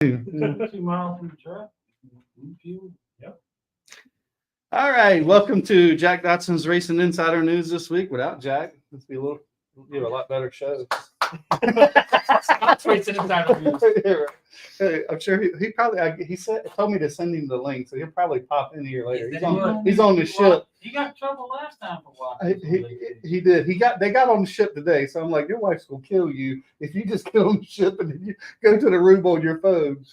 2 miles from the track. Yep. All right, welcome to Jack Dodson's Racing Insider News this week. Without Jack, let's be a lot better show. I'm sure he probably he told me to send him the link, so he'll probably pop in here later. He's on the ship. He got in trouble last time for watching. He did. They got on the ship today, so I'm like, your wife's gonna kill you if you just get on the ship and then you go to the room on your phone.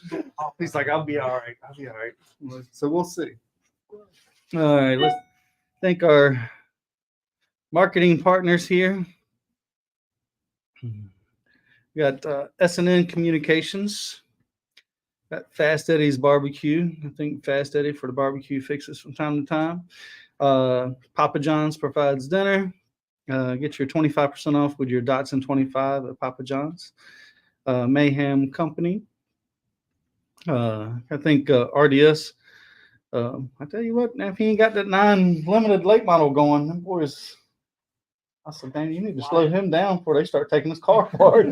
He's like, I'll be all right. So we'll see. All right, let's thank our marketing partners here. We got S&N Communications, got Fast Eddie's Barbecue. I think Fast Eddie for the barbecue fixes from time to time. Papa John's provides dinner. Get your 25% off with your Dotson 25 at Papa John's. Mayhem Company. I think RDS. I tell you what, now if he ain't got that 9 limited late model going, them boys. I said, man, you need to slow him down before they start taking his car apart.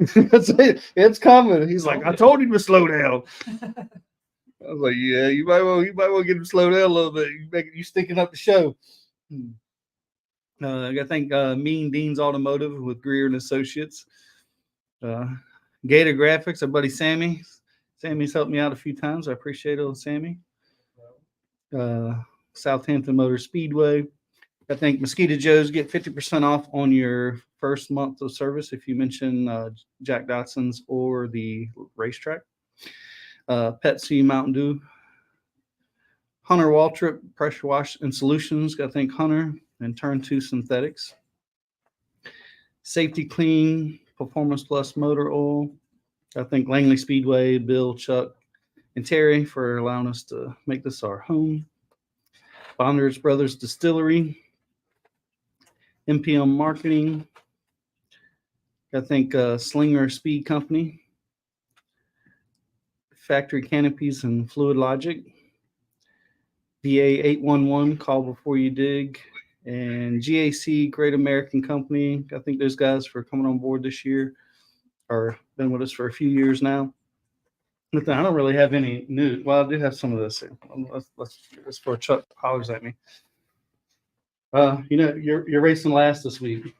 It's coming. He's like, I told him to slow down. I was like, yeah, you might want to get him slowed down a little bit. You stinking up the show. I think Mean Dean's Automotive with Grier and Associates. GAITA Graphics, our buddy Sammy. Sammy's helped me out a few times. I appreciate it, Sammy. Southampton Motor Speedway. I think Mosquito Joe's get 50% off on your first month of service if you mention Jack Dodson's or the racetrack. Pepsi, Mountain Dew. Hunter Waltrip, Pressure Wash and Solutions. I think Hunter and Turn 2 Synthetics. Safety Clean, Performance Plus Motor Oil. I think Langley Speedway, Bill, Chuck, and Terry for allowing us to make this our home. Bonders Brothers Distillery. MPM Marketing. I think Slinger Speed Company. Factory Canopies and Fluid Logic. VA 811, Call Before You Dig. And GAC, Great American Company. I think those guys for coming on board this year or been with us for a few years now. I don't really have any news. Well, I do have some of this. Let's for Chuck hollers at me. You're racing last this week.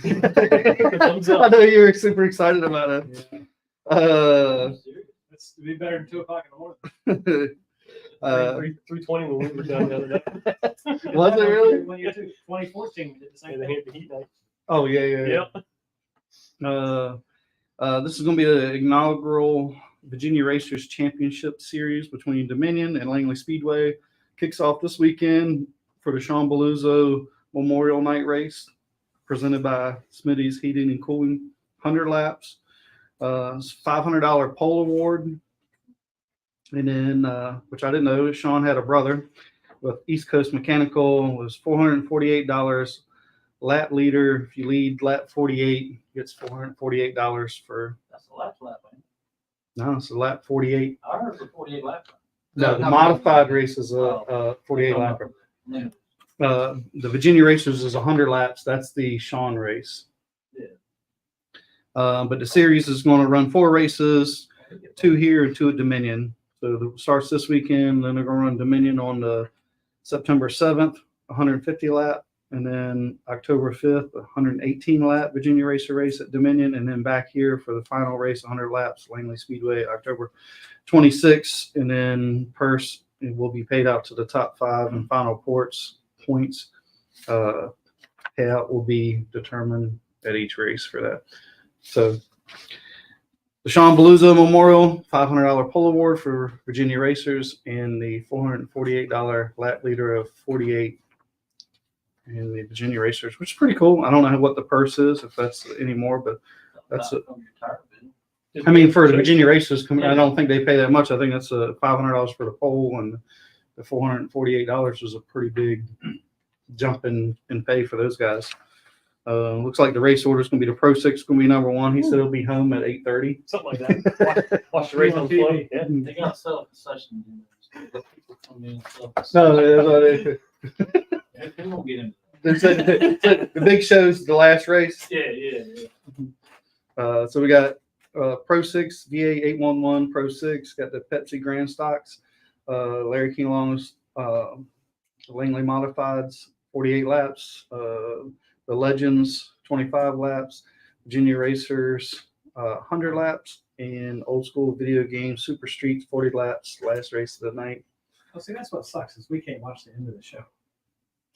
I know you were super excited about it. Yeah. It's to be better than 2 o'clock in the morning. 3:20 when we were done the other day. Was it really? 2014 we did the same thing. Heat night. Oh yeah. This is going to be the inaugural Virginia Racers Championship Series between Dominion and Langley Speedway. Kicks off this weekend for the Sean Beluzzo Memorial Night Race, presented by Smitty's Heating and Cooling. 100 laps, $500 pole award, and then which I didn't know, Sean had a brother with East Coast Mechanical. Was $448 lap leader. If you lead lap 48, gets $448 for. That's a lap. No, it's a lap 48. I heard for 48 lap. No, the modified race is a 48 lapper. Yeah. The Virginia Racers is 100 laps. That's the Sean race. Yeah. But the series is going to run 4 races, 2 here and 2 at Dominion. So it starts this weekend. Then they're going to run Dominion on the September 7th, 150 lap, and then October 5th, 118 lap Virginia Racer race at Dominion, and then back here for the final race, 100 laps, Langley Speedway, October 26th, and then purse will be paid out to the top 5 and final points. Payout will be determined at each race for that. So the Sean Beluzzo Memorial $500 pole award for Virginia Racers, and the $448 lap leader of 48 in the Virginia Racers, which is pretty cool. I don't know what the purse is, if that's anymore, but that's it. I mean, for the Virginia Racers, I don't think they pay that much. I think that's $500 for the pole, and the $448 was a pretty big jump in pay for those guys. Looks like the race order is going to be the Pro 6 going to be number 1. He said he'll be home at 8:30. Something like that. Watch the race on TV. Yeah. They got stuff session. People come in and stuff. No, they won't get into that. The big show's the last race. Yeah. So we got Pro 6 VA 811 Pro 6. Got the Pepsi Grand Stocks. Larry King Long's Langley Modifieds 48 laps. The Legends 25 laps. Virginia Racers 100 laps. And Old School Video Game Super Streets 40 laps. Last race of the night. Oh, see, that's what sucks is we can't watch the end of the show.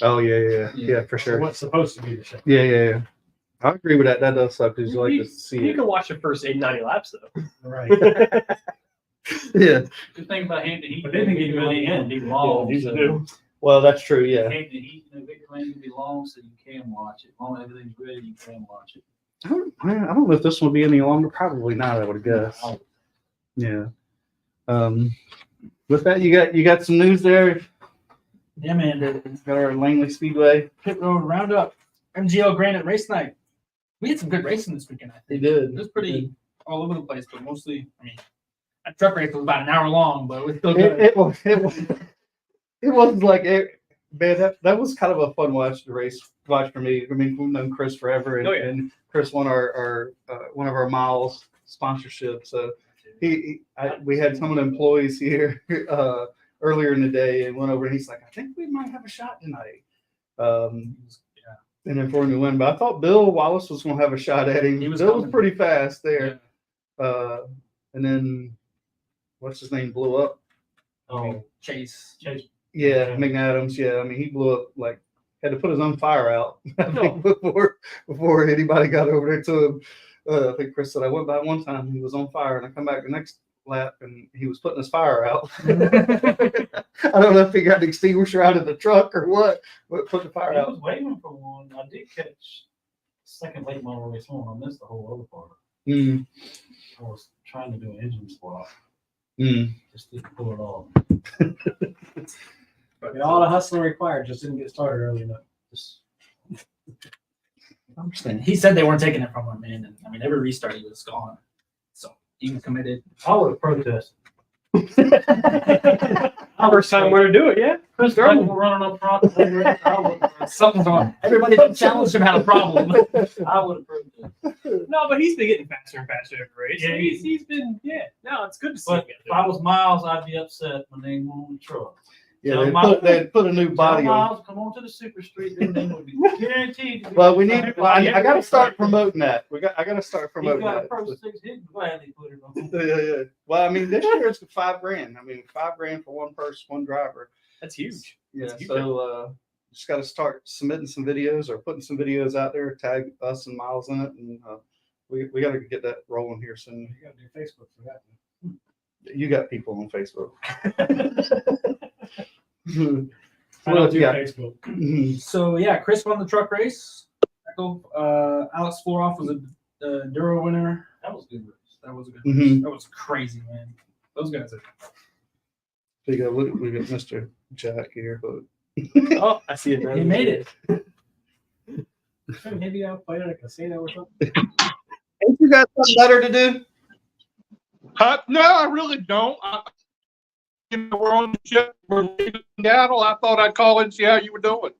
Oh yeah, for sure. What's supposed to be the show? Yeah. I agree with that. That does suck because you like to see You it. can watch the first 90 laps though. Right. Yeah. Good thing about hand to heat. But they didn't get you in the end. Be long. These do. Well, that's true. Yeah. Hand to heat, big lane can be long, so you can watch it. As long as everything's ready, you can watch it. I don't know if this will be any longer. Probably not. I would guess. Oh, Yeah. With that, you got some news there. Yeah, man. Got our Langley Speedway. Pit Road Roundup, MGL Granite Race Night. We had some good racing this weekend, I think. did. It was pretty all over the place, but mostly, I mean, that truck race was about an hour long, but it was still good. It wasn't like it, man. That was kind of a fun watch for me. I mean, we've known Chris forever, and, and Chris won our one of our miles sponsorship. So we had some of the employees here earlier in the day and went over, and he's like, I think we might have a shot tonight. And then for him to win, but I thought Bill Wallace was going to have a shot at him. Bill was pretty fast there. Yeah. And then what's his name blew up? Oh, Chase. Yeah, McAdams. Yeah, I mean, he blew up, like, had to put his own fire out I think, before anybody got over there to him. I think Chris said, I went by one time, he was on fire, and I come back the next lap, and he was putting his fire out. I don't know if he got the extinguisher out of the truck or what, but put the fire out. I was waiting for one. I did catch second late model race one. I missed the whole other part. I was trying to do an engine swap. Just didn't pull it off. But all the hustling required just didn't get started early enough. I understand. He said they weren't taking it from him, man. And I mean, every restart he was gone. So he was committed. I would have protested. First time we're to do it, yeah. Chris Durham running up front. Something's wrong. Everybody that challenged him had a problem. I would have protested. No, but he's been getting faster and faster every race. Yeah, he's been, no, it's good to see him. But if I was Miles, I'd be upset when they went on the truck. Yeah, they put a new body on. Miles, come on to the super street, then they would be guaranteed to be. Well, we need. I got to start promoting that. I got to start promoting got a that. Pro 6 hit, gladly put it on. Yeah. Well, I mean, this year it's $5,000. I mean, $5,000 for one person, one driver. That's huge. Yeah. So just got to start submitting some videos or putting some videos out there. Tag us and Miles in it, and we got to get that rolling here soon. You got to do Facebook for that. You got people on Facebook. I don't do Facebook. So yeah, Chris won the truck race. Alex Floroff was a Duro winner. That was a good race. That was a good race. That was crazy, man. Those guys are. We got Mr. Jack here, but Oh, I see it now. He made it. Maybe I'll play at a casino or something. ain't you got something better to do? No, I really don't. We're on the ship. We're leaving Seattle. I thought I'd call in and see how you were doing.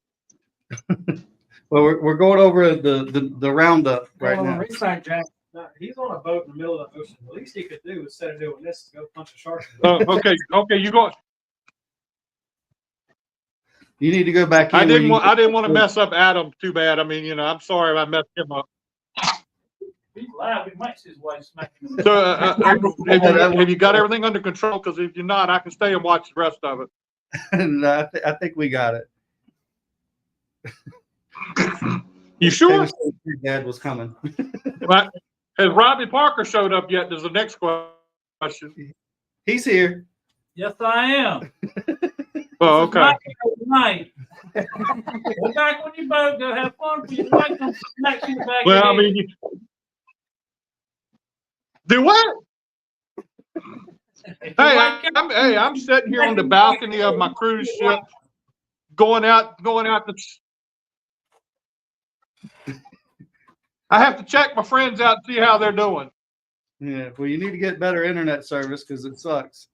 Well, we're going over the roundup right now. Race night, Jack. No, he's on a boat in the middle of the ocean. The least he could do instead of doing this is go punch a shark. Okay, you go. You need to go back in. I didn't want to mess up Adam too bad. I mean, I'm sorry if I messed him up. He's loud. We might see his wife smacking him. So, have you got everything under control? Because if you're not, I can stay and watch the rest of it. No, I think we got it. You sure? Your dad was coming. Right. Has Robbie Parker showed up yet? Is the next question. He's here. Yes, I am. Oh, okay. Tonight. Go back on your boat. Go have fun. For your wife comes smack you in the back. Well, I of the head. mean, do what? I'm sitting here on the balcony of my cruise ship, going out the. I have to check my friends out and see how they're doing. Yeah. Well, you need to get better internet service because it sucks.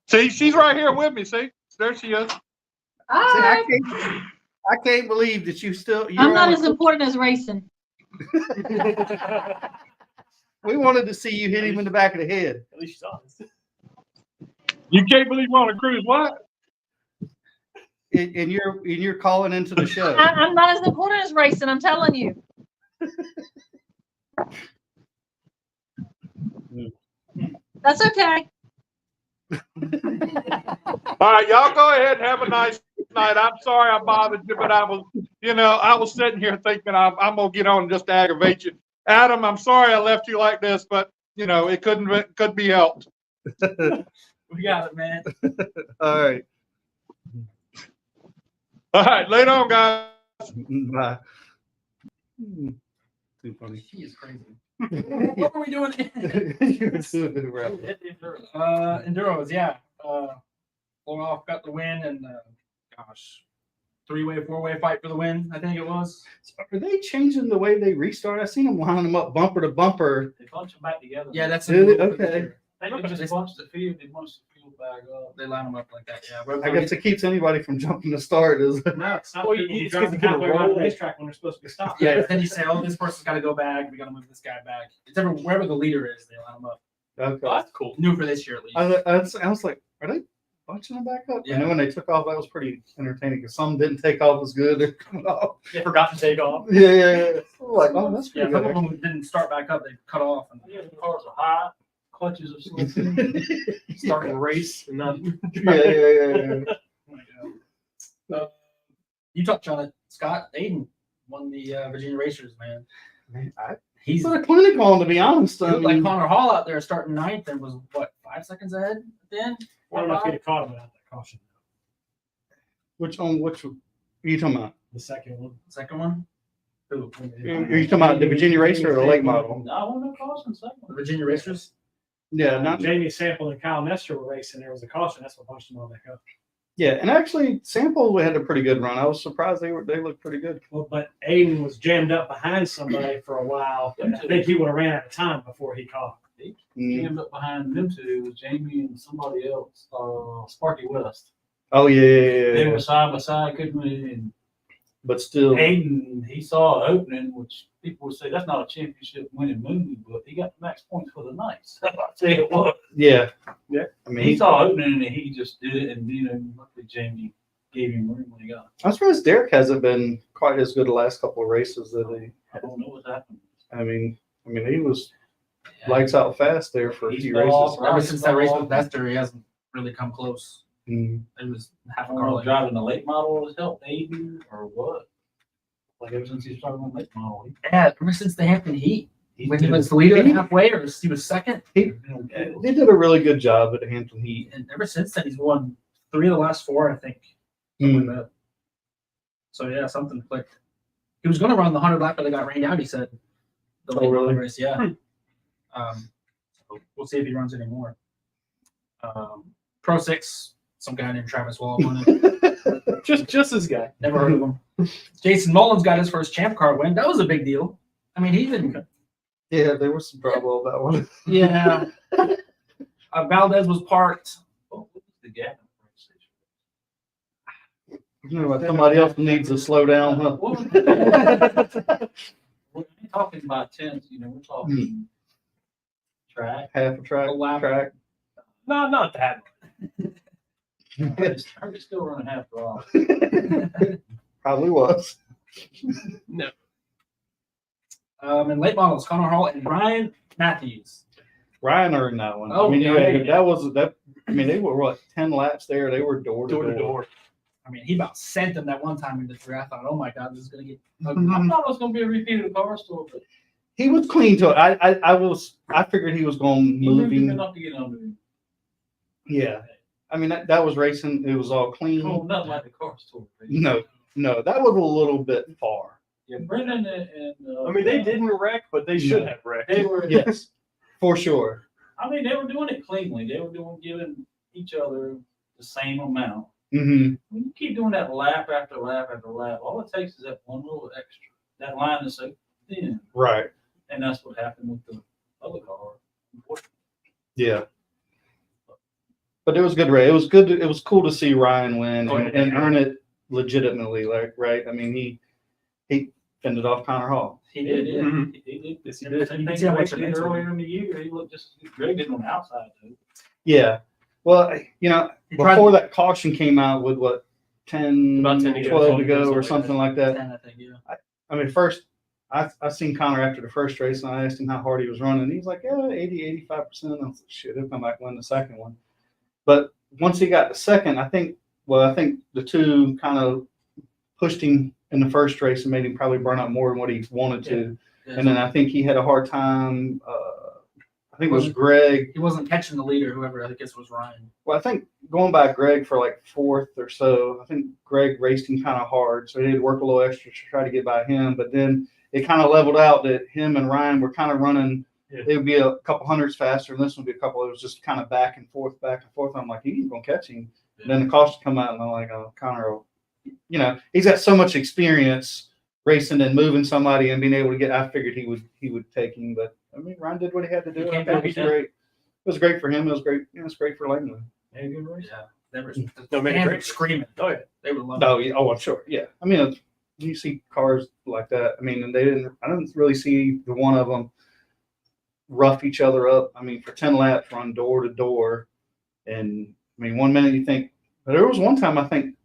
See, she's right here with me. See, there she is. See, I can't believe that you still. I'm not as important as racing. We wanted to see you hit him in the back of the head. At least she's honest. You can't believe we're on a cruise, what? And you're calling into the show. I'm not as important as racing, I'm telling you. That's okay. All right, y'all go ahead and have a nice night. I'm sorry I bothered you, but I was sitting here thinking I'm gonna get on just to aggravate you. Adam, I'm sorry I left you like this, but it couldn't be helped. We got it, man. All right. All right, later on, guys. Bye. Too funny. She is crazy. What were we doing? Enduros, yeah. Pulled off, got the win, and gosh, 3-way, 4-way fight for the win. I think it was. Are they changing the way they restart? I seen them lining them up bumper to bumper. They bunch them back together. Yeah, that's Did it? a move for this Okay. year. They just bunch the field. They bunch the field back up. They line them up like that. Yeah, I guess it keeps anybody from jumping the start. Is No, it's not. Well, Well, it's you 'cause drive you get a halfway around the roll. racetrack when they're supposed to be stopped. Yeah, then you say, oh, this person's got to go back. We got to move this guy back. It's wherever the leader is, they line them up. okay. Oh, that's cool. New for this year at least. I was like, are they bunching them back up? Yeah. And then when they took off, that was pretty entertaining because some didn't take off as good. They're coming off. They forgot to take off. Yeah. Like, oh, that's Yeah, pretty a couple good. of them didn't start back up. They cut off. And Yeah, the cars are high. Clutches are slipping. Starting a race and then Yeah. oh my God. You touched on it, Scott. Aiden won the Virginia Racers, man. Man, I He's put a clinic on, to be honest. he I looked like mean, Connor Hall out there starting ninth and was what 5 seconds ahead at the end. I don't know if he'd have caught him without that caution. which are you talking about? The second one. Second one, who? Are you talking about the Virginia Racer or the late model? I want no caution second. The Virginia Racers. Yeah, not Jamie Sample and Kyle Nestor were racing. There was a caution. That's what punched them all back up. yeah, and actually, Sample had a pretty good run. I was surprised they looked pretty good. Well, but Aiden was jammed up behind somebody for a while. And I think he would have ran out of time before he caught. Mm. Jammed up behind them two was Jamie and somebody else, Sparky West. Oh They yeah. were side by side, couldn't really. And But still, Aiden, he saw an opening, which people would say that's not a championship winning move, but he got the max points for the night. So I tell you what, yeah. Yeah. I mean, he saw an opening and he just did it, and luckily Jamie gave him room when he got it. I'm surprised Derek hasn't been quite as good the last couple of races that he. I don't know what's happened. I mean, he was lights out fast there for a He's few fell races. off. Ever since that race with Nestor, he hasn't really come close. Mm. It was half I a don't car know length. if driving the late model has helped Aiden or what. Like ever since he started on the late model, Yeah, ever since the Hampton Heat, he when he was the leader halfway, or he was second, He did a really good job at the Hampton Heat. and ever since then he's won 3 of the last 4, I think. Mm. Something like that. So yeah, something clicked. He was going to run the 100 lap, but they got rained out. He said. The late really? race, yeah. So we'll see if he runs anymore. Pro 6, some guy named Travis Wall won it. Just this guy. Never heard of him. Jason Mullins got his first champ car win. That was a big deal. I mean, he even Yeah, there was some trouble about that one. yeah. Valdez was parked. what was the gap in the station? You know, like somebody else needs to slow down, huh? We're talking about tenths, we're talking track. Half a track. A lap. Track. No, not that. I heard it's still running half off. Probably was. In late models, Connor Hall and Ryan Matthews. Ryan earned that one. Oh, I mean, yeah. that was that. I mean, they were what 10 laps there. They were door to door. I mean, he about sent him that one time in the 3. I thought, oh my God, this is gonna get. I thought it was going to be a repeat of the car store, but He was clean to it. I figured he was going he moved him moving. enough to get under him. Yeah. I mean, that was racing. It was all clean. Oh, nothing like the car store. No, that was a little bit far. Yeah, Brendan and I mean, they didn't wreck, but they should have wrecked. They were. Yes, for sure. I mean, they were doing it cleanly. They were giving each other the same amount. Mm-hmm. When you keep doing that lap after lap after lap, all it takes is that one little extra. That line is so thin, Right. and that's what happened with the other car. Yeah. But it was good race. It was good. It was cool to see Ryan win Oh, and earn it legitimately. Like, right? I mean, he fended off Connor Hall. He did, yeah. Mhm. He did. Yes, he Same did. thing You can see how much Greg did mental- earlier in the year. He looked just Greg did on the outside too. Yeah. Well, He tried- before that caution came out with what, 10, About 10 to go, 12 to 12 go or something something like that. 10, I think, yeah. I mean, first, I seen Connor after the first race and I asked him how hard he was running. He's like, yeah, 80, 85%. I was like, shit, he'll come back and win the second one. But once he got the second, I think the two kind of pushed him in the first race and made him probably burn up more than what he wanted to. Yeah. And then I think he had a hard time. I think it was Greg. He wasn't catching the leader, whoever I guess was Ryan. Well, I think going by Greg for like fourth or so, I think Greg raced him kind of hard. So he had to work a little extra to try to get by him. But then it kind of leveled out that him and Ryan were kind of running. Yeah. It would be a couple hundreds faster, and this would be a couple. It was just kind of back and forth, back and forth. I'm like, he ain't gonna catch him. And then the caution come out, and I'm like, oh, Connor, he's got so much experience racing and moving somebody and being able to get. I figured he would take him, but I mean, Ryan did what he had to do. He I came think back, it was he did. great. It was great for him. It was great. It was great for Langley. Yeah, good race. Yeah. They were, No, man, fans great. were screaming. Oh, yeah. They were loving No, it. I'm sure. Yeah, I mean, you see cars like that. I mean, and I didn't really see the one of them rough each other up. I mean, for 10 laps, run door to door, and I mean, 1 minute you think. But there was one time I think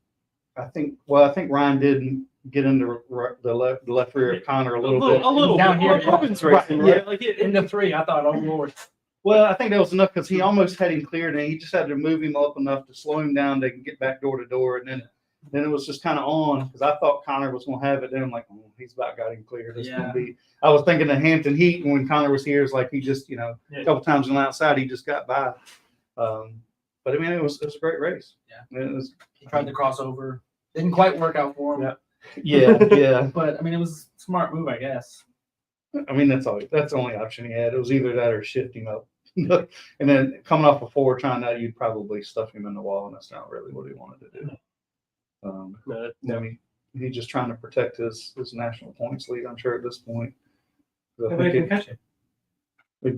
Ryan did get into the left rear of Connor a little bit. A little Down bit. here, Like yeah. Robin's racing, Right, right? Like it, In the 3, I thought, oh Lord. Well, I think that was enough because he almost had him cleared, and he just had to move him up enough to slow him down. They can get back door to door, and then it was just kind of on because I thought Connor was going to have it. Then I'm like, oh, he's about got him cleared. It's going to be. I was thinking the Hampton Heat when Connor was here. It's like he just, a couple times on the outside, he just got by. But I mean, it was a great race. Yeah. It was. He tried to cross over. Didn't quite work out for him. Yeah. Yeah. But I mean, it was a smart move, I guess. I mean, that's the only option he had. It was either that or shift him up. And then coming off a 4 trying that, you'd probably stuff him in the wall, and that's not really what he wanted to do. I mean, he's just trying to protect his national points lead, I'm sure, at this point. I nobody think can catch it.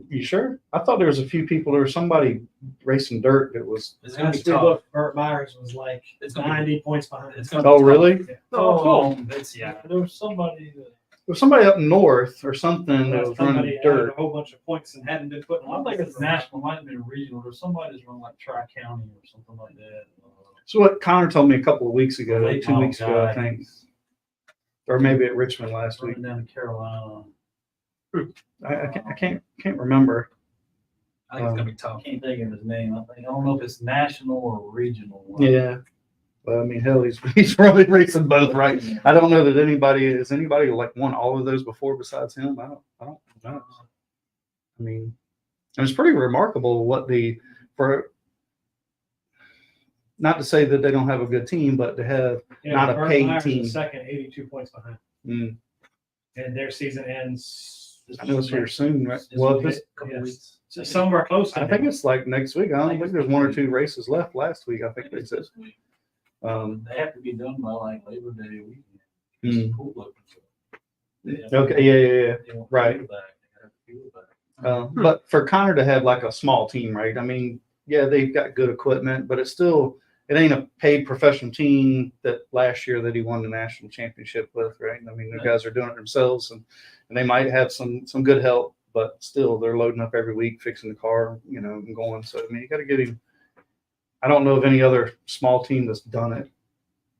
you sure? I thought there was a few people. There was somebody racing dirt that was. It's gonna be Last we tough. looked, Burt Myers was like It's gonna be, 90 points behind. it's gonna be Oh, tough. really? Oh, cool. It's, yeah. There was somebody that. There was somebody up north or something that was Somebody running added dirt. a whole bunch of points and hadn't been putting I don't on. think it's national, might have been regional, or somebody's run like Tri-County or something like that. So what Connor told me a couple of weeks ago, Late 2 weeks ago, I model think, guys or maybe at Richmond last week. Running down to Carolina. I can't remember. I think it's gonna be tough. Can't think of his name. I don't know if it's national or regional. Yeah. But I mean, hell, he's really racing both, right? I don't know that anybody like won all of those before besides him. I don't know. I mean, it was pretty remarkable not to say that they don't have a good team, but to have not a Burt paid Myers team. is second, 82 points behind. And Their season ends. I know it's here soon, right? It's Well, okay. this, Couple Yes. weeks. So somewhere close to I think that. it's like next week. I don't think there's 1 or 2 races left last week. I think they said. This week. Um, They have to be done by like Labor Day weekend. Mm. It's cool looking, so they have Okay, to- yeah. they want right. people back. They have people back. But for Connor to have like a small team, right? I mean, yeah, they've got good equipment, but it ain't a paid professional team that last year that he won the national championship with, right? I mean, the guys are doing it themselves, and they might have some good help, but still they're loading up every week, fixing the car, and going. So I mean, you got to get him. I don't know of any other small team that's done it.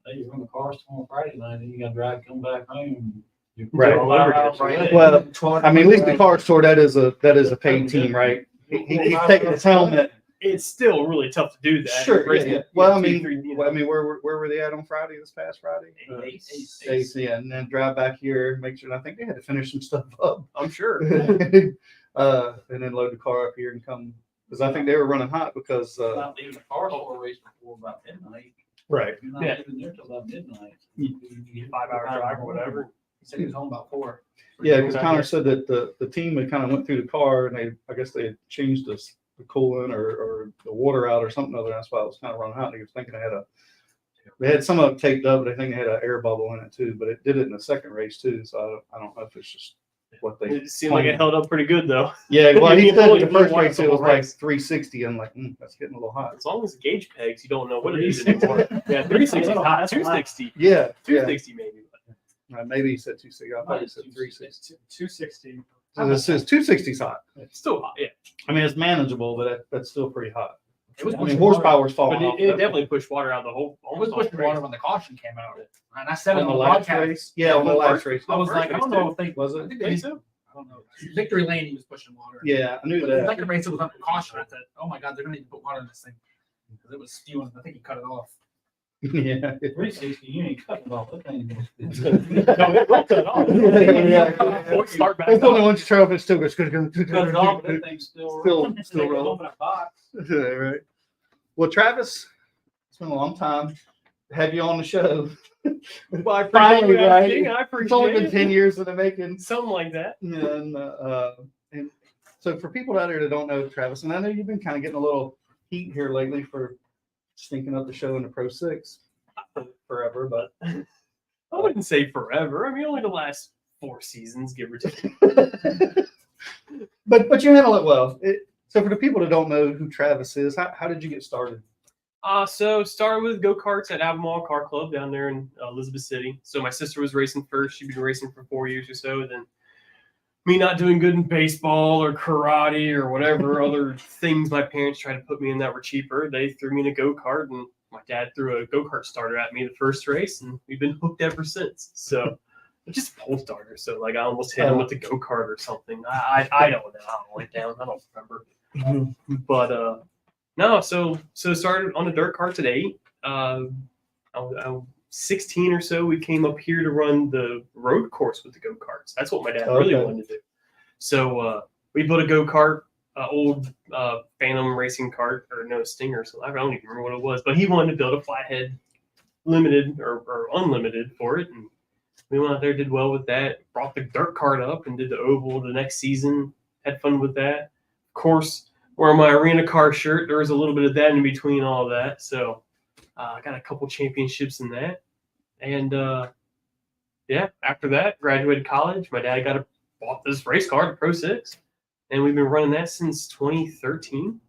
Hey, you run the cars on Friday night, then you gotta drive, come back home. You Right. go out right Well, Well, I mean, at least the Cars Tour, that is a paid team, right? He's taking his helmet. It's still really tough to do that. Sure. Racing, Yeah. Well, I 2, mean, 3, where were they at on Friday? This past Friday? Ace. Yeah, and then drive back here, make sure. I think they had to finish some stuff up, I'm sure. and then load the car up here and come. Because I think they were running hot because. Not leaving the car for a race before about midnight. Right. You're not Yeah. leaving there till about midnight. Mm. You 5-hour drive or whatever. He said he was home about 4. Yeah, because Connor said that the team had kind of went through the car and I guess they had changed the coolant or the water out or something other. That's why it was kind of running hot. He was thinking they had some of it taped up, but I think they had an air bubble in it too. But it did it in the second race too. So I don't know if it's just what they. It seemed like it held up pretty good though. Yeah, well, he You said really- the you first want race the it was whole like race. 360. I'm like, that's getting a little hot. As long as the gauge pegs, you don't know what it is anymore. Yeah, 360 is hot. 260. Yeah, 260 maybe. Maybe he said 260. I thought he said 360. 260. It says 260 is hot. It's still hot, yeah. I mean, it's manageable, but that's still pretty hot. It was I mean, pushing horsepower's But falling off. it definitely pushed water out of the whole. It was pushing water when the caution came out. And I said it on on the the last broadcast. race. Yeah, on the last race. I was like, I don't know if they Was I it? think they so. I don't know. Victory Lane, he was pushing water. Yeah, I knew But the that. second race, it was under caution. I said, oh my God, they're going to need to put water in this thing. Because it was spewing. I think he cut it off. Yeah. 360, you ain't cutting it off. That thing is- No, it will cut off. Yeah. Start back It's up. only once you try it still goes. Cut it off, but that thing's still. Still rolling. Open a box. Yeah, right. Well, Travis, it's been a long time to have you on the show. Well, I appreciate Finally, you right? asking. I It's only been appreciate 10 years in the making. it. Something like that. And so for people out there that don't know Travis, and I know you've been kind of getting a little heat here lately for stinking up the show in the Pro 6 forever, but I wouldn't say forever. I mean, only the last 4 seasons, give or take. but you handle it well. So for the people that don't know who Travis is, how did you get started? So started with go-karts at Albemarle Car Club down there in Elizabeth City. So my sister was racing first. She'd been racing for 4 years or so. Then me not doing good in baseball or karate or whatever other things my parents tried to put me in that were cheaper, they threw me in a go-kart, and my dad threw a go-kart starter at me the first race, and we've been hooked ever since. So just a pole starter. So like I almost hit him with the go-kart or something. I don't know. I went down. I don't remember. But no, so started on the dirt carts at 8. I was 16 or so. We came up here to run the road course with the go-karts. That's what my dad really wanted to do. So we built a go-kart, old Phantom racing cart, or no, Stinger. So I don't even remember what it was. But he wanted to build a flathead limited or unlimited for it. And we went out there, did well with that. Brought the dirt cart up and did the oval the next season. Had fun with that. Of course, wearing my arena car shirt, there was a little bit of that in between all of that. So I got a couple championships in that. And yeah, after that, graduated college. My dad bought this race car, the Pro 6. And we've been running that since 2013.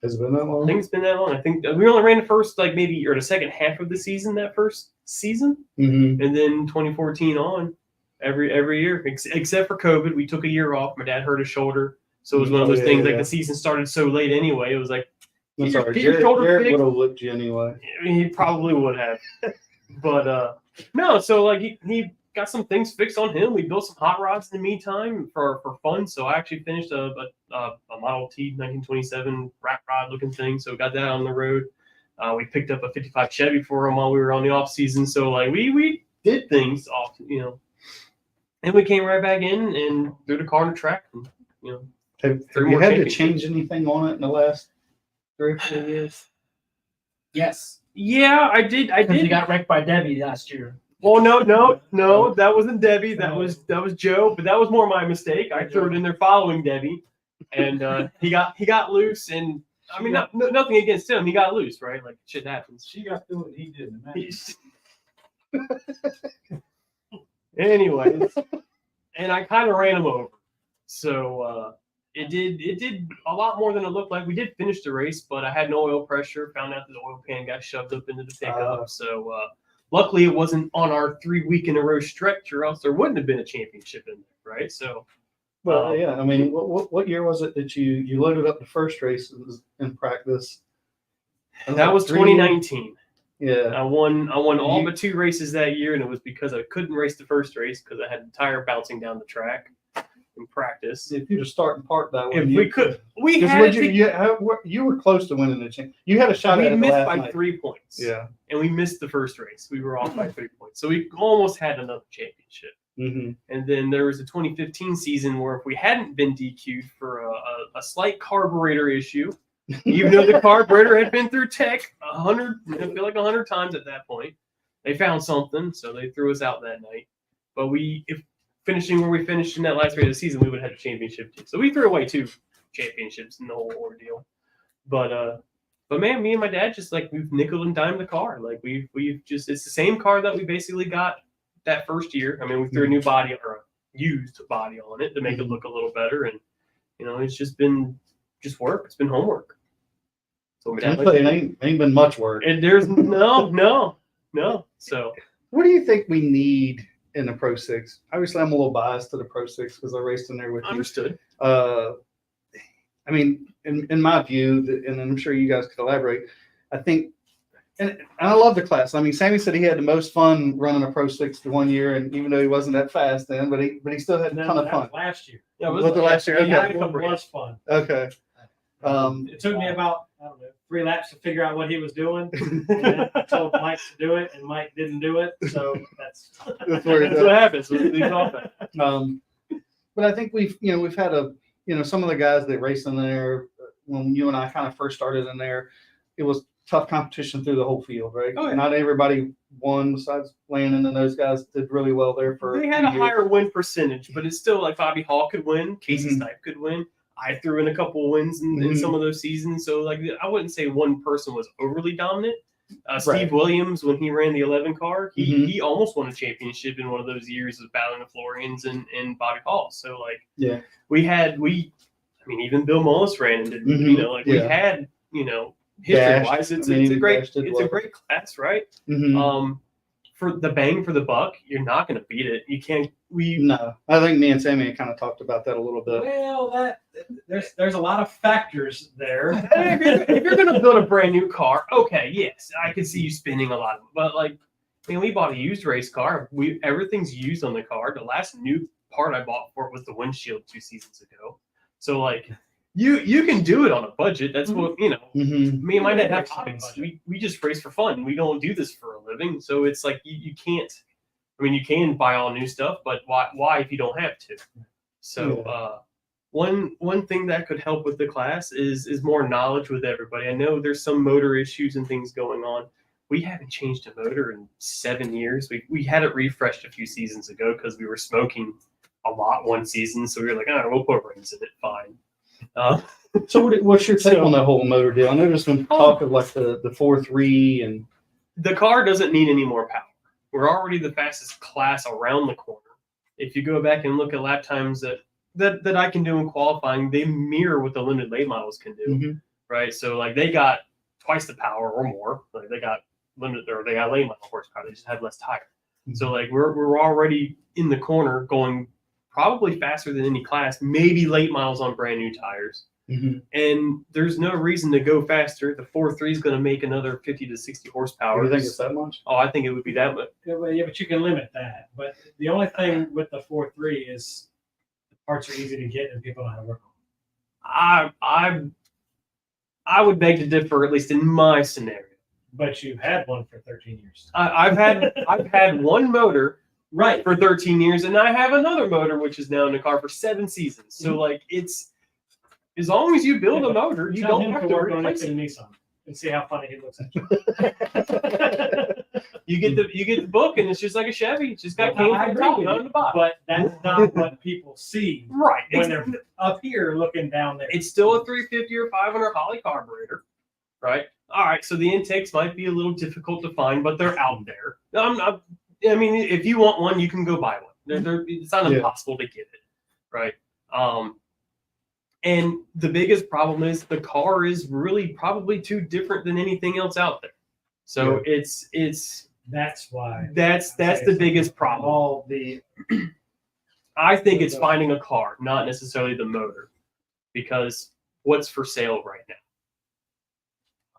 Has it been that I long? think it's been that long. I think we only ran the first, like maybe, or the second half of the season, that first season. Mm-hmm. And then 2014 on, every year, except for COVID. We took a year off. My dad hurt his shoulder. So it was one of those things, like the season started so late anyway. It was like, I'm Get sorry, your shoulder Jared fixed. would have looked you anyway. I mean, he probably would have. But no, so like he got some things fixed on him. We built some hot rods in the meantime for fun. So I actually finished a Model T 1927 rat rod looking thing. So got that on the road. We picked up a 55 Chevy for him while we were on the off season. So like we did things often, you know. And we came right back in and threw the car on the track. And, you know, Have Three you more had to championships. change anything on it in the last 3 or 4 years? Yes. yeah, I did. Because you got wrecked by Debbie last year. Well, no, that wasn't Debbie. That was Joe. But that was more my mistake. I threw it in there following Debbie, and he got loose. And I mean, nothing against him. He got loose, right? Like shit happens. She got through it. He didn't. Anyways, and I kind of ran him over. So it did a lot more than it looked like. We did finish the race, but I had no oil pressure. Found out that the oil pan got shoved up into the pickup. So luckily, it wasn't on our 3 week in a row stretch, or else there wouldn't have been a championship in there, right? So. Well, yeah. I mean, what year was it that you loaded up the first race in practice? That was 2019. Yeah. I won all but 2 races that year, and it was because I couldn't race the first race because I had the tire bouncing down the track in practice. If you'd have started and parked that way, If we could, we because had you were close to winning the championship. You had a shot we at it missed last by night. 3 points. Yeah. And we missed the first race. We were off by 3 points. So we almost had another championship. Mm-hmm. And then there was a 2015 season where if we hadn't been DQ'd for a slight carburetor issue, even though the carburetor had been through tech 100 times at that point, they found something, so they threw us out that night. But if finishing where we finished in that last race of the season, we would have had a championship team. So we threw away 2 championships in the whole ordeal. But man, me and my dad just like we've nickel and dimed the car. Like we've just it's the same car that we basically got that first year. I mean, we threw a new body or a used body on it to make it look a little better, and you know, it's just been work. It's been homework. So my dad It ain't been much work. and there's no. So What do you think we need in the Pro 6. Obviously, I'm a little biased to the Pro 6 because I raced in there with you. Understood. I mean, in my view, and I'm sure you guys could elaborate, I think, and I love the class. I mean, Sammy said he had the most fun running a Pro 6 the 1 year, and even though he wasn't that fast then, but he still had a ton of fun. Last year. Yeah, Was it last year? Yeah, Okay. it was fun. Okay. It took me about, I don't know, 3 laps to figure out what he was doing. And then I told Mike to do it, and Mike didn't do it. So that's where That's what happens with these offense. But I think we've had some of the guys that raced in there when you and I kind of first started in there, it was tough competition through the whole field, right? Oh, yeah. Not everybody won besides Landon, and those guys did really well there for They had a few years. higher win percentage, but it's still like Bobby Hall could win, Casey Mhm. Stipe could win. I threw in a couple wins in Mhm. some of those seasons, so like I wouldn't say one person was overly dominant. Right. Steve Williams, when he ran the 11 car, Mhm. he almost won a championship in one of those years of battling the Florians and Bobby Hall. So like Yeah. I mean even Bill Mullis ran and did Mhm. we Yeah. had history wise Dash, it's I mean, a great Dash did well. class, right? Mhm. For the bang for the buck, you're not going to beat it. You can't. No, I think me and Sammy kind of talked about that a little bit. well, there's a lot of factors there. If you're going to build a brand new car, okay, yes, I can see you spending a lot of. But like, I mean, we bought a used race car. Everything's used on the car. The last new part I bought for it was the windshield 2 seasons ago. So like, you can do it on a budget. That's what Mhm. Me and my dad have Race on a hobbies. budget. We just race for fun. We don't do this for a living. So it's like you can't. I mean, you can buy all new stuff, but why if you don't have to? So one thing that could help with the class is more knowledge with everybody. I know there's some motor issues and things going on. We haven't changed a motor in 7 years. We had it refreshed a few seasons ago because we were smoking a lot one season. So we were like, all right, we'll put rings in it. Fine. So what's your take on that whole motor deal? I know there's been talk of like the 4.3 and The car doesn't need any more power. We're already the fastest class around the corner. If you go back and look at lap times that I can do in qualifying, they mirror what the limited late models can do, Mhm. right? So like they got twice the power or more. Like they got limited or they got late model horsepower. They just had less tire. So like we're already in the corner going probably faster than any class, maybe late models on brand new tires. Mhm. And there's no reason to go faster. The 4.3 is going to make another 50 to 60 horsepower. You think it's that much? Oh, I think it would be that much. Yeah, but you can limit that. But the only thing with the 4.3 is the parts are easy to get and people know how to work on them. I would beg to differ, at least in my scenario. But you've had one for 13 years. I've had one motor Right. for 13 years, and I have another motor which is now in the car for 7 seasons. So like it's as long as you build a motor, you Tell don't him have to to work on it replace in it. a Nissan and see how funny he looks at you. You get the book, and it's just like a Chevy. It's just got I cane from the agree top, with not you, on the bottom. But that's not what people see Right. when they're up here looking down there. It's still a 350 or 500 Holley carburetor, right? All right, so the intakes might be a little difficult to find, but they're out there. I mean, if you want one, you can go buy one. It's not Yeah. impossible to get it, right? And the biggest problem is the car is really probably too different than anything else out there. So it's That's why. that's the biggest problem. All the I think it's finding a car, not necessarily the motor, because what's for sale right now?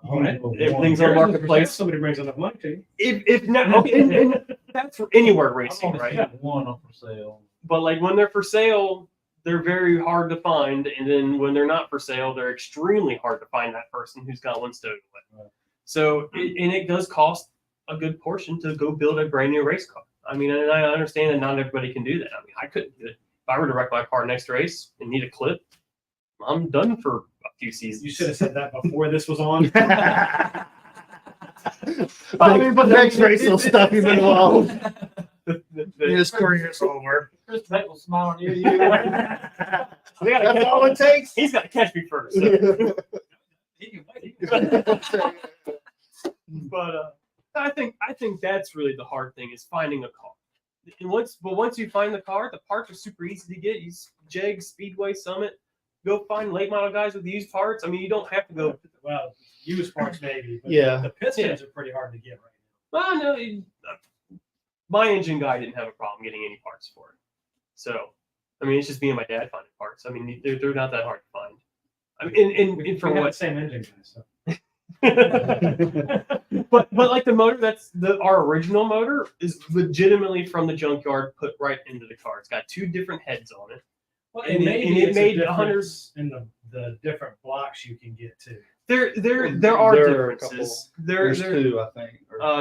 Everything's on marketplace. Somebody brings enough money to you. If not, okay, and that's for anywhere racing, I've only right? seen one up for sale. But like when they're for sale, they're very hard to find, and then when they're not for sale, they're extremely hard to find that person who's got one stowed away. Right. So it does cost a good portion to go build a brand new race car. I mean, and I understand that not everybody can do that. I mean, I couldn't do it. If I were to wreck my car next race and need a clip, I'm done for a few seasons. You should have said that before this was on. I mean, but next race will stuff you in the wall. His career's over. Chris Beck was smiling near you. That's all it takes. He's got to catch me first. So. But I think that's really the hard thing is finding a car. And once you find the car, the parts are super easy to get. Use Jeg, Speedway, Summit. Go find late model guys with used parts. I mean, you don't have to go. Well, used parts maybe. But Yeah. The pistons are pretty hard to get right Well, no, my engine guy didn't have a problem getting any parts for it. So, I mean, it's just me and my dad finding parts. I mean, they're not that hard to find. I mean, and for We have what? the same engine guy, so. but like the motor, that's our original motor is legitimately from the junkyard put right into the car. It's got 2 different heads on it. Well, And and it maybe it's made a 100 difference in the different blocks you can get to. There are There are a differences. There's 2, I think.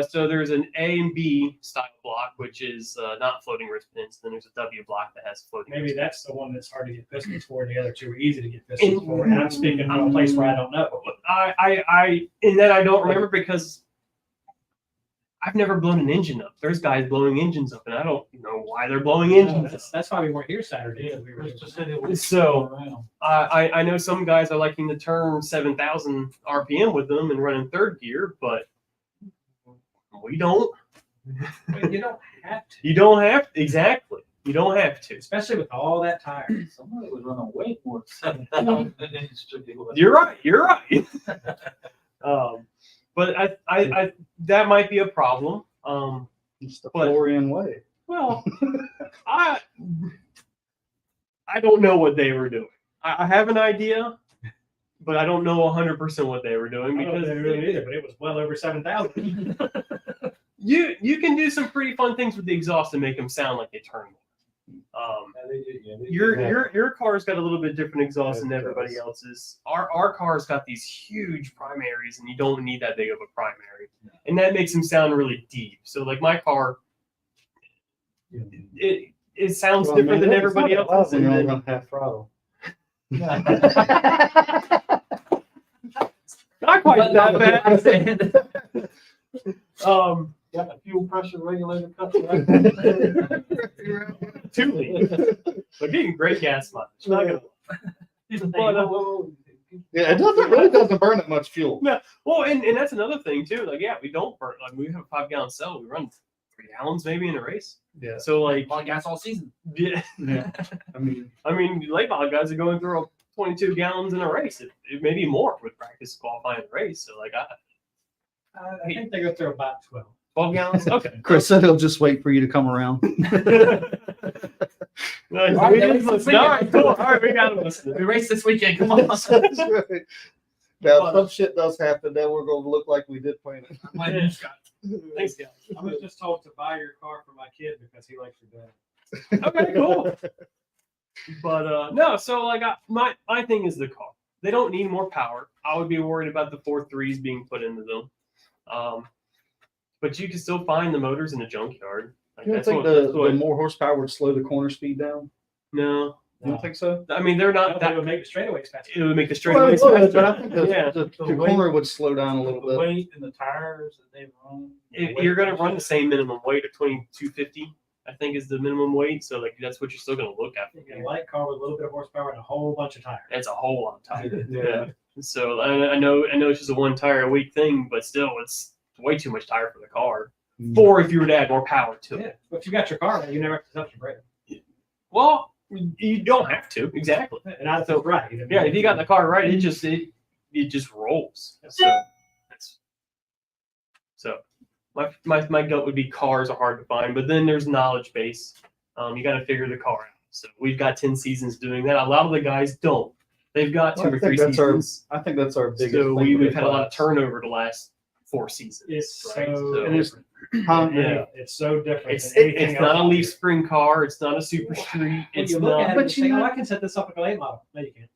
So there's an A and B style block, which is not floating wrist pins. Then there's a W block that has floating. Maybe wrist that's the one that's hard to get pistons for, and the other 2 are easy to get pistons for. And I'm speaking from a place where I don't know. pins. I in that I don't remember because I've never blown an engine up. There's guys blowing engines up, and I don't know why they're blowing engines up. That's why we weren't here Saturday. Yeah, We were Chris just said it was So around. I know some guys are liking to turn 7,000 RPM with them and running 3rd gear, but we don't. Well, you don't have to, You don't have exactly. You don't have to. especially with all that tire. Somebody was running way more than 7,000 than it should be. You're right. You're right. But I that might be a problem. It's the but- Florian way. Well, I don't know what they were doing. I have an idea, but I don't know 100% what they were doing I don't because know really either, but it was well over 7,000. you can do some pretty fun things with the exhaust and make them sound like they turn more. Your car's got a little bit different exhaust than everybody else's. Our car's got these huge primaries, and you don't need that big of a primary, and that makes them sound really deep. So like my car, it sounds different than everybody else's. When and you're then- on half throttle. Not quite that bad. Got the fuel pressure regulator cut right. 2 liters. But getting great gas mileage. Not gonna Yeah, it really doesn't burn that much fuel. Well, and that's another thing too. Like, yeah, we don't burn. Like, we have a 5-gallon cell. We run 3 gallons maybe in a race. Yeah. So like, Long gas all season. yeah. Yeah. I mean, Late model guys are going through 22 gallons in a race. It may be more with practice qualifying the race. So like, I think they go through about 12. 12 gallons. Okay. Chris said he'll just wait for you to come around. Nice. All right, We that didn't makes listen. sense. All right, cool. All right, we got to listen. We race this weekend. Come on. That's right. Now, if some shit does happen, then we're going to look like we did plan it. Thanks, guys. I was just told to buy your car for my kid because he likes your dad. Okay, cool. But no, so like my thing is the car. They don't need more power. I would be worried about the 4.3s being put into them. But you can still find the motors in a junkyard. Like, You don't that's think what- that's the what- more horsepower would slow the corner speed down? No, You don't think so? I mean they're not That that. would make the straightaways faster. It would make the Well, straightaways it would, faster. but I think Yeah. the The weight- corner would slow down a little The bit. weight and the tires that they run. If you're going to run the same minimum weight of 2250, I think is the minimum weight. So like that's what you're still going to look at. A light car with a little bit of horsepower and a whole bunch of tires. It's a whole lot tighter. Yeah. So I know it's just a 1 tire a week thing, but still it's way too much tire for the car. Or if you were to add more power to Yeah, it. but if you got your car, right, you never have to touch your brake. Well, you don't have to exactly. And I feel right. Yeah, if you got the car right, it just rolls. So my gut would be cars are hard to find, but then there's knowledge base. You got to figure the car out. So we've got 10 seasons doing that. A lot of the guys don't. They've got 2 or 3 seasons. I think that's our biggest So thing we've with had a lot of class. turnover the last 4 seasons. It's right? so And it's- different. Yeah. It's so different. It's than anything it's not a else. leaf spring car. It's not a super street. When It's you look not. at it, But you you say, know- oh, I can set this up with a late model. No, you can't.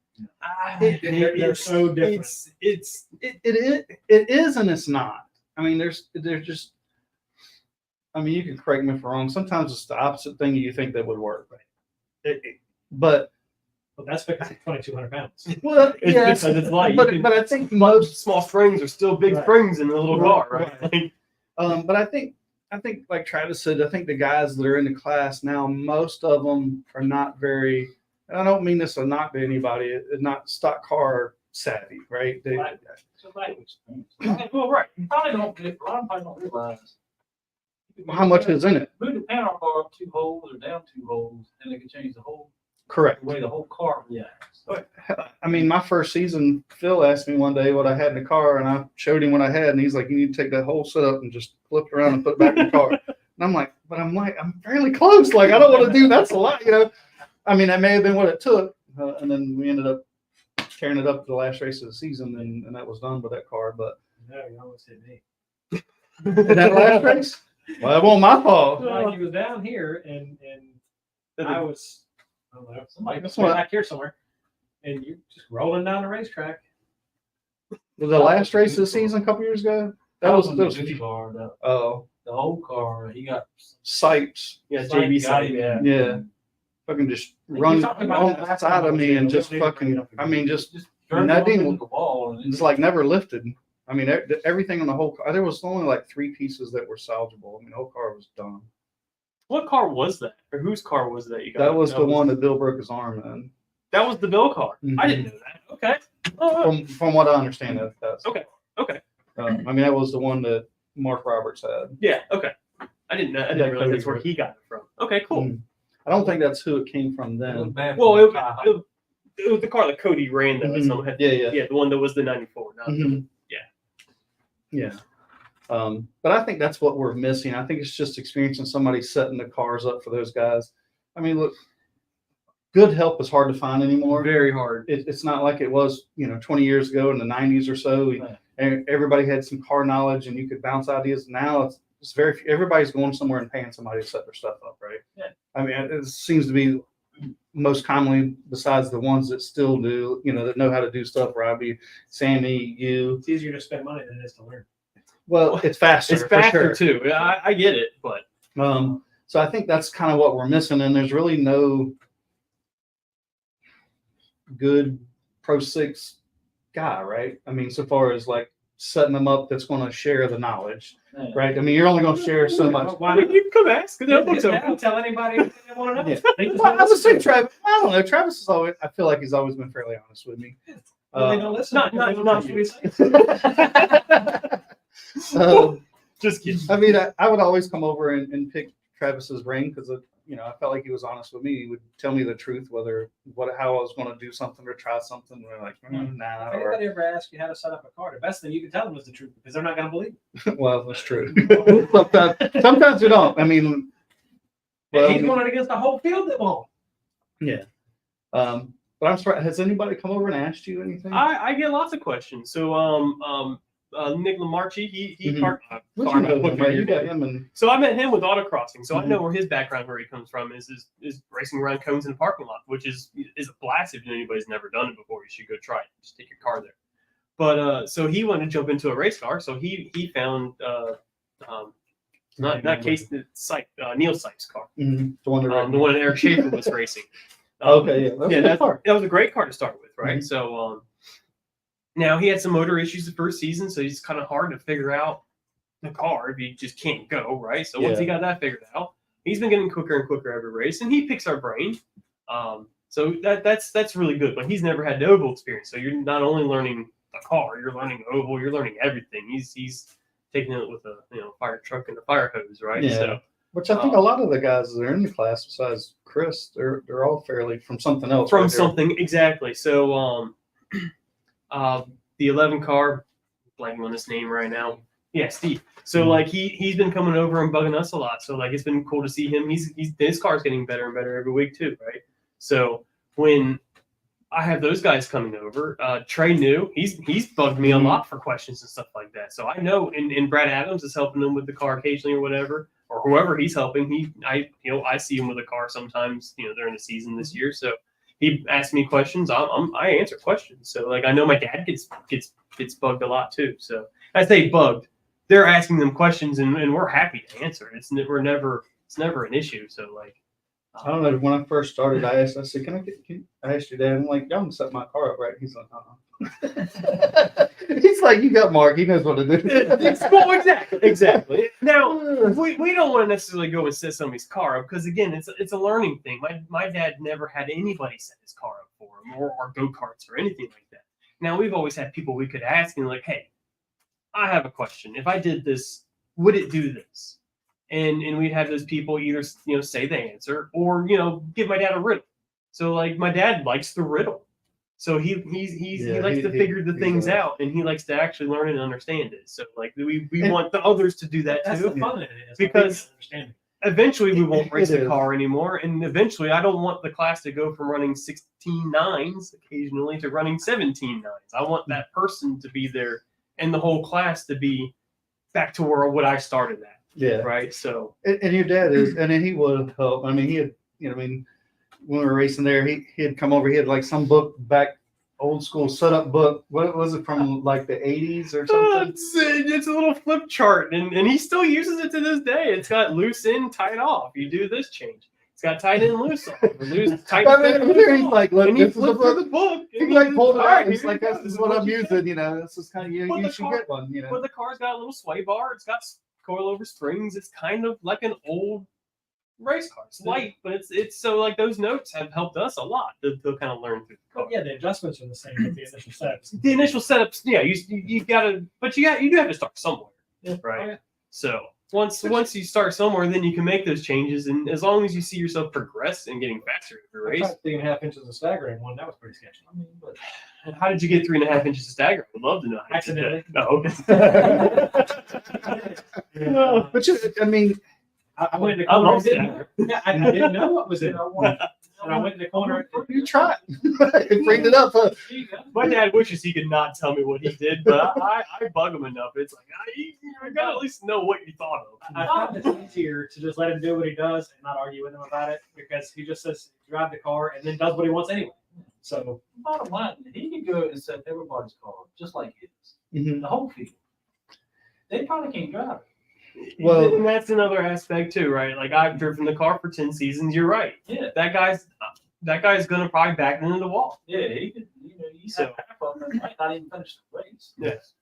They're so different. It is and it's not. I mean, there's just. I mean, you can correct me if I'm wrong. Sometimes it's the opposite thing you think that would work. But Well, that's because it's 2,200 pounds. well, It's yes, because it's light. You but can- but I think most. Small springs are still big Right. springs in the little car, right? Right. But I think like Travis said, I think the guys that are in the class now, most of them are not very. And I don't mean this to knock to anybody. It's not stock car savvy, right? They, Right. So language. Well, right. You probably don't get, a lot of people don't realize. how much is in it? Move the panel bar up 2 holes or down 2 holes, and it can change the whole Correct. way the whole car reacts. I mean, my first season, Phil asked me one day what I had in the car, and I showed him what I had, and he's like, "You need to take that whole setup and just flip it around and put it back in the car." And I'm like, I'm fairly close. Like, I don't want to do, that's a lot, you know. I mean, that may have been what it took. And then we ended up tearing it up to the last race of the season, and that was done with that car. But No, you almost hit me. in that last race, well, it wasn't my fault. Like, he was down here, and I was, I don't know, somebody That's was what- back here somewhere, and you just rolling down the racetrack. Was the last race of the season a couple years ago? That was the goofy car. oh, The whole car. He got. Sipes. Yeah, It's like JB got side. him. Yeah. Yeah. Fucking just run talking about on that. that side of me and just fucking, I mean, just that didn't- the wall. And it's like never lifted. I mean, everything on the whole car, there was only like 3 pieces that were salvageable. I mean, the whole car was done. What car was that? Or whose car was that you got? That was the one that Bill broke his arm in. That was the Bill car. Mhm. I didn't know that. Okay. Oh, From what I understand, that's Okay. Okay. I mean, that was the one that Mark Roberts had. Yeah. Okay. I didn't know. I didn't realize that's where he got it from. Okay. Cool. Mm. I don't think that's who it came from it was then. bad Well, for it, the car. it was the car that Cody ran though. Mhm. So had, Yeah. yeah, the one that was the 94. Not Mhm. Yeah. But I think that's what we're missing. I think it's just experiencing somebody setting the cars up for those guys. I mean, look, good help is hard to find anymore. very hard. It's not like it was, 20 years ago in the 90s or so. Right. And everybody had some car knowledge and you could bounce ideas. Now it's very few. Everybody's going somewhere and paying somebody to set their stuff up, right? Yeah. I mean, it seems to be most commonly, besides the ones that still do, that know how to do stuff. Robbie, Sammy, you. It's easier to spend money than it is to learn. Well, it's faster. It's for faster sure. too. I get it, but So I think that's kind of what we're missing, and there's really no good Pro 6 guy, right? I mean, so far as like setting them up that's going to share the knowledge, Yeah. right? I mean, you're only going to share so much. Why not? you can come ask. The book's Just open. tell anybody what they want to know. Yeah. They just Well, don't I would say listen. Travis. I don't know. Travis is always. I feel like he's always been fairly honest with me. Well, they don't listen. Not- because they not don't listen. Just kidding. I mean, I would always come over and pick Travis's brain because I felt like he was honest with me. He would tell me the truth, how I was going to do something or try something. We're like, nah. If anybody ever asks you how to set up a car, the best thing you can tell them is the truth because they're not going to believe it. Well, that's true. sometimes we don't. I mean, And he's going against the whole field that won't. yeah. But I'm sorry. Has anybody come over and asked you anything? I get lots of questions. So Nick Lamarchi, he Mhm. parked. What sorry, you know I'm him, looking right? at You your got name. him and So I met him with autocrossing, so I Mhm. know where his background, where he comes from, is racing around cones in the parking lot, which is a blast. If anybody's never done it before, you should go try it. Just take your car there. But so he wanted to jump into a race car, so he found not Case Neil Sykes' car, the one that the one that Eric Schaefer was racing. Okay, yeah, that's yeah, a good car. that was a great car to start with, right? Mhm. So now he had some motor issues the first season, so it's kind of hard to figure out the car if you just can't go, right? So once he got that figured out, he's been getting quicker and quicker every race, and he picks our brain. So that's really good. But he's never had the oval experience, so you're not only learning the car, you're learning oval, you're learning everything. He's taking it with a fire truck and a fire hose, right? Yeah. So Which I think a lot of the guys that are in the class, besides Chris, they're all fairly from something else. from right? They're- something exactly. So the 11 car, blanking on his name right now. Yeah, Steve. So Mhm. like he's been coming over and bugging us a lot. So like it's been cool to see him. His car's getting better and better every week too, right? So when I have those guys coming over, Trey New, he's bugged me a lot for questions and stuff like that. So I know, and Brad Adams is helping him with the car occasionally or whatever, or whoever he's helping. I see him with a car sometimes, during the season this year. So he asks me questions. I answer questions. So like I know my dad gets bugged a lot too. So I say bugged. They're asking them questions and we're happy to answer. It's never an issue. So like I don't know. When I first started, I said, I asked your dad, I'm like, y'all can set my car up, right? He's like, He's like, you got Mark. He knows what to do. well, exactly. Now we don't want to necessarily go and set somebody's car up because again, it's a learning thing. My dad never had anybody set his car up for him or go karts or anything like that. Now we've always had people we could ask and like, hey, I have a question. If I did this, would it do this? And we'd have those people either say the answer or give my dad a riddle. So like my dad likes the riddle. So he Yeah, likes to figure the he things does. out, and he likes to actually learn and understand it. So like we want the others to do that That's too, the fun in it. Is because understanding. eventually we won't race It the is. car anymore, and eventually I don't want the class to go from running 16.9s occasionally to running 17.9s. I want that person to be there and the whole class to be back to where what I started at. Yeah. Right. So And your dad is, and then he would help. I mean, he had, you know, I mean, when we were racing there, he had come over. He had like some book back, old school setup book. What was it from like the 80s or something? it's a little flip chart, and he still uses it to this day. It's got loose in, tight off. You do this change. It's got tight in, loose off. Or loose, tight I mean, in, I'm loose sure he's off. like, look, And he this is the flipped through book. the book. He and like pulled it all out. right, He's here like, you go. this is what I'm using. You know, this is kind of But you the should car- get one. You know. But the car's got a little sway bar. It's got coilover springs. It's kind of like an old race car. It's light, but it's so like those notes have helped us a lot to kind of learn through the car. But yeah, the adjustments are the same with the initial setups. The initial setups, yeah, you gotta, but you do have to start somewhere, right? Oh, yeah. So once you start somewhere, then you can make those changes, and as long as you see yourself progress and getting faster every I race. tried 3.5 inches of staggering one. That was pretty sketchy. I mean, but How did you get 3.5 inches of stagger? I would love to know. How you did Accidentally. that. Oh, okay. But you, I mean, I went in the I corner. love Yeah, I didn't know what was in it. And I went in the corner. you tried. It freed it up. Huh? My dad wishes he could not tell me what he did, but I bug him enough. It's like you gotta at least know what you thought of. I found it's easier to just let him do what he does and not argue with him about it, because he just says drive the car and then does what he wants anyway. So bottom line, he could go and set everybody's car just like his. Mhm. The whole field. They probably can't drive it. Well- and that's another aspect too, right? Like I've driven the car for 10 seasons. You're right. Yeah. That guy's gonna probably back into the wall. Yeah, he could, you So- have half of them that might not even finish the race. Yes.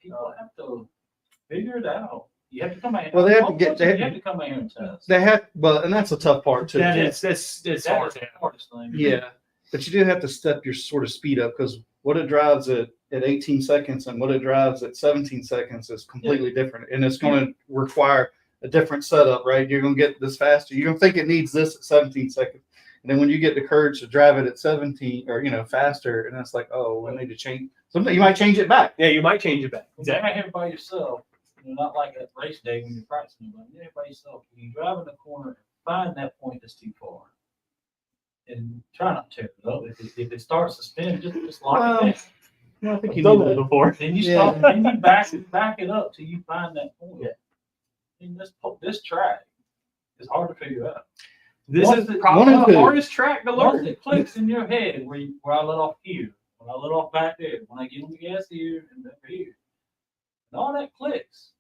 People have to figure it out. You have to come out. Well, they have to get- You have to come out here and test. They have, well, and that's a tough part too. That's That hard. is the hardest thing. Yeah, but you do have to step your sort of speed up, because what it drives at 18 seconds and what it drives at 17 seconds is completely different, and it's going to require a different setup, right? You're going to get this faster. You're going to think it needs this at 17 seconds, and then when you get the courage to drive it at 17 or faster, and it's like, oh, I need to change. Something you might change it back. Yeah, you might change it back. Exactly. You're out here by yourself. Not like that race day when you're practicing, but you're by yourself. You drive in the corner and find that point that's too far. And try not to tear it up. If it starts to spin, just lock it down. I think I've done that before. Then you Yeah. stop, then you back it up till you find that point. Yeah. And this track is hard to figure out. This Once is it- probably once the it- hardest track to Once learn. it clicks in your head where I let off here, when I let off back there, when I get on the gas here and over here, and all that clicks.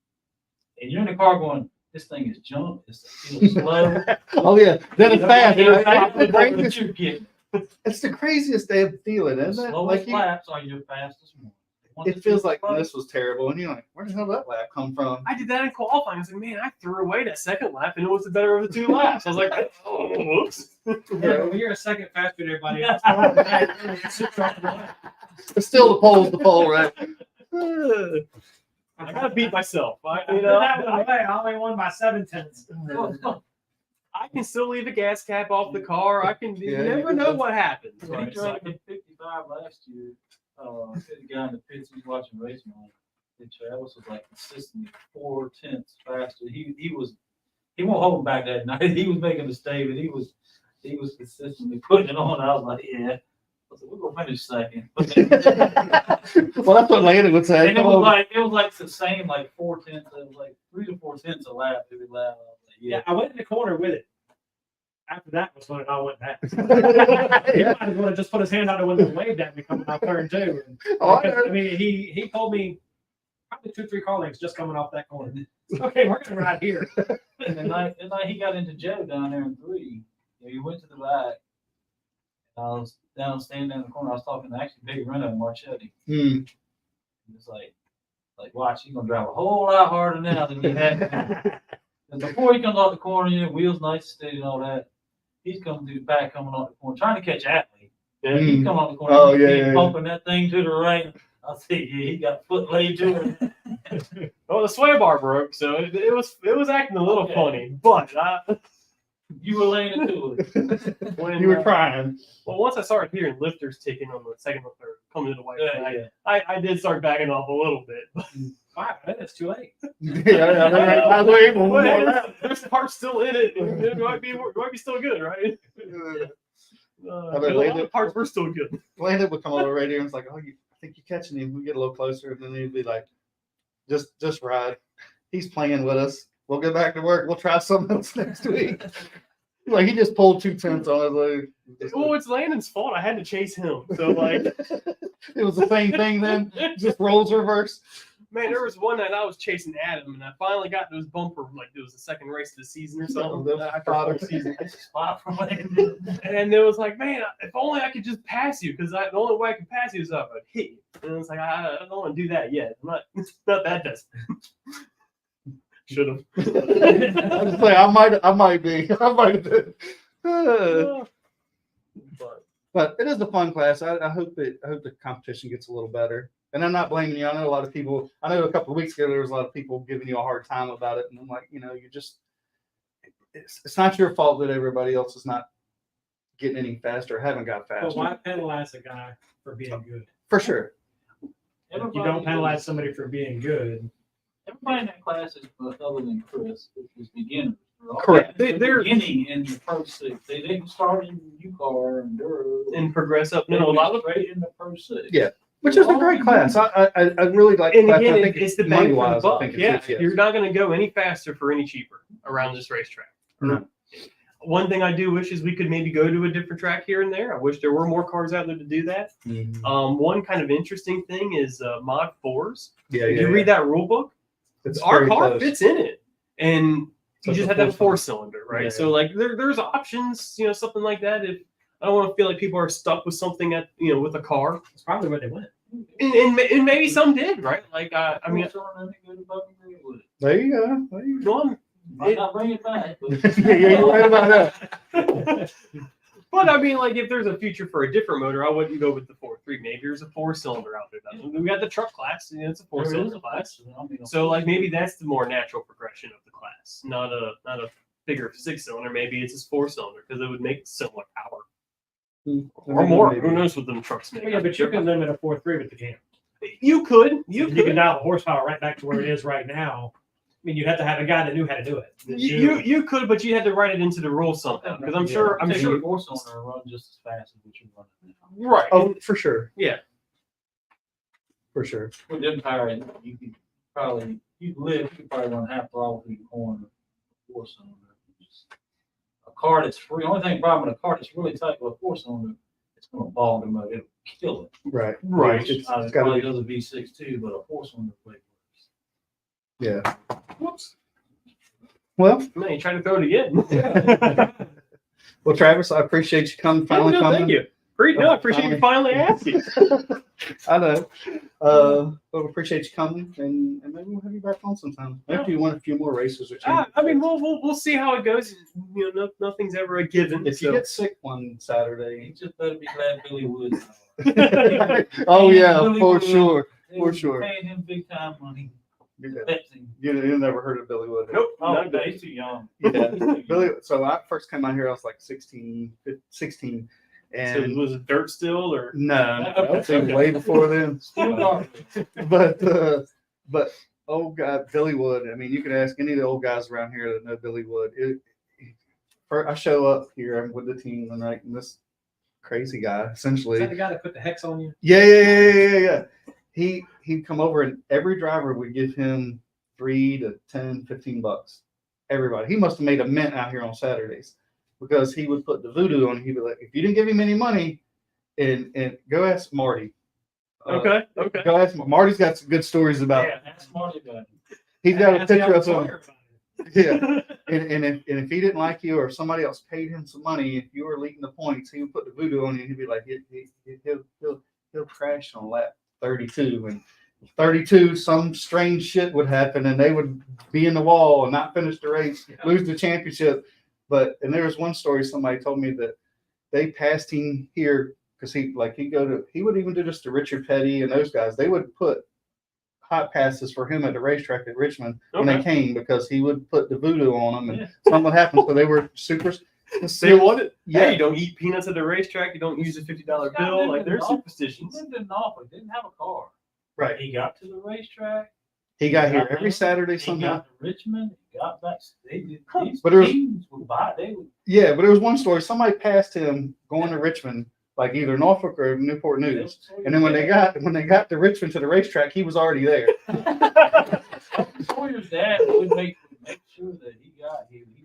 And you're in the car going, this thing is junk, it feels slow. Oh yeah, then it's fast. You're Right? fast, It's the but craziest- you're getting It's the craziest damn feeling, the isn't it? slowest Like laps are your fastest one. Once it it feels gets like slow, this was terrible, and you're like, where the hell did that lap come from? I did that in qualifying. I was like, man, I threw away that second lap, and it was the better of the two laps. I was like, oh, whoops. yeah, but when you're a second faster than everybody else, It's still the pole, right? I gotta beat myself. I only won by 7/10. I can still leave a gas cap off the car. I can. You Yeah, never know what happens. When he Right? drove in 55 last year, the guy in the pits he was watching race man, Travis was like consistently 4/10 faster. He won't hold him back that night. He was making a statement. He was consistently putting it on. I was like, yeah. I said, we're gonna finish second. Well, that's what Landon would say. And it was like the same, like 4/10. It was like 3 to 4/10 a lap every lap. I was like, Yeah, yeah. I went in the corner with it. After that was when it all went bad. He Yeah. might as well have just put his hand out the window and waved at me coming off turn 2. And, Oh, I because, know. I mean, he told me probably 2-3 car lengths just coming off that corner. Okay, we're gonna ride here. And then he got into Joe down there in 3. He went to the back. I was standing in the corner. I was talking to actually Big Reno and Marchetti. Hmm. He was like, watch, you're gonna drive a whole lot harder now than you had. And before he comes off the corner, wheels nice, steady, and all that. He's coming through the back, coming off the corner, trying to catch Atlee. Yeah, he's coming off the corner. Oh, he's yeah. pumping that thing to the right. I see, yeah, he got foot laid to it. Well, the sway bar broke, so it was acting a little Okay. funny. But You were laying into it. When, You were crying. well, once I started hearing lifters taking on the second or third, coming to the white flag, Yeah. I did start backing off a little bit. 5 minutes, too late. Yeah, But there's parts still in it. It might be still good, right? I bet A lot Landon- of parts were still good. Landon would come on the radio and it's like, oh, I think you're catching him. We get a little closer, and then he'd be like, just ride. He's playing with us. We'll get back to work. We'll try something else next week. Like he just pulled 2 tenths on us. Like, Well, it's Landon's fault. I had to chase him. So like, it was the same thing then. Just roles reverse. man, there was one night I was chasing Adam, and I finally got to his bumper. Like it was the second race of the season or something. After a full season. And it was like, man, if only I could just pass you, because the only way I could pass you is if I would hit you. And it's like, I don't want to do that yet. I'm not that desperate. Should have. I was like, I might be. I might have been. But it is a fun class. I hope the competition gets a little better. And I'm not blaming you. I know a lot of people. I know a couple of weeks ago there was a lot of people giving you a hard time about it, and I'm like, you just. It's not your fault that everybody else is not getting any faster, or haven't got But faster. why penalize a guy for being good? For sure. You don't penalize somebody for being good. Everybody in that class is other than Chris, is beginners. Correct. They're beginning in the Pro 6. They didn't start in UCAR and Duro. and progress up. They No, a went lot of straight in the Pro 6. Yeah. Which is a great class. I really like the and class. again, I think it's the bang for the money-wise, I buck. think Yeah, it's yes. you're not going to go any faster for any cheaper around this racetrack. No. One thing I do wish is we could maybe go to a different track here and there. I wish there were more cars out there to do that. Mhm. One kind of interesting thing is mod 4s. Yeah, If you read that rule book, It's our very car close. fits in it, and So you it's just a have to have a four-cylinder. 4-cylinder, right? Yeah. So like there's options, something like that. If I don't want to feel like people are stuck with something with a car, It's probably where they went. and maybe some did, right? Like I mean, There you go. There you go. one. Might not bring it back. Yeah, you're right about that. But I mean, like, if there's a future for a different motor, I wouldn't go with the 4.3. Maybe there's a 4-cylinder out there. We got the truck class, it's a 4-cylinder class. So, like, maybe that's the more natural progression of the class, not a bigger 6-cylinder. Maybe it's just 4-cylinder because it would make similar power or more. Maybe. Who knows what them trucks make? Yeah, but you can limit a 4.3 with the cam. You could. You can dial the horsepower right back to where it is right now. I mean, you have to have a guy that knew how to do it. You could, but you had to write it into the rules somehow. Because I'm sure. Four-cylinder run just as fast as what you run now. Right. Oh, for sure. Yeah. For sure. With them tires, you could probably run half throttle through the corner. Four-cylinder. A car that's free. Only thing problem with a car that's really tight with a 4-cylinder, it's going to bog them up. It'll kill it. Right. Right. It's It got to probably be. does a V6 too, but a 4-cylinder plate works. Yeah. Whoops. Well, Man, you trying to throw it again? well, Travis, I appreciate you finally No, coming. thank you. I appreciate you finally asking. I know. Well, appreciate you coming, and maybe we'll have you back on sometime. Maybe you want a few more races or two. I mean, we'll see how it goes. Nothing's ever a given. If you get sick one Saturday. You just better be glad Billy Woods. Oh yeah, Billy for Wood. sure. They For was sure. Paying him big time money. You Pepsi. never heard of Billy Wood? Nope. Oh, not no, good. he's too young. Yeah. Billy. So I first came out here, I was like 16, So and was it dirt still or? no, that was even way before then. Still dark. But oh God, Billy Wood. I mean, you can ask any of the old guys around here that know Billy Wood. I show up here with the team and like this crazy guy, Is essentially. that the guy that put the hex on you? Yeah. He'd come over and every driver would give him $3 to $10, $15. Everybody. He must have made a mint out here on Saturdays because he would put the voodoo on. He'd be like, if you didn't give him any money, and go ask Marty. Okay. Go ask Marty's got some good stories about. Yeah, that's Marty about it. He's got a Ask the picture of other him. player about it. Yeah. And if he didn't like you or somebody else paid him some money, if you were leading the points, he would put the voodoo on you. And he'd be like, he'll crash on lap 32, and 32, some strange shit would happen, and they would be in the wall and not finish the race, lose the championship. And there was one story somebody told me that they passed him here because he would even do this to Richard Petty and those guys. They would put hot passes for him at the racetrack at Richmond when they Okay. came because he would put the voodoo on them and something would happen. So they were super. They wanted. Yeah. Hey, you don't eat peanuts at the racetrack. You don't use a $50 bill. Like there's He superstitions. lived in Norfolk, didn't have a car. Right. He got to the racetrack. He got here every there, Saturday He somehow. got to Richmond. He got back. These But there was- teams would buy. They would. Yeah, but there was one story. Somebody passed him going to Richmond, like either Norfolk or Newport News. And then when they got to Richmond to the racetrack, he was already there. Sawyer's dad would make sure that he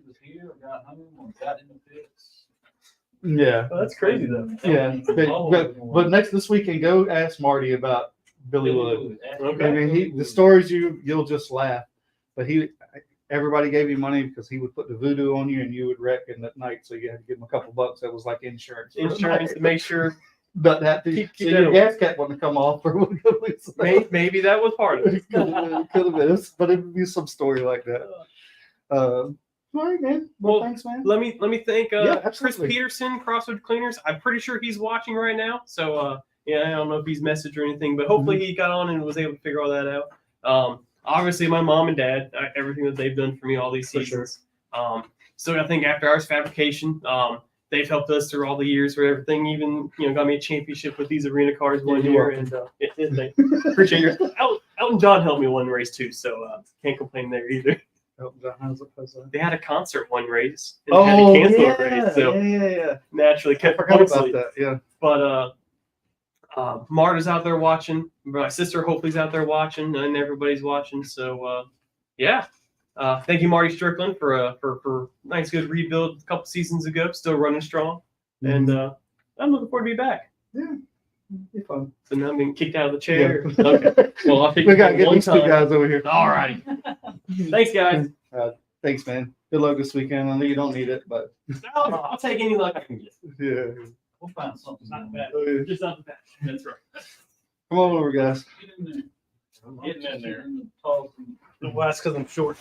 was here or got home or got in the pits. Yeah. Oh, that's crazy though. Yeah. But this weekend, go ask Marty about Billy Wood. Okay. I mean, the stories you'll just laugh. But everybody gave you money because he would put the voodoo on you and you would wreck in that night. So you had to give him a couple bucks. That was like insurance. Insurance to make sure. But that so Keep your that gas cap wouldn't come off or wouldn't go loose. Maybe that was part of it. Could have been, but it would be some story like that. All right, man. Well, thanks, man. Let me thank Yeah, Chris absolutely. Peterson, Crossroad Cleaners. I'm pretty sure he's watching right now. So yeah, I don't know if he's messaged or anything, but hopefully he got on and was able to figure all that out. Obviously, my mom and dad, everything that they've done for me all these For seasons. So I think After Hours Fabrication, they've helped us through all the years for everything. Even got me a championship with these arena cars one You're year, welcome. and they appreciate your. Elton John helped me one race too, so can't complain there either. They had a concert one race and had to cancel a race, so yeah. naturally I kept forgot about mostly. that. Yeah. But Marta's out there watching. My sister hopefully's out there watching, and everybody's watching. So yeah, thank you, Marty Strickland, for nice good rebuild a couple seasons ago. Still running strong, and I'm looking forward to be back. Yeah. Be fun. So now I'm getting kicked out of the chair. Yeah. Okay. Well, I'll pick We you gotta up get one these two time. guys over here. All righty. Thanks, guys. Thanks, man. Good luck this weekend. I know you don't need it, but I'll take any luck I can get. yeah. We'll find something. Not bad. Oh, yeah. Just not bad. That's right. Come on over, guys. Get in there. Getting in there. Talking. Well, that's because I'm short.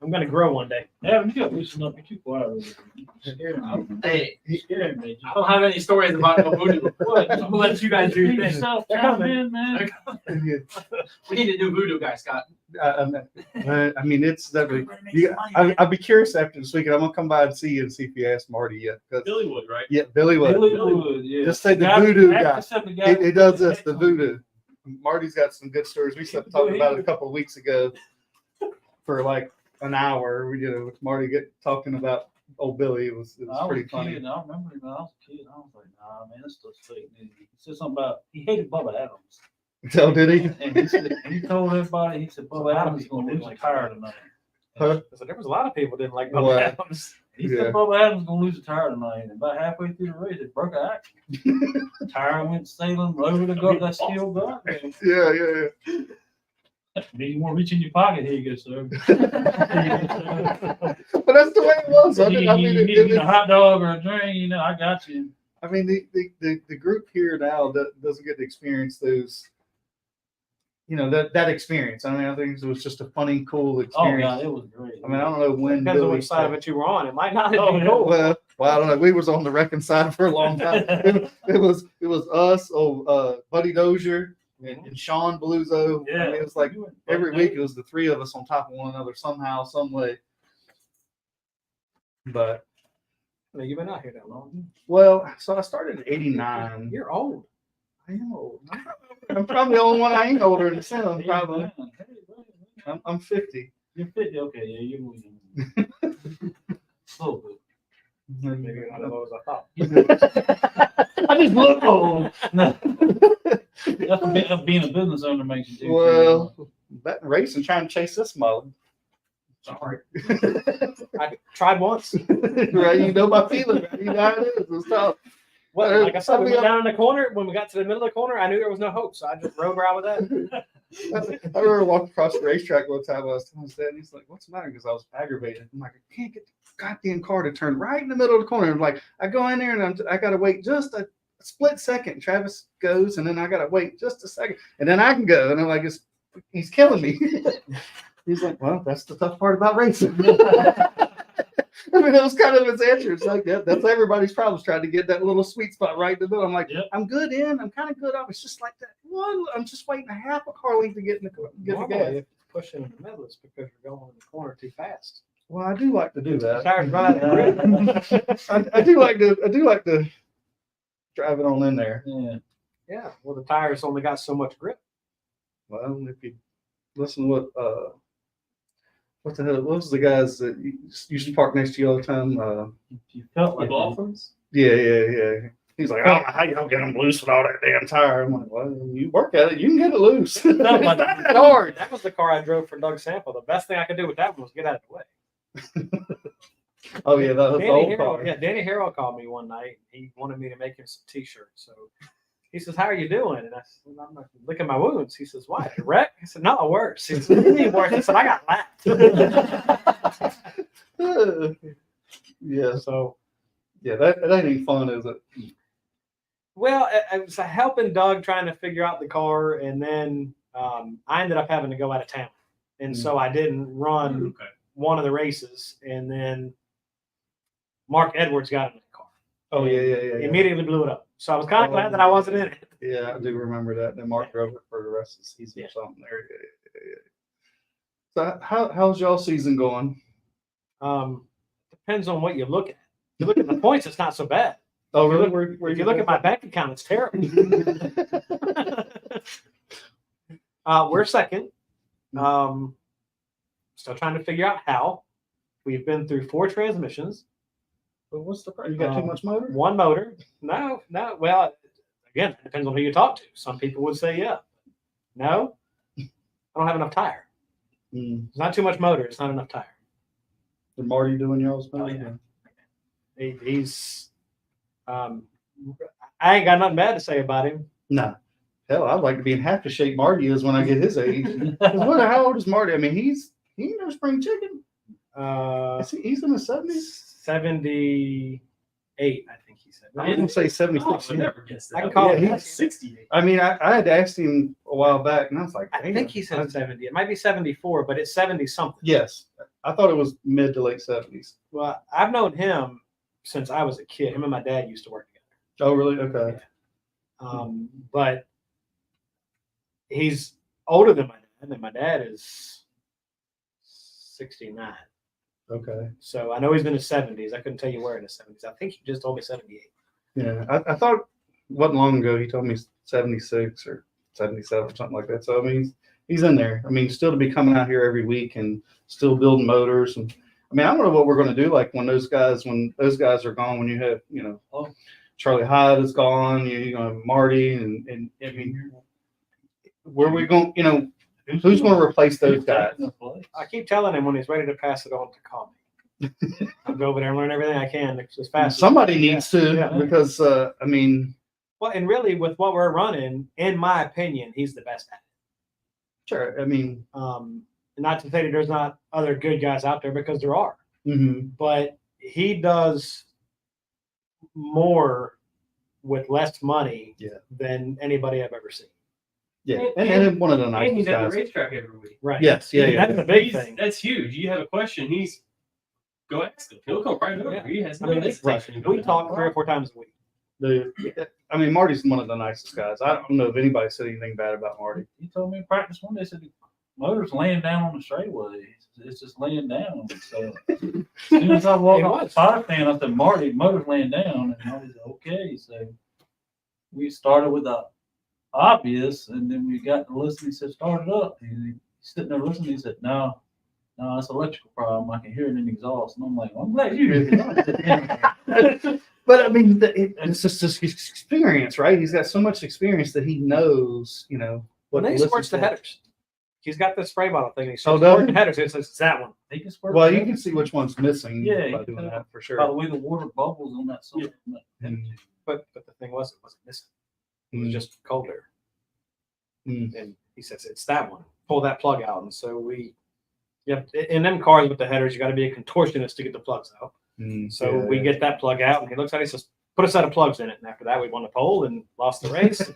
I'm gonna grow one day. Yeah, you got loosen up. You're too quiet over there. You're scaring me. Hey, You're scaring me. I don't have any stories about no voodoo. What? I'm gonna let you guys do your thing. Yourself, They're chime coming. in, man. We need a new voodoo guy, Scott. I mean, it's definitely. I'd be curious after this weekend. I'm gonna come by and see you and see if you asked Marty yet. 'Cause- Billy Wood, right? yeah, Billy Wood. Billy Wood, yeah. Just say the Guy- voodoo after guy. something guy- He does this, the voodoo. Marty's got some good stories. We started talking about it a couple of weeks ago for like an hour. We with Marty talking about old Billy. It was I was pretty a funny. kid, I remember when I was a kid. I was like, nah, man, this stuff's fake news. He said something about he hated Bubba Adams. So did he? And he said, he told everybody, he said, Bubba Adams is going to lose a tire tonight. Huh? So there was a lot of people didn't like Well, Bubba Adams. He Yeah. said Bubba Adams is going to lose a tire tonight. And about halfway through the race, it broke an axle. Tire went sailing over the gut, that steel gut. Yeah. You want to reach in your pocket? Here you go, sir. But that's the way it was. I mean, you need a hot dog or a drink, I got you. I mean, the group here now doesn't get to experience those, that experience. I mean, I think it was just a funny, cool Oh, experience. God, it was great. I mean, I don't know when Depends on Billy which side of it you were on. It might not have Oh, been yeah. cool. well, I don't know. We was on the wrecking side for a long time. it was us, Buddy Dozier, and Sean Beluso. Yeah. I mean, it was like every week it was the three of us on top of one another somehow, some way. But Well, you've been out here that long. so I started in '89. You're old. I am old. I'm probably the only one I ain't older than Sam. Probably. Hey, man. I'm 50. You're 50, okay, yeah, you're moving. Slow, Maybe you're not as old as I thought. I just look old. That's being a business owner makes you do. Well, that racing trying to chase this model. Sorry. I tried once. Right, you know my feeling. Right? You know how it is. It's tough. Well, like I said, we went down in the corner. When we got to the middle of the corner, I knew there was no hope, so I just rode right with that. I remember walking across the racetrack one time. I was telling his dad, and he's like, "What's the matter?" Because I was aggravated. I'm like, "I can't get the goddamn car to turn right in the middle of the corner." I'm like, I go in there and I got to wait just a split second. Travis goes, and then I got to wait just a second, and then I can go. And I'm like, he's killing me. He's like, "Well, that's the tough part about racing." I mean, that was kind of his answer. It's like that's everybody's problem, trying to get that little sweet spot right in the middle. I'm like, Yep. I'm good in. I'm kind of good out. It's just like that one. I'm just waiting a half a car length to get in the get the Normally, gas. if it's pushing in the middle, it's because you're going in the corner too fast. Well, I do like to do that. Tires run out of grip. I do like to drive it on in there. Yeah. Yeah, well, the tires only got so much grip. Well, if you listen to what the hell? What was the guys that used to park next to you all the time? You felt The like Dolphins? Yeah. He's like, I don't know how you don't get them loose with all that damn tire. I'm like, well, you work at it, you can get it loose. It's not that hard. That was the car I drove for Doug Sample. The best thing I could do with that one was get out of the way. Oh yeah, that was the Danny old Harrell, car. yeah, Danny Harrell called me one night. He wanted me to make him some T-shirts. So he says, "How are you doing?" And I said, "I'm like, licking my wounds." He says, "Why? You wreck?" I said, "No, worse." He said, "What do you mean worse?" I said, "I got lapped." Yeah, So, yeah, that ain't any fun, is it? well, I was helping Doug trying to figure out the car, and then I ended up having to go out of town, and so I didn't run Okay. one of the races, and then Mark Edwards got in the car. Oh yeah. Immediately blew it up. So I was kind of glad that I wasn't in it. Yeah, I do remember that. And Mark drove it for the rest of the season or something there. Yeah. So how's y'all season going? Depends on what you look at. If you look at the points, it's not so bad. Oh If you really? look- If you look at my bank account, it's terrible. We're second. Still trying to figure out how. We've been through 4 transmissions, But what's the problem? You got too much motor? 1 motor. No. Well, again, it depends on who you talk to. Some people would say, yeah. No, I don't have enough tire. It's not too much motor. It's not enough tire. Is Marty doing y'all's Oh, motor? yeah. He's, I ain't got nothing bad to say about him. Nah. Hell, I'd like to be in half the shape Marty is when I get his age. 'Cause how old is Marty? I mean, he ain't no spring chicken. He's in the 70s. 78, I think he said. I didn't say 76. I never guessed that. I can call Yeah, him. he's 68. I mean, I had asked him a while back, and I was like, I damn. think he said 70. It might be 74, but it's 70 something. Yes. I thought it was mid to late 70s. Well, I've known him since I was a kid. Him and my dad used to work together. Oh, really? Okay. But he's older than my dad, and my dad is 69. Okay. So I know he's in his 70s. I couldn't tell you where in his 70s. I think he just told me 78. Yeah. I thought it wasn't long ago he told me 76 or 77 or something like that. So, I mean, he's in there. I mean, still to be coming out here every week and still building motors. And I mean, I don't know what we're going to do. Like when those guys are gone, when you have, Charlie Hyde is gone, you know, Marty and I mean, where are we going, who's going to replace those guys? I keep telling him when he's ready to pass it on to call me. I'll go over there and learn everything I can as fast. Somebody needs to, Yeah. because, I mean, Well, and really, with what we're running, in my opinion, he's the best at sure. I mean, it. Not to say that there's not other good guys out there, because there are, but he does more with less money than anybody I've ever seen. yeah. And one of the And nicest he's at the guys. racetrack every week. Right. Yes. Yeah. That's the big He's- thing. That's huge. You have a question, go ask him. He'll come right over. Yeah. He has I no mean, hesitation. we talk 3 or 4 times a week. I mean, Marty's one of the nicest guys. I don't know if anybody said anything bad about Marty. He told me in practice one day, said, motor's laying down on the straightaway. It's just laying down. So as soon as I walked off the fire fan, I said, Marty, motor's laying down. And Marty said, okay. So we started with the obvious, and then we got to listen. He said, start it up. He's sitting there listening. He said, no, it's an electrical problem. I can hear it in the exhaust. And I'm like, well, I'm glad you did it. But I mean, it's just his experience, right? He's got so much experience that he knows, When to he listen squirts the for. headers, he's got the spray bottle thing. He Oh, starts does squirting he? the headers. It's that one. He can squirt Well, the you head. can see which one's missing Yeah, by you doing can. that for By sure. the way, the water bubbles on that side. Mm. But the thing was, it wasn't missing. It was Mm. just cold air. Mm. And he says, it's that one. Pull that plug out. And so in them cars with the headers, you got to be a contortionist to get the plugs out. So we get that plug out, and he looks at it, he says, put a set of plugs in it. And after that, we won the pole and lost the race.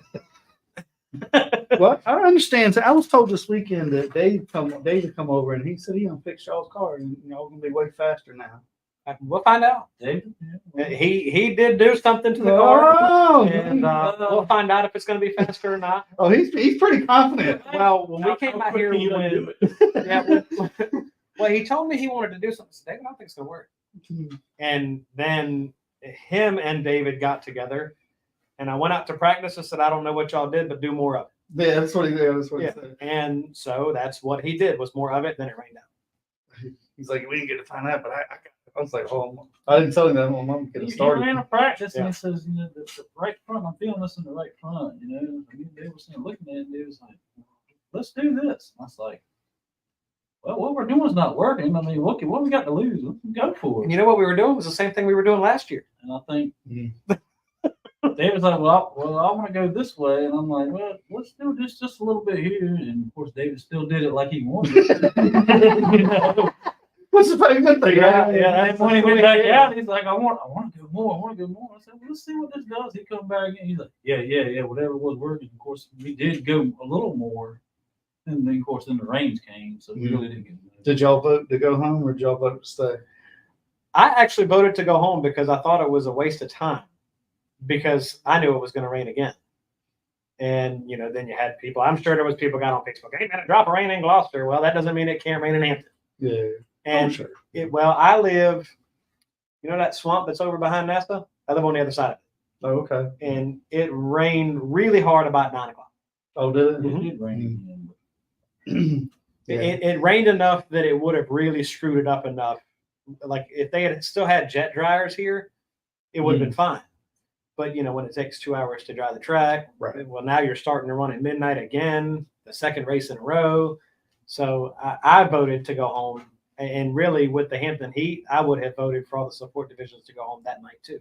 Well, I understand. So I was told this weekend that Dave would come over, and he said he's gonna fix y'all's car, and y'all gonna be way faster now. We'll find out. David? Yeah. He did do something to the car, Oh, and we'll find out if it's going to be faster or not. oh, he's pretty confident. Well, when we How came out quick here, can you when, undo it? yeah, well, he told me he wanted to do something. I said, David, I don't think it's going to work. And then him and David got together, and I went out to practice. I said, I don't know what y'all did, but do more of it. Yeah, that's what he Yeah. said. And so that's what he did, was more of it. Then it rained out. He's like, we didn't get to find out, but I was like, oh, I didn't tell him that. My mom could have He started. ran a practice and Yeah. he says, you know, the right front, I'm feeling this in the right front, you know. I mean, they were saying, looking at it, they was like, let's do this. I was like, well, what we're doing is not working. I mean, what we got to lose? Let's go for And it. you know what we were doing was the same thing we were doing last year. And I think Mhm. David's like, well, I want to go this way. And I'm like, well, let's do this just a little bit here. And of course, David still did it like he wanted. You know? What's the favorite thing? And when he went back out, he's like, I want to go more. I want to go more. I said, well, let's see what this does. He come back again. He's like, yeah, whatever was working. Of course, we did go a little more. And then, of course, then the rains came. So we really didn't get much. Did y'all vote to go home or did y'all vote to stay? I actually voted to go home because I thought it was a waste of time, because I knew it was going to rain again. And, you know, then you had people, I'm sure there was people got on Facebook, ain't gonna drop a rain in Gloucester. Well, that doesn't mean it can't rain in Hampton. Yeah. And sure. I live, you know, that swamp that's over behind NASA? I live on the other side of it. Oh, okay. And it rained really hard about 9 o'clock. Oh, did it? It did rain again. Yeah. It rained enough that it would have really screwed it up enough. Like if they had still had jet dryers here, it would have been fine. But you know, when it takes 2 hours to dry the track, Right. well, now you're starting to run at midnight again, the second race in a row. So I voted to go home. And really, with the Hampton Heat, I would have voted for all the support divisions to go home that night too.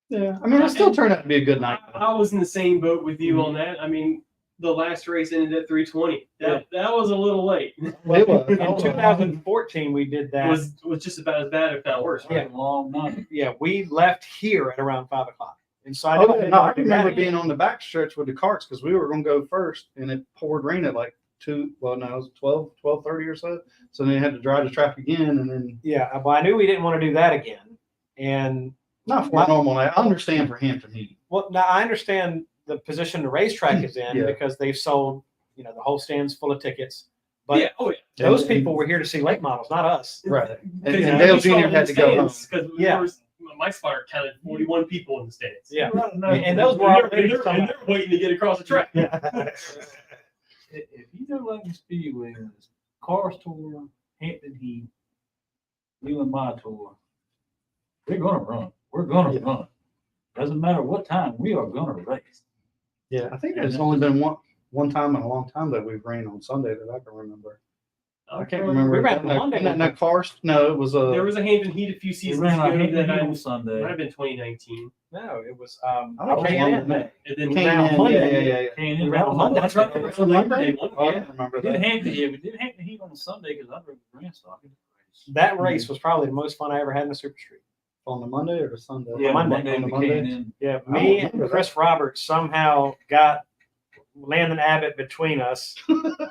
Yeah. I mean, it still turned out to be a good night. I was in the same boat with you on that. I mean, the last race ended at 3:20. That was a little late. It was. In 2014, we did It that. was just about as bad, if not worse. Yeah. A long night. Yeah, we left here at around 5 o'clock. And so I, Oh, didn't no, I do remember that being again. on the back stretch with the carts because we were going to go first and it poured rain at like 12:30 or so. So then they had to dry the track again and then Yeah, well, I knew we didn't want to do that again. And not for a normal night. I understand for Hampton Heat. well, now I understand the position the racetrack is in Yeah. because they've sold, you know, the whole stand's full of tickets. But yeah, oh yeah. those And- people were here to see late models, not us. Right. Because And Dale Jr. had to go home. Because Yeah. my spotter counted 41 people in the stands. Yeah. No, And those were And already they're waiting to get across the track. if you go Langley Speedway, it's Cars Tour, Hampton Heat, Leland My Tour, we're gonna run. We're gonna run. Doesn't matter what time, we are gonna race. Yeah. I think there's only been one time in a long time that we've rained on Sunday that I can remember. I can't remember. We ran on Monday. That cars? No, it was There was a Hampton Heat a few We seasons ran out ago Hampton that Heat I on might Sunday. have been 2019. No, it was I was K&N. on that. And then We Came ran on in, Monday. yeah. And We then ran on Monday. That's right. That's the Labor Day one. Oh, I Yeah. remember We did that. Hampton Heat. We did Hampton Heat on Sunday because I drove the Grandstock in the race. that race was probably the most fun I ever had in the Super Street. On the Monday or the Sunday? Yeah, Monday. On the we Monday. came in. Yeah, I me don't remember and Chris Roberts somehow got Landon Abbott between us.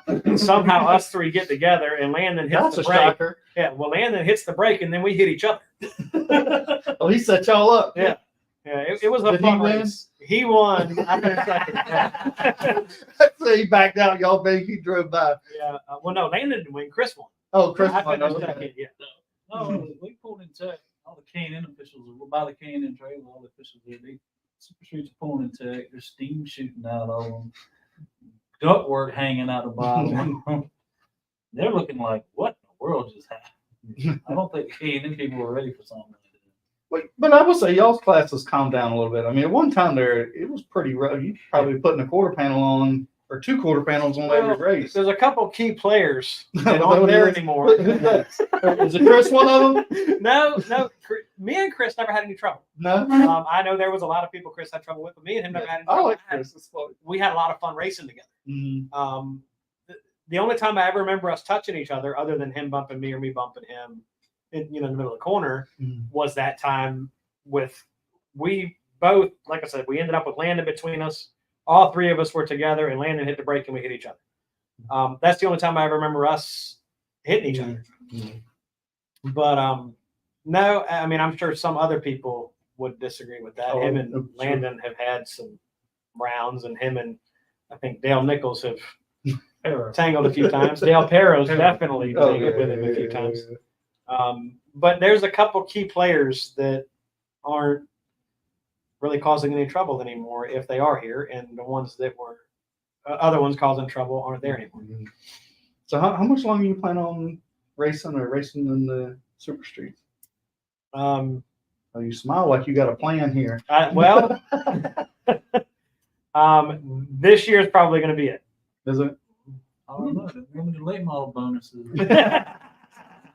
And somehow us three get together and Landon hits That's the a brake. shocker. Yeah, well, Landon hits the brake and then we hit each other. Oh, he set y'all up. Yeah. Yeah, it was a Did he fun win? race. He won. I finished second. So he backed out. Y'all think he drove by. Yeah. Well, no, Landon didn't win. Chris won. Oh, Chris. I won. finished Okay. second. Yeah. No, we pulled in tech. All the K&N officials were by the K&N trailer. All the officials there. They Super Streets are pulling in tech. There's steam shooting out of them. Ductwork hanging out the bottom. They're looking like, what in the world just happened? I don't think K&N people were ready for something like that. But I would say y'all's class has calmed down a little bit. I mean, at one time there, it was pretty rough. You probably putting a quarter panel on or 2 quarter panels on every race. There's a couple key players that Well, aren't there there's- anymore. Who's that? Is it Chris one of them? No, me and Chris never had any trouble. No. I know there was a lot of people Chris had trouble with, but me and him never had any I trouble. like Chris. It's funny. We had a lot of fun racing together. Mhm. The only time I ever remember us touching each other, other than him bumping me or me bumping him, in the middle of the corner, was that time with we both. Like I said, we ended up with Landon between us. All 3 of us were together, and Landon hit the brake, and we hit each other. That's the only time I ever remember us hitting each other. But no, I mean, I'm sure some other people would disagree with that. Oh, Him and sure. Landon have had some rounds, and him and I think Dale Nichols have tangled a few times. Dale Perro's definitely tangled with him a few times. But there's a couple key players that aren't really causing any trouble anymore if they are here, and the ones that were other ones causing trouble aren't there anymore. So how much longer you plan on racing in the super streets? Um, Oh, you smile like you got a plan here. well, this year is probably going to be it. Is it? I don't know. Limited late model bonuses.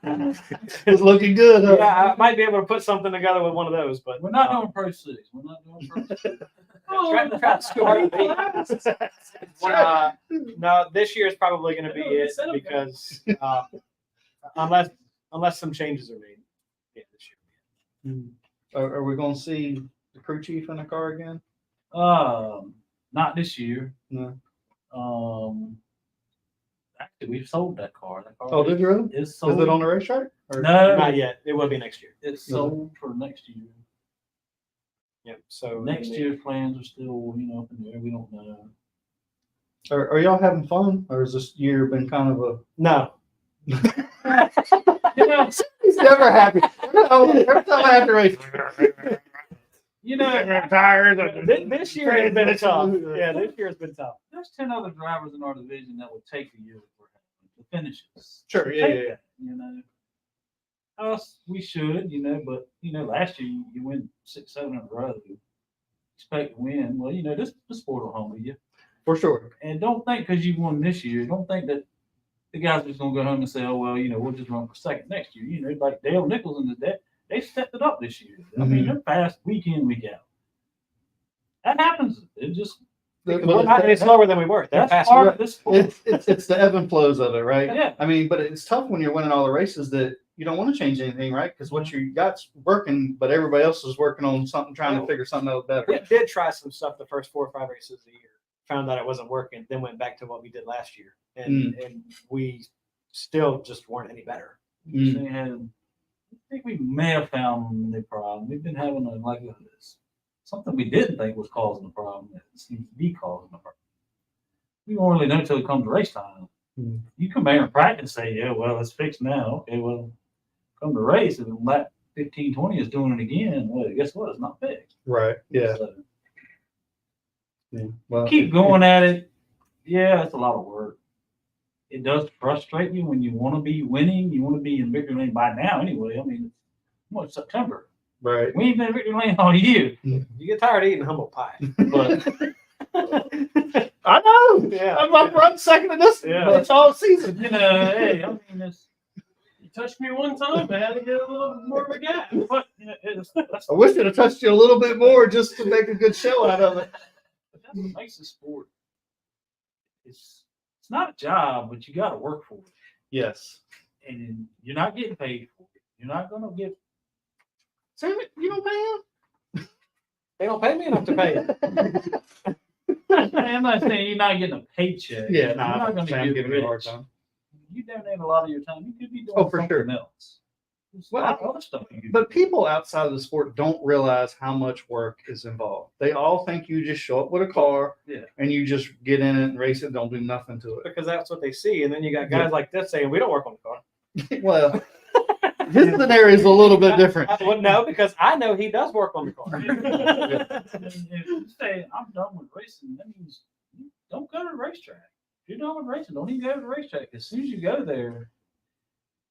It's looking good. Huh? Yeah, I might be able to put something together with one of those, but We're not doing Pro 6. We're not doing Pro 6. try to score no, this year is probably going to be it because unless some changes are made. Yeah, this year. Are we going to see the crew chief in the car again? Not this year. No. Actually, we've sold that car. That car Oh, did you really? Is sold. Is it on the racetrack? Or? No, Not yet. It will be next year. it's sold for next year. Yeah. So Next year's plans are still, up in the air. We don't know. Are y'all having fun, or has this year been kind of a? No. He's never happy. Every time I have to race. This year has been tough. Yeah, this year has been tough. There's 10 other drivers in our division that would take the year that we're having, the finishes. Sure, yeah, Take yeah. that, Us, we should, but last year you win 6, 7 in a row. You expect to win. Well, this sport will humble you. For sure. And don't think because you won this year, don't think that the guys are just gonna go home and say, oh well, we'll just run for second next year. Like Dale Nichols and they stepped it up this year. I mean, they're fast week in, week out. That happens. It just We're not any slower than we were. They're that's faster. part of this sport. It's the ebb and flows of it, right? Yeah. I mean, but it's tough when you're winning all the races that you don't want to change anything, right? Because what you got's working, but everybody else is working on something, trying to figure something out better. We did try some stuff the first 4 or 5 races of the year. Found out it wasn't working, then went back to what we did last year, and we still just weren't any better. They had, I think we may have found the problem. We've been having something we didn't think was causing the problem that seems to be causing the problem. We won't really know until it comes to race time. You come there and practice and say, yeah, well, it's fixed now. Okay, well, come to race and lap 15, 20 is doing it again. Well, guess what? It's not fixed. Right. Yeah. So, Yeah. Well, keep going at it. Yeah, it's a lot of work. It does frustrate you when you want to be winning. You want to be in victory lane by now anyway. I mean, it's September. right. We ain't been in victory lane all year. You get tired of eating humble pie. But I know. Yeah. I'm running second in this. Yeah. It's all season. hey, I mean, it's You touched me one time, I had to get a little more of a gap. but I wish I'd have touched you a little bit more just to make a good show out of it. that's what makes the sport. It's not a job, but you got to work for it, Yes. and you're not getting paid for it. You're not gonna get. Sam, you don't pay him? They don't pay me enough to pay it. I'm not saying you're not getting a paycheck. Yeah, You're nah, not gonna Sam get giving me a hard rich. time. You donate a lot of your time. You could be doing Oh, for something sure. else. There's Well, a lot of other stuff you could But do. people outside of the sport don't realize how much work is involved. They all think you just show up with a car Yeah. and you just get in it and race it, don't do nothing to it. Because that's what they see. And then you got guys like this saying, we don't work on the car. Well, his scenario is a little bit different. Well, no, because I know he does work on the car. If you say, I'm done with racing, that means you don't go to the racetrack. If you're done with racing, don't even go to the racetrack. As soon as you go there,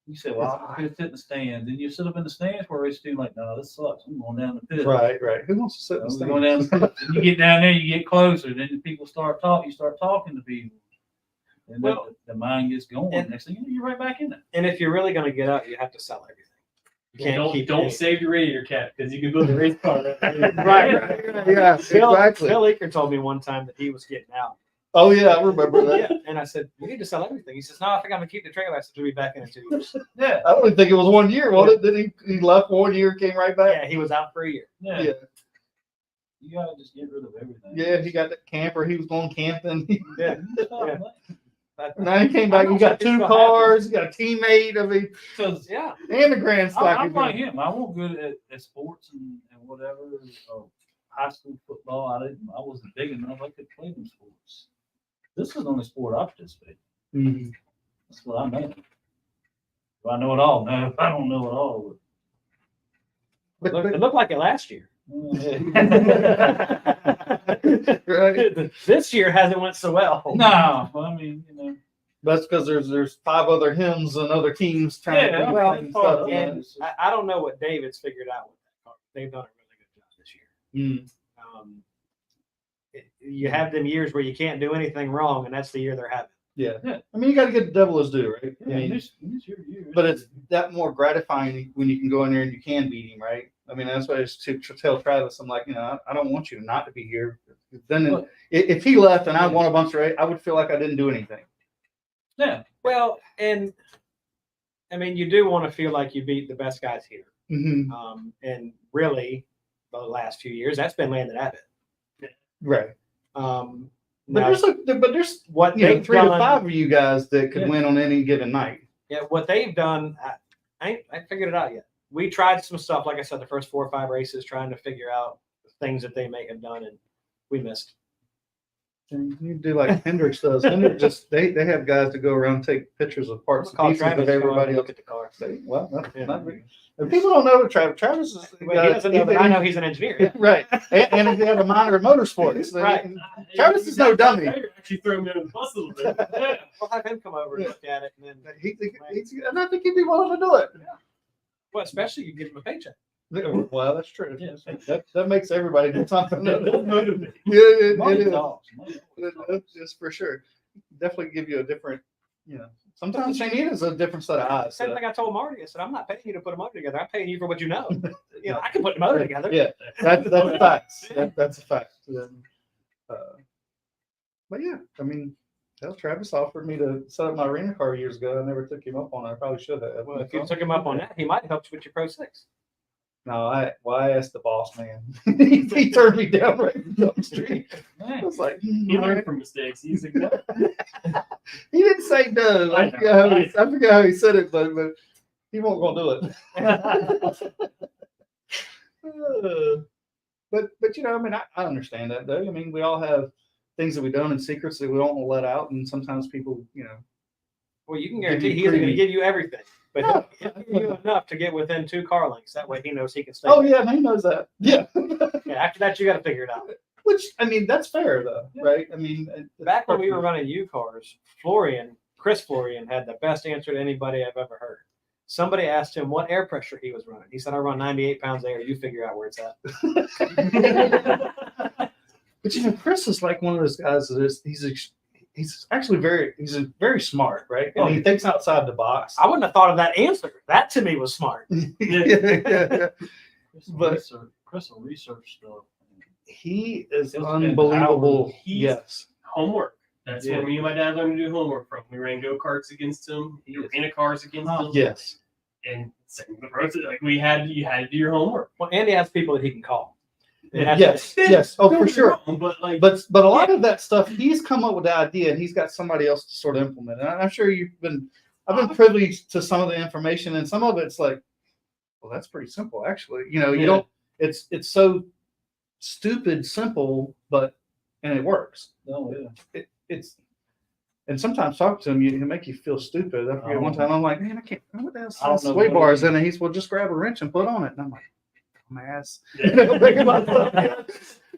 you say, well, I'm going to sit in the stands. Then you sit up in the stands where race team like, no, this sucks. I'm going down the pit. Right. Who wants to sit in I'm the going down stands? the pit. Then you get down there, you get closer. Then the people start talking. You start talking to people. And then Well, the mind gets going. and- Next thing you know, you're right back in it. And if you're really going to get out, you have to sell everything. You can't Don't any- save your radiator cap because you can build a race car. Yes, Bill exactly. Eaker told me one time that he was getting out. Oh, yeah, I remember that. Yeah, and I said, you need to sell everything. He says, no, I think I'm going to keep the trailer. I said, we'll be back in 2 years. Yeah. I don't think it was 1 year, was it? Then he left 1 year, came right back. Yeah, he was out for a year. Yeah. Yeah. You got to just get rid of everything. Yeah, he got that camper. He was going camping. Yeah. You stop Yeah. playing. Now he came back. You got 2 cars. You got a teammate. I mean, Because Yeah. and the grand stack. I'm like him. I wasn't good at sports and whatever. High school football, I wasn't big enough. I could play them sports. This was the only sport I participated in. Mhm. That's what I know. Do I know it all? No, I don't know it all. It looked like it last year. Right. This year hasn't went so well. No, I mean, That's because there's 5 other hymns and other teams trying Yeah, to well, and stuff. And I don't know what David's figured out with that car. They've done a really good job this year. You have them years where you can't do anything wrong, and that's the year they're having. Yeah. Yeah. I mean, you got to get the devil his due, right? I yeah, mean, this your year. but it's that more gratifying when you can go in there and you can beat him, right? I mean, that's why I used to tell Travis, I'm like, I don't want you not to be here. Then Look. if he left and I won a bunch of race, I would feel like I didn't do anything. Yeah. Well, and I mean, you do want to feel like you beat the best guys here. Mm-hmm. And really, the last few years, that's been Landon Abbott. Right. But Now, there's what 3 they've to done, 5 of you guys that could Yeah. win on any given night. yeah, what they've done, I ain't figured it out yet. We tried some stuff, like I said, the first 4 or 5 races, trying to figure out things that they may have done, and we missed. And you do like Hendricks does. Hendricks just they have guys to go around and take pictures of parts Call and pieces Travis of to come everybody and else. look at the car. Well, that's Yeah. not really. And people don't know that Travis is Well, he doesn't know, but I know he's an engineer. right, and he had a minor in motorsports. Right. Travis is no dummy. Actually throw me under the bus a little bit. Yeah. We'll have him come over and look at it, and then, And I think he'd be willing to do it. well, especially you give him a paycheck. Well, that's true. Yeah. That makes everybody do something. That's motivating. Yeah, it Money is. talks, money talks. That's for sure. Definitely give you a different, sometimes they need is a different set of eyes. Same thing I told Marty. I said, I'm not paying you to put a motor together. I'm paying you for what you know. I can put the motor together. Yeah, that's a fact. That's a fact. But yeah, I mean, hell, Travis offered me to set up my arena car years ago. I never took him up on it. I probably should have. Well, if you took him up on that, he might help you with your Pro 6. No, I asked the boss man. he turned me down right down the street. I was like, He learned from mistakes. He's a good. he didn't say no. I forget how he said it, but he won't gonna do it. But I mean, I understand that though. I mean, we all have things that we've done in secrets that we don't want to let out, and sometimes people, Well, you can guarantee he isn't going to give you everything, but he'll give you enough to get within 2 car lengths. That way he knows he can stay. Oh yeah, he knows that. Yeah. Yeah, after that, you got to figure it out. Which I mean, that's fair though, right? I mean, Back when we were running U cars, Chris Florian had the best answer to anybody I've ever heard. Somebody asked him what air pressure he was running. He said, I run 98 pounds of air. You figure out where it's at. But Chris is like one of those guys that is he's actually very smart, right? And he thinks outside the box. I wouldn't have thought of that answer. That to me was smart. Yeah. Chris will research stuff. He is He'll spend unbelievable. hours. He's- Yes. Homework. That's where me and my dad learned to do homework from. We ran go-karts against him, arena cars against him. Yes. And same with the roads, like you had to do your homework. Well, Andy has people that he can call. And that's- Yes. Yes. Oh, Don't for get me sure. wrong, but like, But a lot of that stuff, he's come up with the idea, and he's got somebody else to sort of implement. And I'm sure I've been privy to some of the information, and some of it's like, well, that's pretty simple, actually. You don't. It's so stupid simple, and it works. Oh, yeah. And sometimes talking to him, he'll make you feel stupid. I forget one time I'm like, man, I can't. What the I don't hell know sway what bars it in? And he's, well, just grab a wrench and put on it. And I'm like, my ass. Yeah. Thinking about stuff.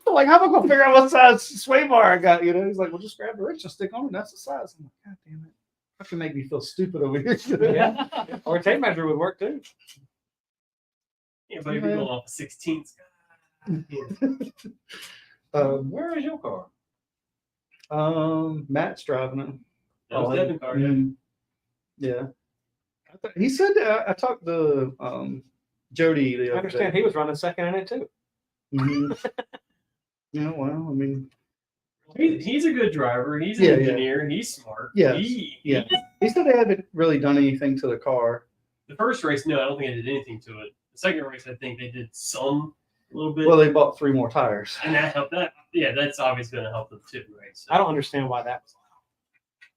I'm like, how am I gonna figure out what size sway bar I got? He's like, well, just grab the wrench and stick on it. That's the size. I'm like, God damn it. That can make me feel stupid over here. Yeah. Or a tape measure would work too. yeah, but if you're going off 16s, Where is your car? Matt's driving it. that was Devin car. Yeah. Yeah. He said that I talked to Jody the I other understand day. he was running second in it too. Mhm. Well, I mean, He's a good driver. He's an Yeah, engineer. He's smart. Yes, He said they haven't really done anything to the car. The first race, no, I don't think they did anything to it. The second race, I think they did a little bit. Well, they bought 3 more tires. and that helped. That's obviously going to help them too, right? So, I don't understand why that was allowed.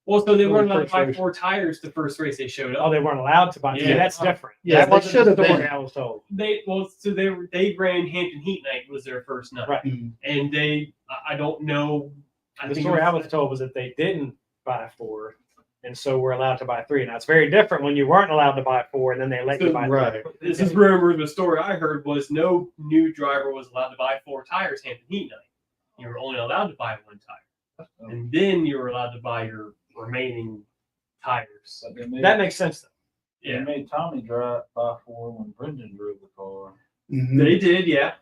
Well, so they For weren't the allowed to first buy race. 4 tires the first race they showed Oh, up. they weren't allowed to buy. Yeah. Yeah, that's different. Yeah, that they wasn't should the have story been. I was told. They ran Hampton Heat Night was their first night, Right. and I don't know. I The think story it I was told was that they didn't buy 4, and so we're allowed to buy 3. Now it's very different when you weren't allowed to buy 4, and then they let you buy 3. Right. This is rumor. The story I heard was no new driver was allowed to buy 4 tires Hampton Heat Night. You were only allowed to buy 1 tire, and then you were allowed to buy your remaining tires. But they made, That makes sense though. they made Tommy drive by 4 when Brendan drove the car. Mhm. They did, yeah.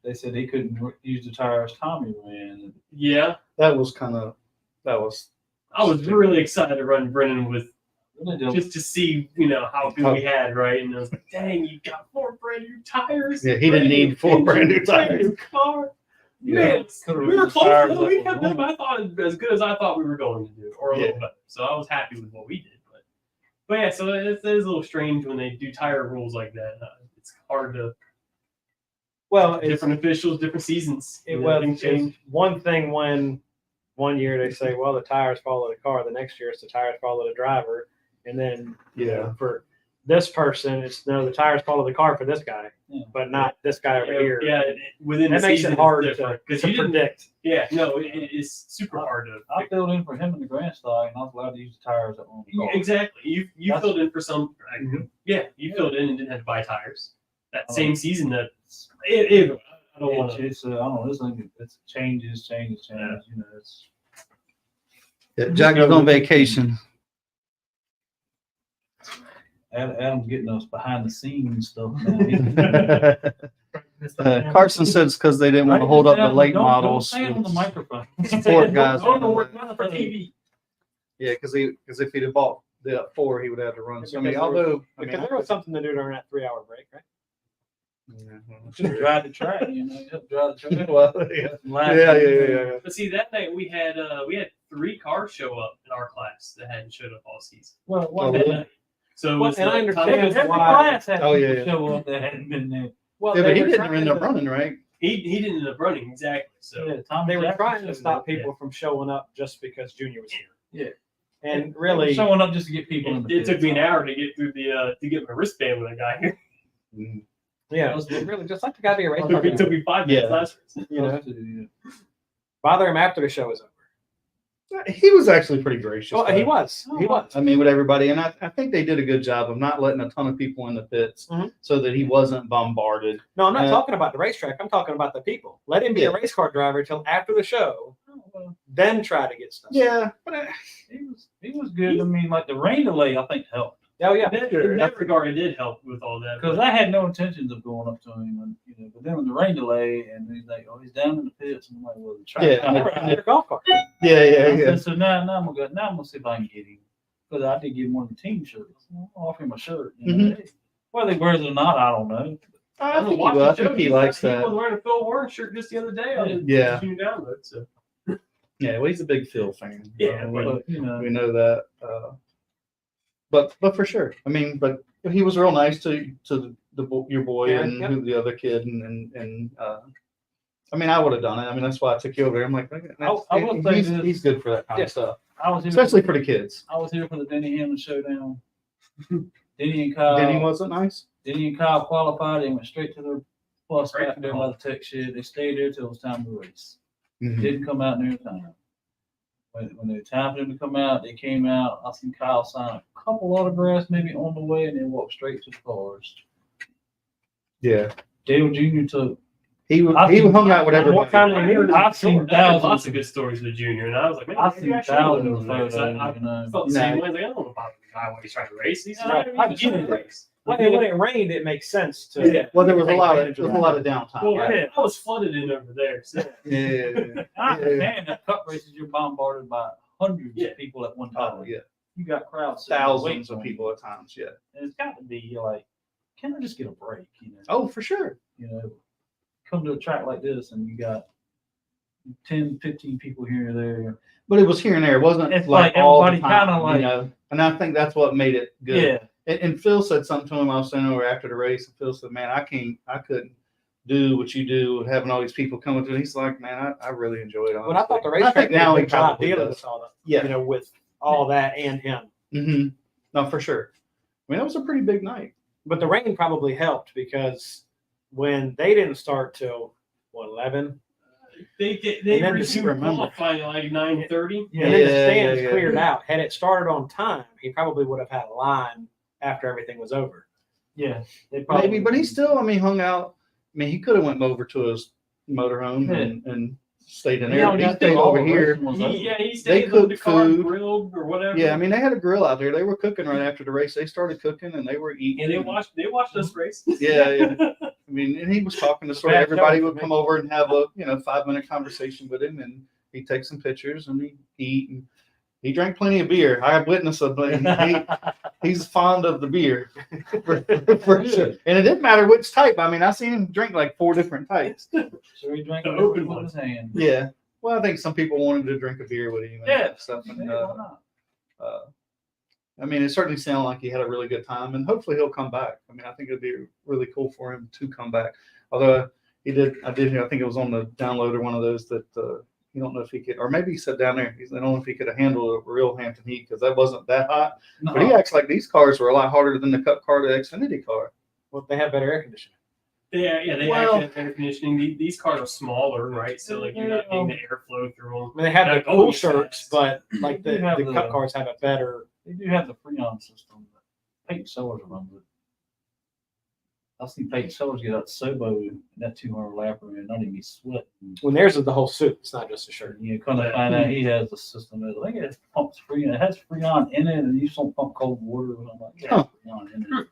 They said they couldn't use the tires Tommy ran. Yeah. That was kind of that was. I was really excited to run Brennan with Really don't- just to see, how good we had, right? And I was like, dang, you got 4 brand new tires. Yeah, he didn't need 4 brand new tires. New car. Yeah. Man, Could've we ran were the close. tires Though. up We with kept them, one. I thought, as good as I thought we were going to do, or a little better. So I was happy with what we did. But yeah, so it is a little strange when they do tire rules like that. It's hard to Well, it's, different officials, different seasons. things change. change. One thing when one year they say, well, the tires follow the car. The next year it's the tires follow the driver. And then, for this person, it's no, the tires follow the car for this guy, but not this guy over here. Yeah, within That the makes season, it hard it's to different, 'cause you didn't predict. Yeah, no, it's super hard to. I filled in for him in the Grand Stallion, and I was allowed to use the tires that one car. Exactly. You That's- filled in for some. Mm-hmm. Yeah, you filled in and didn't have to buy tires. That Oh. same season, I don't want to. It's I don't know. This thing, it's changes. You know, it's. Yeah, Jack is on vacation. Adam's getting us behind the scenes stuff now. Carson said it's because they didn't want to hold up the late models. Don't say it on the microphone. Support guys. Don't work for TV. Yeah, because if he'd have bought the 4, he would have to run. So I mean, although Because there was something to do during that 3-hour break, right? Just drive the track, you know. Just drive the track. Well, yeah. But see, that night we had 3 cars show up in our class that hadn't showed up all season. Well, Oh, That really? night. So Well, it's and I the- understand every why- class had Oh, people yeah. show up that hadn't been there. Well, Yeah, but they he were didn't trying end up to- running, right? He didn't end up running exactly. So Yeah, Tom They were Jackson trying to showed stop up. people from showing up just because Junior was here. Yeah. And They were really, showing up just to get people in the it took pits. me an hour to get through to get my wristband with a guy here. yeah, it was really just like the guy be a race car It took me 5 minutes Yeah. last race. you know, Supposed to, yeah. bother him after the show was over. He was actually pretty gracious. Well, he was. He was. I mean, with everybody, and I think they did a good job of not letting a ton of people in the pits Mhm. so that he wasn't bombarded. No, I'm not Uh, talking about the racetrack. I'm talking about the people. Let him be Yeah. a race car driver till after the show, then try to get stuff. Yeah, but He was good. I mean, like the rain delay, I think helped. Oh yeah. In that regard, it did help with all that. Because I had no intentions of going up to him, and, you know. But then when the rain delay, and he's like, "Oh, he's down in the pits," and I'm like, "Well, the track." Yeah. Your golf cart. yeah. So now I'm gonna see if I can get him, because I did give him one of the team shirts. I'll offer him a shirt. You know? Whether he wears it or not, I don't know. I think he will. I think he likes He was that. wearing a Phil Warren shirt just the other day on the Yeah. Junior download. So Yeah, well, he's a big Phil fan. Yeah, But you know, we know that. But for sure, I mean, but he was real nice to your boy Yeah, and yep. the other kid, and I mean, I would have done it. I mean, that's why I took you over there. I'm like, I will say this. he's good for that kind Yeah. of stuff, I was here. especially for the kids. I was here for the Denny Hammond showdown. Denny and Kyle. Denny wasn't nice. Denny and Kyle qualified. They went straight to their bus Right. back there by the tech shed. They stayed there till it was time to race. Mhm. Didn't come out near time. When they time for them to come out, they came out. I seen Kyle sign a couple autographs maybe on the way, and then walk straight to the cars. Yeah, Dale Jr. took. he I he think- hung out with everybody. What kind of year? I've seen I had thousands. lots of good stories with Junior, and I was like, man, I've maybe seen I should go thousands to of those races. photos. I You know. felt the Nah. same way. Like, I don't know about the guy when he's trying to race. He's Right. not I get it. race. When it rained, it makes sense to. Yeah. Well, there was a take lot advantage of downtime. Well, Yeah. I was flooded in over there. So. Yeah. I understand that cup races, you're bombarded by hundreds Yeah. of people at one time. Oh yeah, You got crowds, sitting thousands waiting of on you. people at times. Yeah. And it's got to be you're like, can I just get a break? You know, Oh, for sure. you know, come to a track like this and you got 10, 15 people here or there. But it was here and there. It wasn't It's like like all the everybody time, kinda like- you know. And I think that's what made it good. Yeah, And Phil said something to him. I was saying over after the race, and Phil said, "Man, I couldn't do what you do, having all these people coming through." He's like, "Man, I really enjoyed it." But I thought the honestly." racetrack now did a he good job probably dealing does. with all the, Yeah. you know, with all that and him. Mm-hmm. No, for sure. I mean, that was a pretty big night. But the rain probably helped because when they didn't start till what 11, They And then resumed just remember. qualifying at like 9:30. and then the Yeah, stands yeah. cleared out. Had it started on time, he probably would have had a line after everything was over. Yeah. They probably- Maybe, but he still, I mean, hung out. I mean, he could have went over to his motorhome Yeah. and stayed in He there. only He got stayed through all over the here. restaurants over. He stayed in cooked the car, food. grilled or whatever. Yeah, I mean, they had a grill out there. They were cooking right after the race. They started cooking and they were eating. and they watched us race. Yeah, yeah. I mean, and he was talking to sort of Bad everybody show would for come me. over and have a 5-minute conversation with him, and he'd take some pictures and he'd eat. And he drank plenty of beer. I witnessed it, but he's fond of the beer for sure. And it didn't matter which type. I mean, I seen him drink like 4 different types. So he drank The whatever open he put in ones. his hand. Yeah. Well, I think some people wanted to drink a beer with him and Yeah. stuff. And, Yeah, why not? I mean, it certainly sounded like he had a really good time, and hopefully he'll come back. I mean, I think it'd be really cool for him to come back. Although I think it was on the download or one of those that you don't know if he could, or maybe he said down there, I don't know if he could have handled a real Hampton Heat because that wasn't that hot. But he acts like these cars were a lot harder than the Cup car, the Xfinity car. Well, they have better air conditioning. Yeah, they Well- actually have air conditioning. These cars are smaller, right? So like you're not getting the airflow through them. I mean, they have the Like, oh, cool yes. shirts, but like They have the the- cup cars have a better. They do have the Freon system. But Peyton Sellers runs it. I've seen Peyton Sellers get out Sobo in that 200 lapper and not even be sweating. When theirs is the whole suit, it's not just a shirt. You kind of find out he has the system. I think it pumps Freon. It has Freon in it, and you just don't pump cold water. And I'm like, yeah, Huh. Freon in it.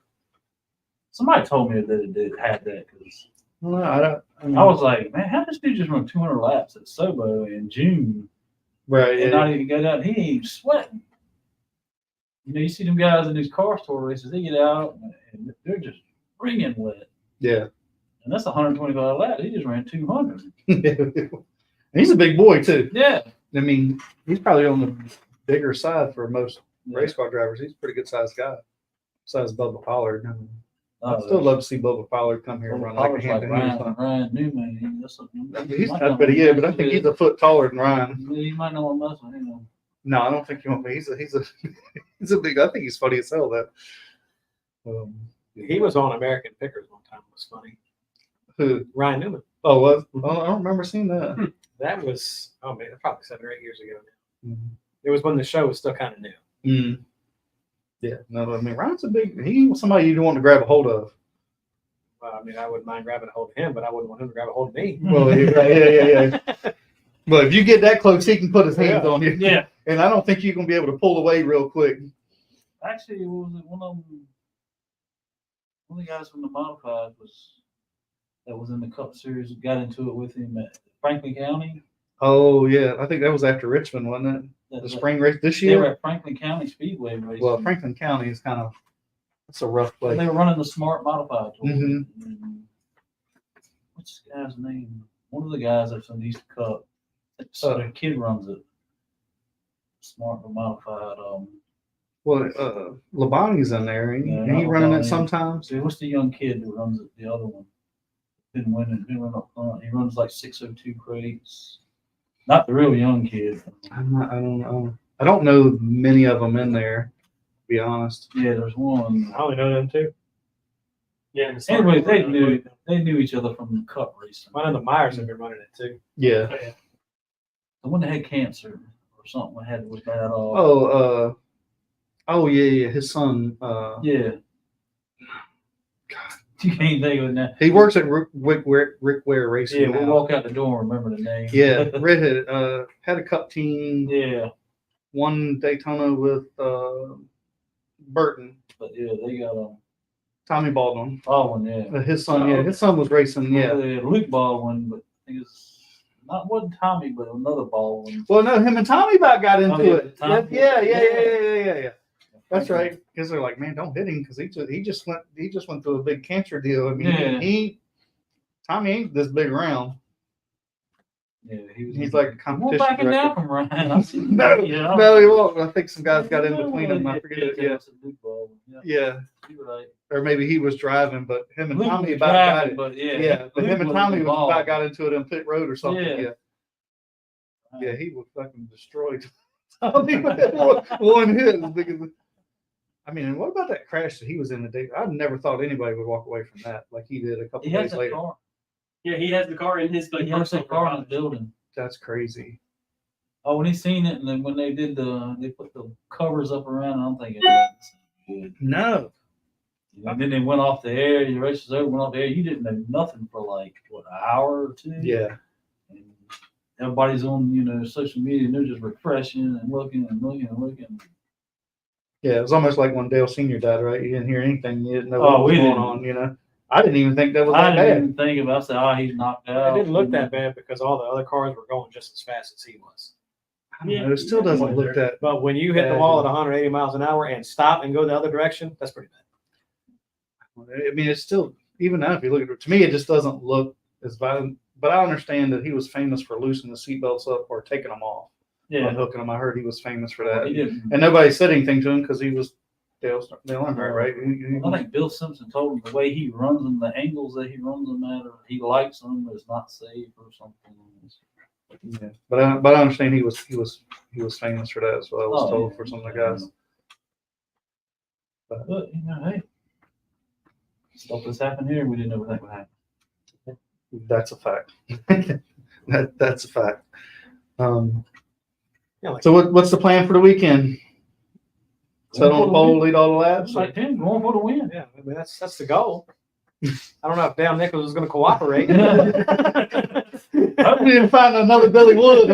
Somebody told me that it did have that because Well, I mean, I was like, man, how does this dude just run 200 laps at Sobo in June right. and Yeah. not even go down? He ain't even sweating. You know, you see them guys in these car store races, they get out and they're just wringing wet. Yeah. And that's 125 laps. He just ran 200. He's a big boy too. Yeah. I mean, he's probably on the bigger side for most race car drivers. He's a pretty good sized guy, besides Bubba Pollard. I'd still love to see Bubba Pollard come here and run like a Hampton Heat or something. Ryan Newman. That's He's not, but yeah, but I think he's a foot taller than Ryan. You might know what muscle, you know. No, I don't think he won't be. He's a big. I think he's funny as hell. That. He was on American Pickers one time. It was funny. Who? Ryan Newman. Oh, was? Oh, I don't remember seeing that. That was man, probably 7 or 8 years ago now. It was when the show was still kind of new. Mm. Yeah. No, I mean Ryan's a big. He was somebody you'd want to grab a hold of. Well, I mean, I wouldn't mind grabbing a hold of him, but I wouldn't want him to grab a hold of me. Well, yeah. But if you get that close, he can put his hands on you. Yeah. And I don't think you're gonna be able to pull away real quick. Actually, what was it? One of the guys from the modified that was in the Cup Series got into it with him at Franklin County. Oh yeah, I think that was after Richmond, wasn't it? The spring race this They were year. at Franklin County Speedway race. Well, Franklin County is kind of it's a rough place. they were running the Smart Modified tour. Mhm. And what's this guy's name? One of the guys that's in the East Cup. The kid runs it. Smart Modified. Well, Labonte's in there. Ain't he? Yeah, Ain't he not running it Labonte. sometimes? See, what's the young kid that runs it? The other one. Been winning. Been running up front. He runs like 602 crates. Not the real young kid. I don't know. I don't know many of them in there, to be honest. Yeah, there's one. I only know them too. Yeah. And Anyway, they knew each other from the Cup racing. One of the Myers have been running it too. Yeah. The one that had cancer or something was bad off. Oh yeah. His son. Yeah. You can't think of it now. He works at Rick Ware Racing. Yeah, we'll now. walk out the door and remember the name. Yeah, redhead. Had a cup team. Yeah. Won Daytona with Burton. But yeah, they got Tommy Baldwin. Baldwin, yeah. His son. Yeah, his son was racing. Yeah. Luke Baldwin, but I think it's wasn't Tommy, but another Baldwin. Well, no, him and Tommy about got into Oh, yeah, it. Tommy. Yeah. That's right. Because they're like, man, don't hit him because he just went through a big cancer deal. I mean, Yeah. Tommy ain't this big around. Yeah, He's like a Won't competition backing director. down from Ryan. I see. No, Yeah, no, he won't. I think some guys got in between them. I forget it. Yeah, it's Luke Baldwin. Yeah, yeah. you're right. Or maybe he was driving, but him and Luke Tommy was about got driving, it. but yeah, Yeah, but him and Luke Tommy was involved. about got into it on pit road or something. Yeah. Yeah, he was fucking destroyed I don't even have one hit as big as. I mean, and what about that crash that he was in the day? I never thought anybody would walk away from that like he did a couple He has days that later. car. Yeah, he has the car in his like He has personal that car in the garage. building. That's crazy. Oh, when he seen it, and then when they did they put the covers up around, I'm thinking, that's good. No. And then they went off the air. The race was over, went off the air. You didn't know nothing for like what, an hour or two. Yeah. And everybody's on social media, and they're just refreshing and looking and looking and looking. Yeah, it was almost like when Dale Senior died, right? You didn't hear anything. You didn't know Oh, what was we going didn't. on. You know, I didn't even think that was I that didn't bad. even think about it. I said, oh, he's knocked out. It didn't look that bad because all the other cars were going just as fast as he was. I don't know, it still doesn't look that. But when you hit the wall at 180 miles an hour and stop and go the other direction, that's pretty bad. I mean, it's still, even now, if you look at it, to me, it just doesn't look as violent. But I understand that he was famous for loosening the seatbelts up or taking them off, Yeah. unhooking them. I heard he was famous for that. He didn't. And nobody said anything to him because he was Dale Earnhardt, right? I think Bill Simpson told him the way he runs them, the angles that he runs them at, or he likes them, is not safe or something. Yeah. But I understand he was famous for that as well. I was told for some of the guys. But hey, stuff that's happened here, we didn't ever think would happen. That's a fact. That's a fact. Yeah, So what's the plan for the weekend? Set on the pole, lead all the laps? It's like Tim going for the win. Yeah, I mean that's the goal. I don't know if Dale Nichols is going to cooperate. I didn't find another Billy Wood.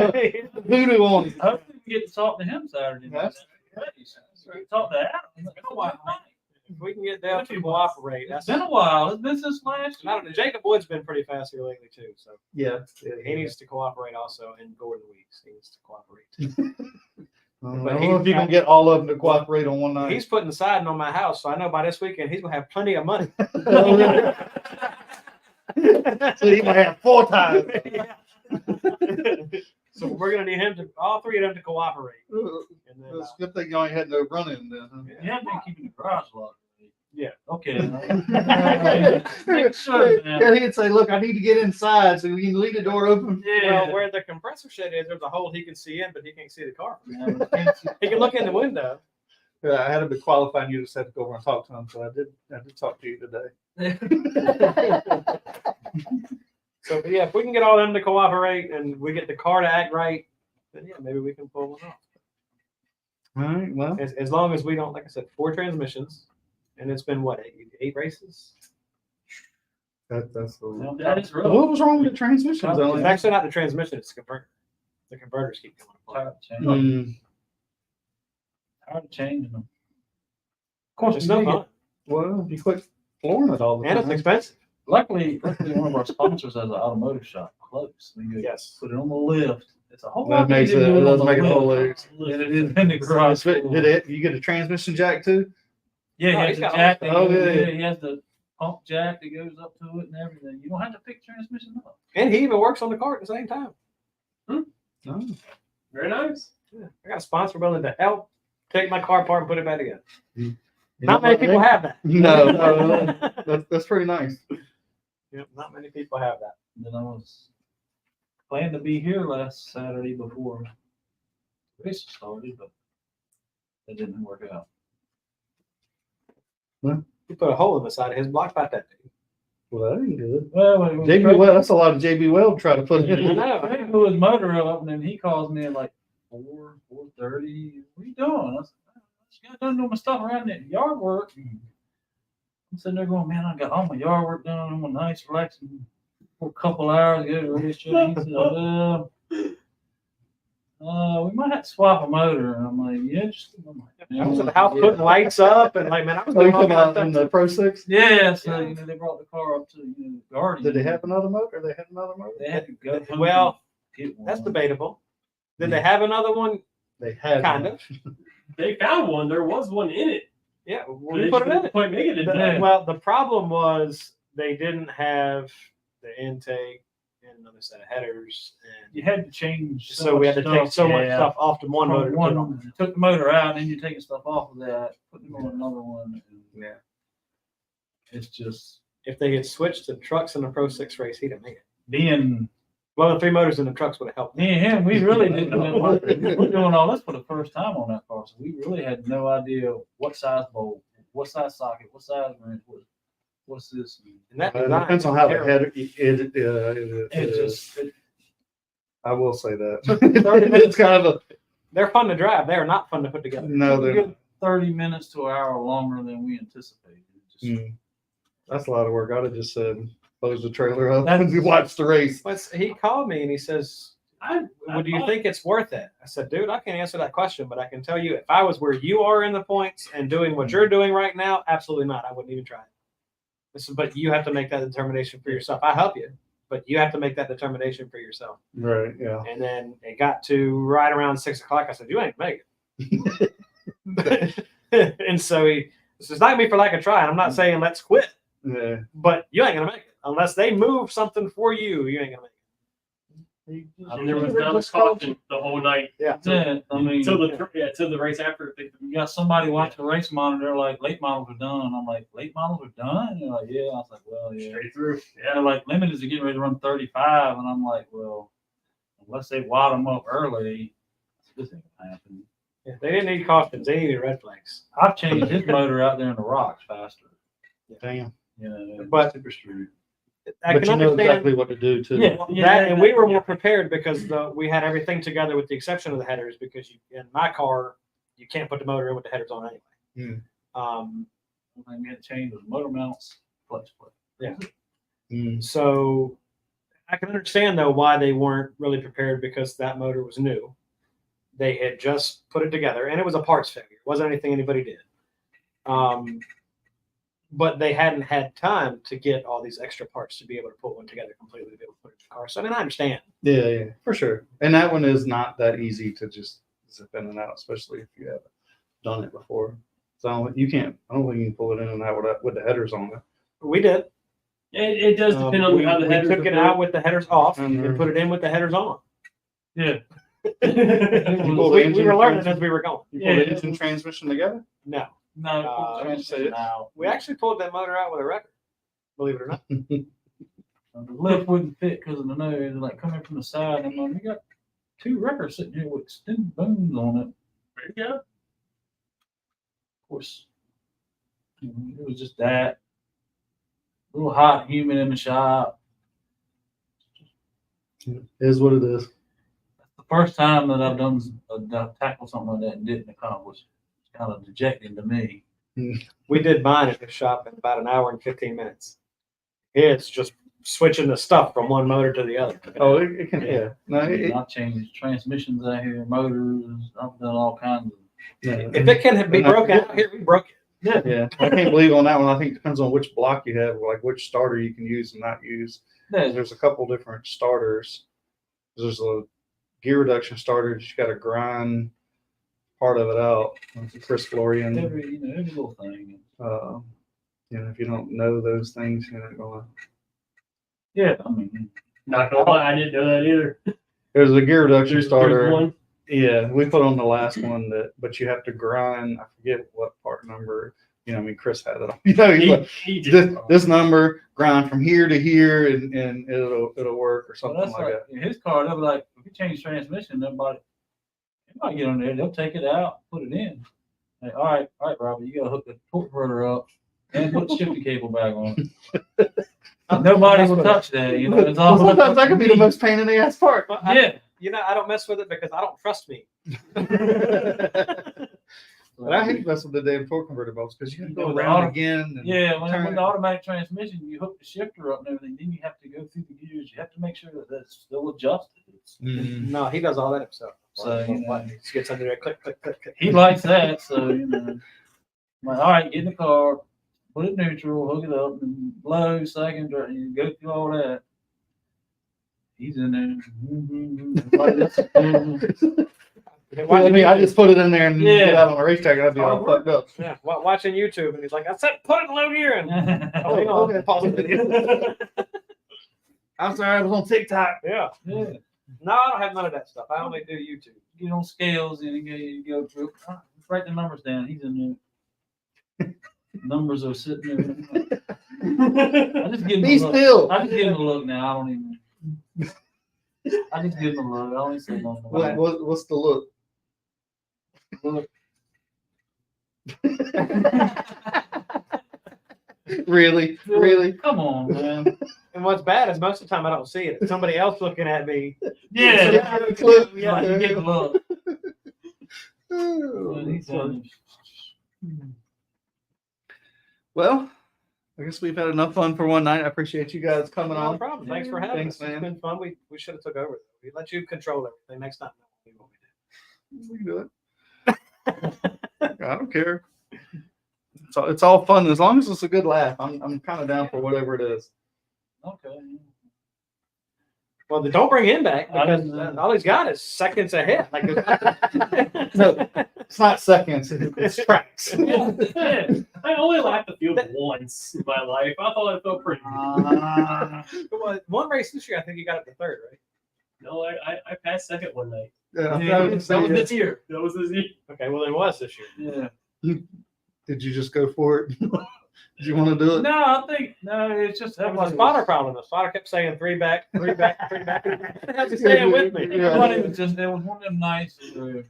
Voodoo on him. Hopefully we get to talk to him Saturday night. Talk to Adam. If we can get Dale to cooperate, It's been a while. It's been since last I year. don't know. Jacob Wood's been pretty fast here lately too, so Yeah. he needs to cooperate also, and Gordon Weeks needs to cooperate too. I don't know if you can get all of them to cooperate on one night. He's putting the siding on my house, so I know by this weekend he's gonna have plenty of money. So he might have 4 times. So we're gonna need all three of them to cooperate. And then, It's a good thing y'all ain't had no running then. Huh? You have been keeping the garage locked. Yeah. Okay. Yeah, he'd say, "Look, I need to get inside, so we can leave the door open." well, where the compressor shed is, there's a hole he can see in, but he can't see the car. He can look in the window. Yeah, I had to be qualifying you to have to go over and talk to him, so I did talk to you today. So yeah, if we can get all of them to cooperate and we get the car to act right, then yeah, maybe we can pull one off. All right, well, As long as we don't, like I said, 4 transmissions, and it's been what, 8 races? that's That is rough. what was wrong with the transmissions? It's Ellen? actually not the transmission; it's the converter. The converters keep coming apart. Tired of changing them. Of course, it's no fun, Well, you quit flooring it all the and it's time. expensive. Luckily, one of our sponsors has an automotive shop close. We could Yes. put it on the lift. It's a whole That lot makes easier it- to do it does on make it the a whole lift lot than it is in the garage. Did you get a transmission jack too? Yeah, he Oh, has he's the got all jack. the that stuff. goes- Oh, yeah. He has the pump jack that goes up to it and everything. You don't have to pick transmission up. And he even works on the car at the same time. Oh. Very nice. Yeah. I got a sponsor willing to help take my car apart and put it back together. You Not know many what, people Nick? have that. No, that's pretty nice. Yep, not many people have that. And then I was planning to be here last Saturday before the race started, but that didn't work out. He put a hole in the side of his block pipe that day. Well, that ain't good. Well, JB Weld, that's a lot of JB Weld to try to put I in. know. I blew his motor up, and then he calls me at like 4:30. What are you doing? I said, I just got done doing my stuff around the yard work. And I'm sitting there going, man, I got all my yard work done. I'm a nice, relaxing for a couple hours. Go to the race. He said, we might have to swap a motor. And I'm like, yeah, just. I'm like, I was at the house putting lights up and like, man, I was Oh, you doing all come kinds out in of the stuff. Pro 6? Yeah, so they brought the car up to the Guardian. Did they have another motor? They had another motor? They had to go. home Well, and get one. That's debatable. Did they have another one? They had Kind one. of. They found one. There was one in it. Yeah, They we put it in didn't it. quite make it in The- time. Well, the problem was they didn't have the intake and another set of headers, and You had to change. so we had to take so much yeah. stuff off the one motor. From to put on. one, you took the motor out, and you're taking stuff off of that, putting on another one. And Yeah. it's just If they had switched to trucks in the Pro 6 race, he'd have made it. being Well, the 3 motors in the trucks would have helped. Me and him, we really didn't know. We're doing all this for the first time on that car, so we really had no idea what size bolt, what size socket, what size wrench, what's this. And that It design depends on is how the terrible. header, It just, I will say that. It's kind of They're fun to drive. They are not fun to put together. no, a they're good 30 minutes to an hour longer than we anticipated. It just- that's a lot of work. I'd have just said, close the trailer up That's- and watch the race. He called me and he says, "Would you think it's worth it?" I said, "Dude, I can't answer that question, but I can tell you if I was where you are in the points and doing what you're doing right now, absolutely not. I wouldn't even try it." I said, "But you have to make that determination for yourself. I help you, but you have to make that determination for yourself." Right, yeah. And then it got to right around 6 o'clock. I said, "You ain't make it." And so he says, "Not me for lack of trying. I'm not saying let's quit, Yeah. but you ain't gonna make it unless they move something for you. You ain't gonna make it." And there was not caution the whole night. Yeah, I mean, Till the race after. you got somebody watching the race monitor like late models are done. And I'm like, late models are done? And they're like, yeah. I was like, well, yeah. Straight through. And Yeah. they're like, limited is getting ready to run 35. And I'm like, well, unless they wad them up early, this ain't gonna happen. Yeah, they didn't need cautions. They needed red flags. I've changed his motor out there in the rocks faster. Damn. You know, But- super street. I But can you know understand exactly what to do too. Yeah. that, and we were more prepared because we had everything together with the exception of the headers. Because in my car, you can't put the motor in with the headers on anyway. One thing we had to change was motor mounts, clutch plate. Yeah. So I can understand though why they weren't really prepared because that motor was new. They had just put it together, and it was a parts failure. It wasn't anything anybody did. But they hadn't had time to get all these extra parts to be able to put one together completely to be able to put it in the car. So I mean, I understand. Yeah, for sure. And that one is not that easy to just zip in and out, especially if you haven't done it before. So you can't. I don't think you can pull it in and out with the headers on it. We did. It does depend on how the we headers took it out with the headers off Mhm. and put it in with the headers on. Yeah. You pull the we engine were learning trans- as we were going. You pull the engine transmission together? No, No, transmission now. we actually pulled that motor out with a record. Believe it or not. The lift wouldn't fit because of the nose. They're like coming from the side. I'm like, we got 2 records sitting here with extended booms on it. There you go. Of course, it was just that. A little hot, humid in the shop. It is what it is. That's the first time that I've done tackled something like that and didn't accomplish. It's kind of dejecting to me. We did mine at the shop in about an hour and 15 minutes. It's just switching the stuff from one motor to the other. Oh, it can. Yeah. No, I've changed transmissions out here, motors. I've done all kinds of. yeah. If it can be broken out here, we broke it. Yeah, I can't believe on that one. I think it depends on which block you have, like which starter you can use and not use. There's a couple different starters. There's a gear reduction starter. You got to grind part of it out. Chris Florian. Every little thing. If you don't know those things, you're not going. Yeah, I mean, Not gonna lie, I didn't know that either. There's a gear reduction There's starter. one. Yeah, we put on the last one but you have to grind. I forget what part number. Chris had it. He did. This number grind from here to here, and it'll work or so something that's like that. in his car. They'll be like, if you change transmission, they might get on there. They'll take it out, put it in. Like, all right, Robbie, you gotta hook the torque converter up and put the shifting cable back on it. Nobody will touch that. It's all Sometimes that could be the most pain in the ass part. Yeah. I don't mess with it because I don't trust me. But I hate messing with the damn torque converter bolts because you can go With the around auto- again. And Yeah, when turn. the automatic transmission, you hook the shifter up and everything, then you have to go through the gears. You have to make sure that that's still adjusted. Mhm. No, he does all that himself. So, He just gets under there, click, click, click, click. He likes that, so I'm like, all right, get in the car, put it neutral, hook it up, and low, second, or you go through all that. He's in there. Like this. I just put it in there and Yeah. get out on the racetrack and I'd be all fucked up. Yeah, watching YouTube, and he's like, "I said, put it in low gear." And Oh, hang on, okay. pause the video. I'm sorry, I was on TikTok. Yeah. Yeah. No, I don't have none of that stuff. I only do YouTube. Get on scales and you go through. Write the numbers down. He's in there. Numbers are sitting there. I just give him Be a look. still. I just give him a look now. I don't even. I just give him a look. I only say no more. What's the look? Really? Come on, man. And what's bad is most of the time I don't see it. It's somebody else looking at me. Yeah, Yeah. yeah, you get the look. Oh, He's done. well, I guess we've had enough fun for one night. I appreciate you guys coming No on. problem. Thanks for having Thanks, us. It's man. been fun. We should have took over. We let you control everything. Next time. We can do it. I don't care. It's all fun as long as it's a good laugh. I'm kind of down for whatever it is. Okay. Well, then don't bring him back I because didn't know. all he's got is seconds ahead. Like No, it's not seconds. It's tracks. Yeah. I only lapped the field once in my life. I thought it felt pretty good. Well, one race this year, I think you got up to third, right? No, I passed second one night. Yeah, Yeah, That was this year. That was this year. Okay, well, it was this year. Yeah. Did you just go for it? Did you want to do it? No, I think no. It's just That was a spotter problem. The spotter kept saying three back, three back, three back. How's he staying with me? Yeah. Everybody was just. There was one of them nights where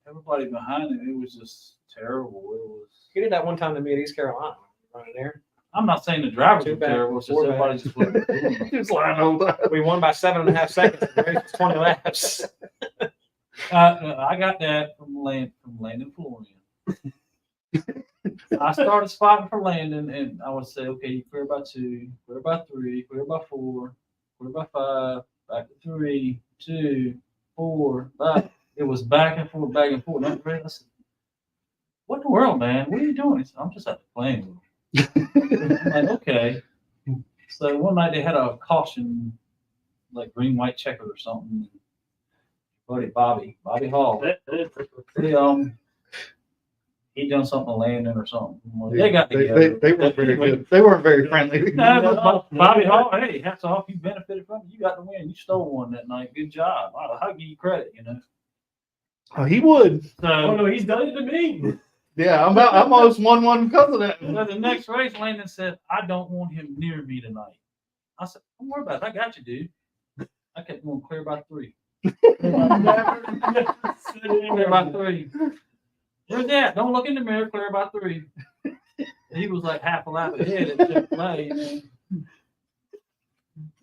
everybody behind him. It was just terrible. It was. He did that one time to me at East Carolina. Running there. I'm not saying the drivers Two were back, terrible. It's just four everybody back. just wasn't doing it. He was lying all the time. We won by 7.5 seconds. The race was 20 laps. I got that from Landon Florian. I started spotting for Landon, and I would say, okay, you clear by 2, clear by 3, clear by 4, clear by 5, back to 3, 2, 4, 5. It was back and forth, back and forth. And I said, what in the world, man? What are you doing? He said, I'm just out there playing with him. I'm like, okay. So one night they had a caution, like green, white checker or something. Buddy Bobby Hall. He done something to Landon or something. Well, they got together. They weren't very good. They weren't very friendly. No, but Bobby Hall, hey, hats off. You benefited from it. You got the win. You stole one that night. Good job. I'll give you credit, you know. Oh, he would. Oh So, no, he's done it to me. Yeah, I'm almost 1-1 because of that. so the next race, Landon said, I don't want him near me tonight. I said, don't worry about it. I got you, dude. I kept going clear by 3. Clear by 3. Where's that? Don't look in the mirror. Clear by 3. He was like half a lap ahead at Chick-fil-A.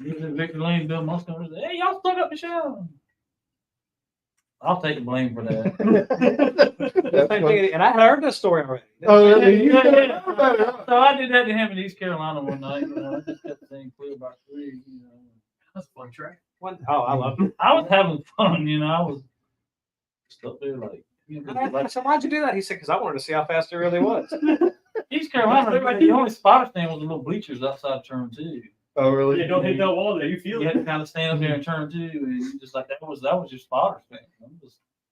He was in Victor Lane, Bill Muscombe said, hey, y'all stuck up the show. I'll take the blame for that. And I heard this story already. Oh, really? Yeah. So I did that to him in East Carolina one night. You know, I just kept saying clear by 3. You know, That's a fun track. Oh, I love it. I was having fun. You know, I was just up there like. You know, So why'd you do that? He said, because I wanted to see how fast it really was. East Carolina, the only spotter stand was the little bleachers outside turn 2. Oh, really? Yeah, don't hit that wall there. You feel You had it. to kind of stand up there in turn 2, and you just like that was your spotter stand. I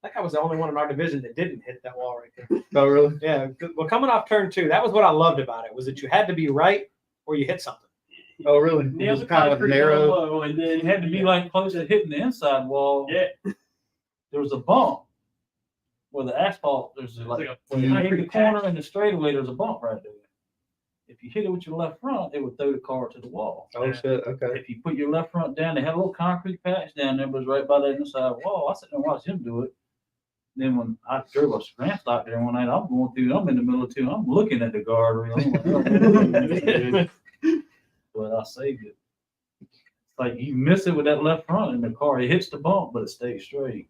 think I was the only one in our division that didn't hit that wall right there. Oh, really? Yeah. Well, coming off turn 2, that was what I loved about it, was that you had to be right or you hit something. Oh, really? It Nail was the kind of concrete narrow. down low, and then It had to be like close to hitting the inside wall. Yeah. There was a bump where the asphalt. There's like when you hit the corner and the straightaway. There's a bump right there. If you hit it with your left front, it would throw the car to the wall. Oh, shit. Okay. If you put your left front down, they had a little concrete patch down there, but it was right by that inside wall. I sat there and watched him do it. Then when I drove a grand stock there one night, I'm going through. I'm in the middle of 2. I'm looking at the guardrail. I'm like, oh, but I saved it. It's like you miss it with that left front in the car. It hits the bump, but it stays straight.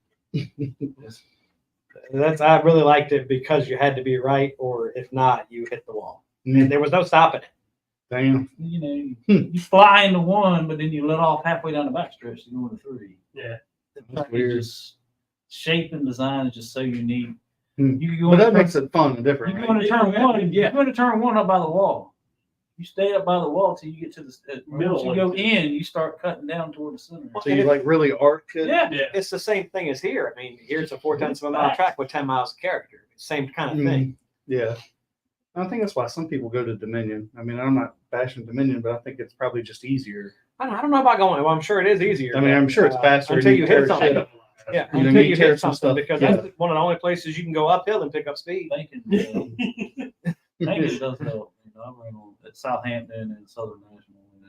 I really liked it because you had to be right, or if not, you hit the wall. And there was no stopping it. Damn. You know, you fly into 1, but then you let off halfway down the backstretch to go into 3. Yeah. That's weird. Just shape and design is just so unique. Hmm. You can go But that into makes it fun and different. you right? go into turn 1. You go into turn 1 up by the wall. You stay up by the wall till you get to the middle. Once you go in, you start cutting down toward the center. So you like really arc it? Yeah. Yeah. It's the same thing as here. I mean, here's a 4/10 of a mile track with 10 miles of character. Same kind of thing. Yeah. I think that's why some people go to Dominion. I mean, I'm not bashing Dominion, but I think it's probably just easier. I don't know about going. Well, I'm sure it is easier. I mean, I'm sure it's faster. until and you tear hit something. shit up. Yeah, You know, until you you tear hit some something, stuff. because Yeah. that's one of the only places you can go uphill and pick up speed. Thinking, it does help. You know, I ran on at Southampton and Southern National, and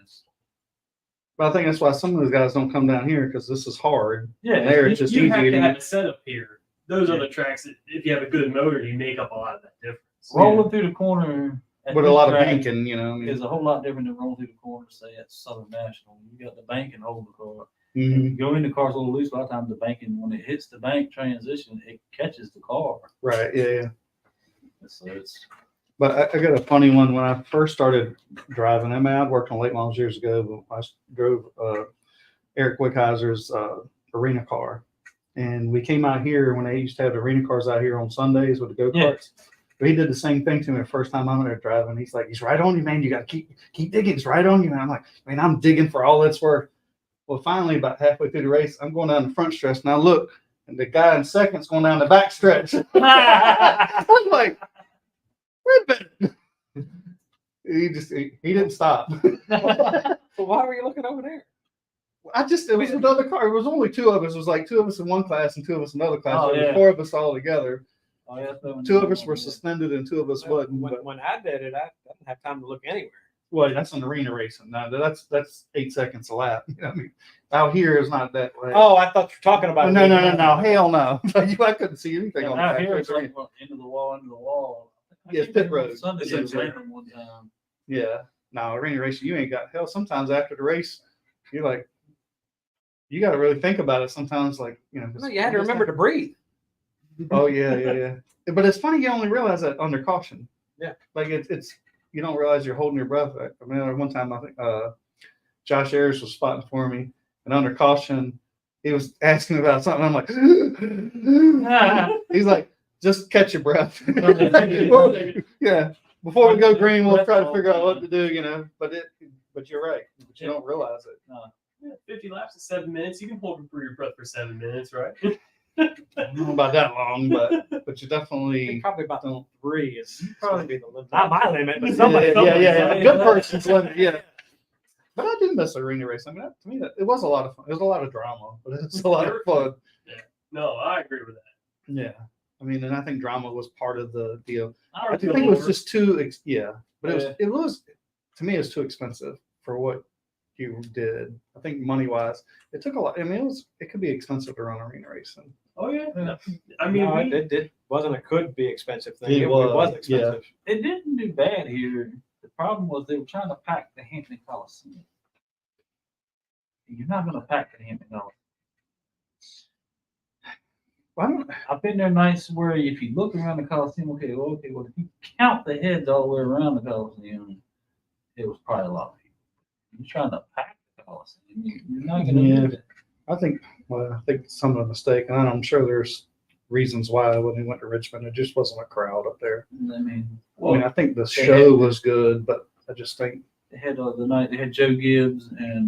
But I think that's why some of those guys don't come down here because this is hard. Yeah, There, it's just You have easier to to have get. a setup here. Those are the tracks that if you have a good motor, you make up a lot of that difference. rolling through the corner at With a this lot of track banking, you know. I mean, is a whole lot different than rolling through the corner, say at Southern National. You got the bank and hold the car. mhm, Go in the car's a little loose. A lot of times the banking, when it hits the bank transition, it catches the car. right, yeah. So it's But I got a funny one when I first started driving. I mean, I'd worked on late models years ago, but I drove Eric Wickheiser's arena car. And we came out here when they used to have the arena cars out here on Sundays with the go-karts. But he did the same thing to me the first time I'm there driving. He's like, he's right on you, man. You got to keep digging. It's right on you, man. I'm like, man, I'm digging for all it's worth. Well, finally, about halfway through the race, I'm going down the front stretch, and I look, and the guy in second's going down the back stretch. I'm like, wait a minute. He didn't stop. So why were you looking over there? It was another car. It was only two of us. It was like two of us in one class and two of us in another class. Oh, There were yeah. four of us all together. oh, yeah, so Two of us were suspended and two of us wasn't. But, When I did it, I didn't have time to look anywhere. well, that's an arena racing. Now that's 8 seconds a lap. You know what I mean, out here is not that way. Oh, I thought you were talking about. no, hell no. I couldn't see anything on out that. here it's like into the wall. Yeah, it's pit road. Sunday It's it in was pit raining one time. Yeah. No, arena racing, you ain't got hell. Sometimes after the race, you're like, you got to really think about it. Sometimes, like, you know, No, you had to remember to breathe. Oh yeah. But it's funny you only realize that under caution. Yeah. Like it's you don't realize you're holding your breath. I mean, one time I think Josh Ayers was spotting for me, and under caution, he was asking about something. I'm like, he's like, just catch your breath. Yeah. Before we go green, we'll try to figure out what to do. You know, but you're right. But you don't realize it. Yeah, 50 laps in 7 minutes. You can hold your breath for 7 minutes, right? I don't know about that long, but you definitely Probably about don't. 3 is Probably be the limit. Not my limit, but Yeah, somebody. yeah. A good person's limit, yeah. But I did miss arena race. I mean, to me, it was a lot of fun. It was a lot of drama, but it was a lot of fun. No, I agree with that. Yeah. I mean, and I think drama was part of the deal. I I think it was just too, but it was, to me, it was too expensive for what you did. I think money wise, it took a lot. I mean, it could be expensive to run arena racing. Oh, yeah. Yeah. I mean, No, we, it wasn't a could be expensive thing. It It was was, expensive. It didn't do bad here. The problem was they were trying to pack the Hampton Coliseum. You're not going to pack the Hampton Coliseum. I've been there nights where if you look around the Coliseum, well, if you count the heads all the way around the Coliseum, it was probably a lot of people. You're trying to pack the Coliseum. You're not going to Yeah. do it. I think some of the mistake, and I'm sure there's reasons why when we went to Richmond, it just wasn't a crowd up there. I mean, I mean, I think the show was good, but I just think they had the night, they had Joe Gibbs and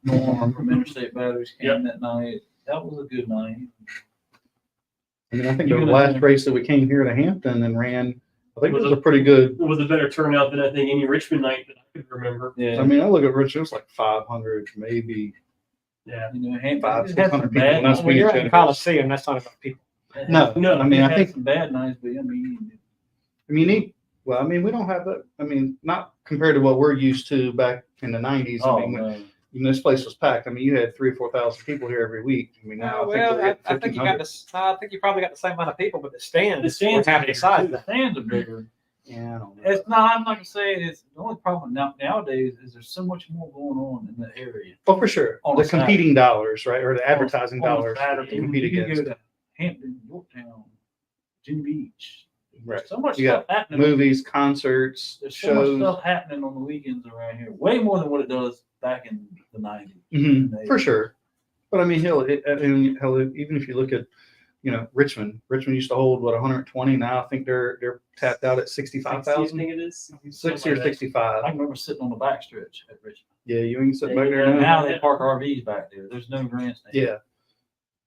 Norm from Interstate Batteries came that night. That was a good night. I think the last race that we came here to Hampton and ran, I think it was a pretty good. it was a better turnout than I think any Richmond night that I could remember. Yeah. I mean, I look at Richmond, it was like 500, maybe Yeah. You know, Hampton 500, had some 600 people, bad and that's nights. When you're in generous. the Coliseum, that's not enough people. No, I mean, It I had think, some bad nights, but I mean, we don't have that. I mean, not compared to what we're used to back in the 90s. oh, I mean, man. this place was packed. I mean, you had 3,000 or 4,000 people here every week. I mean, now I think you got this. I think you probably got the same amount of people, but the stands stands were half are the bigger, size. too. The stands are bigger. Yeah, I don't know. It's not. I'm not gonna say it's the only problem nowadays is there's so much more going on in that area. Oh, for sure. On The a Saturday. competing dollars, right? Or the advertising On a dollars Saturday, to compete you can against. go to Hampton, Yorktown, Virginia Beach. Right. There's so much You stuff happening. Movies, concerts, There's so much shows. stuff happening on the weekends around here. Way more than what it does back in the 90s. Mhm, for sure. But I mean, hell, even if you look at, Richmond used to hold 120. Now I think they're tapped out at 60, I 65,000, think it is. 60 or 65. I can remember sitting on the backstretch at Richmond. Yeah, you ain't sitting back there And now. now they park RVs back there. There's no grandstand. Yeah.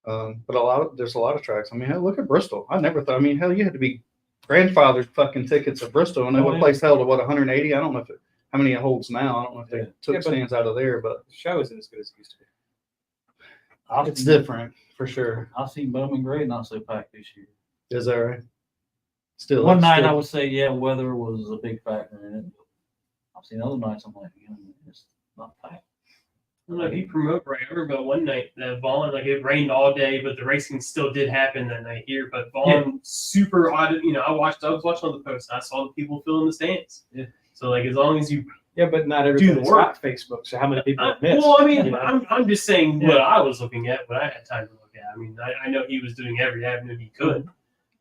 But there's a lot of tracks. I mean, hell, look at Bristol. I never thought. I mean, hell, you had to be grandfathered fucking tickets at Bristol, and Oh, that yeah. place held 180. I don't know how many it holds now. I don't know if they Yeah. took Yeah, but- stands out of there, but The show isn't as good as it used to be. it's different for sure. I've seen Bowman Gray not so packed this year. Is that right? Still, One it's night still- I would say, yeah, weather was a big factor in it. I've seen other nights I'm like, it's not packed. I don't know if he promote right. I remember one night that Vaughn, like it rained all day, but the racing still did happen that night here. But Vaughn, super odd. You know, I was watching on the post. And I saw the people filling the stands. Yeah. So like, as long as you, Yeah, but not the everybody's work. got Facebook. So how many people have missed? well, I mean, you know? I'm just saying what I was looking at, what I had time to look at. I mean, I know he was doing every avenue he could,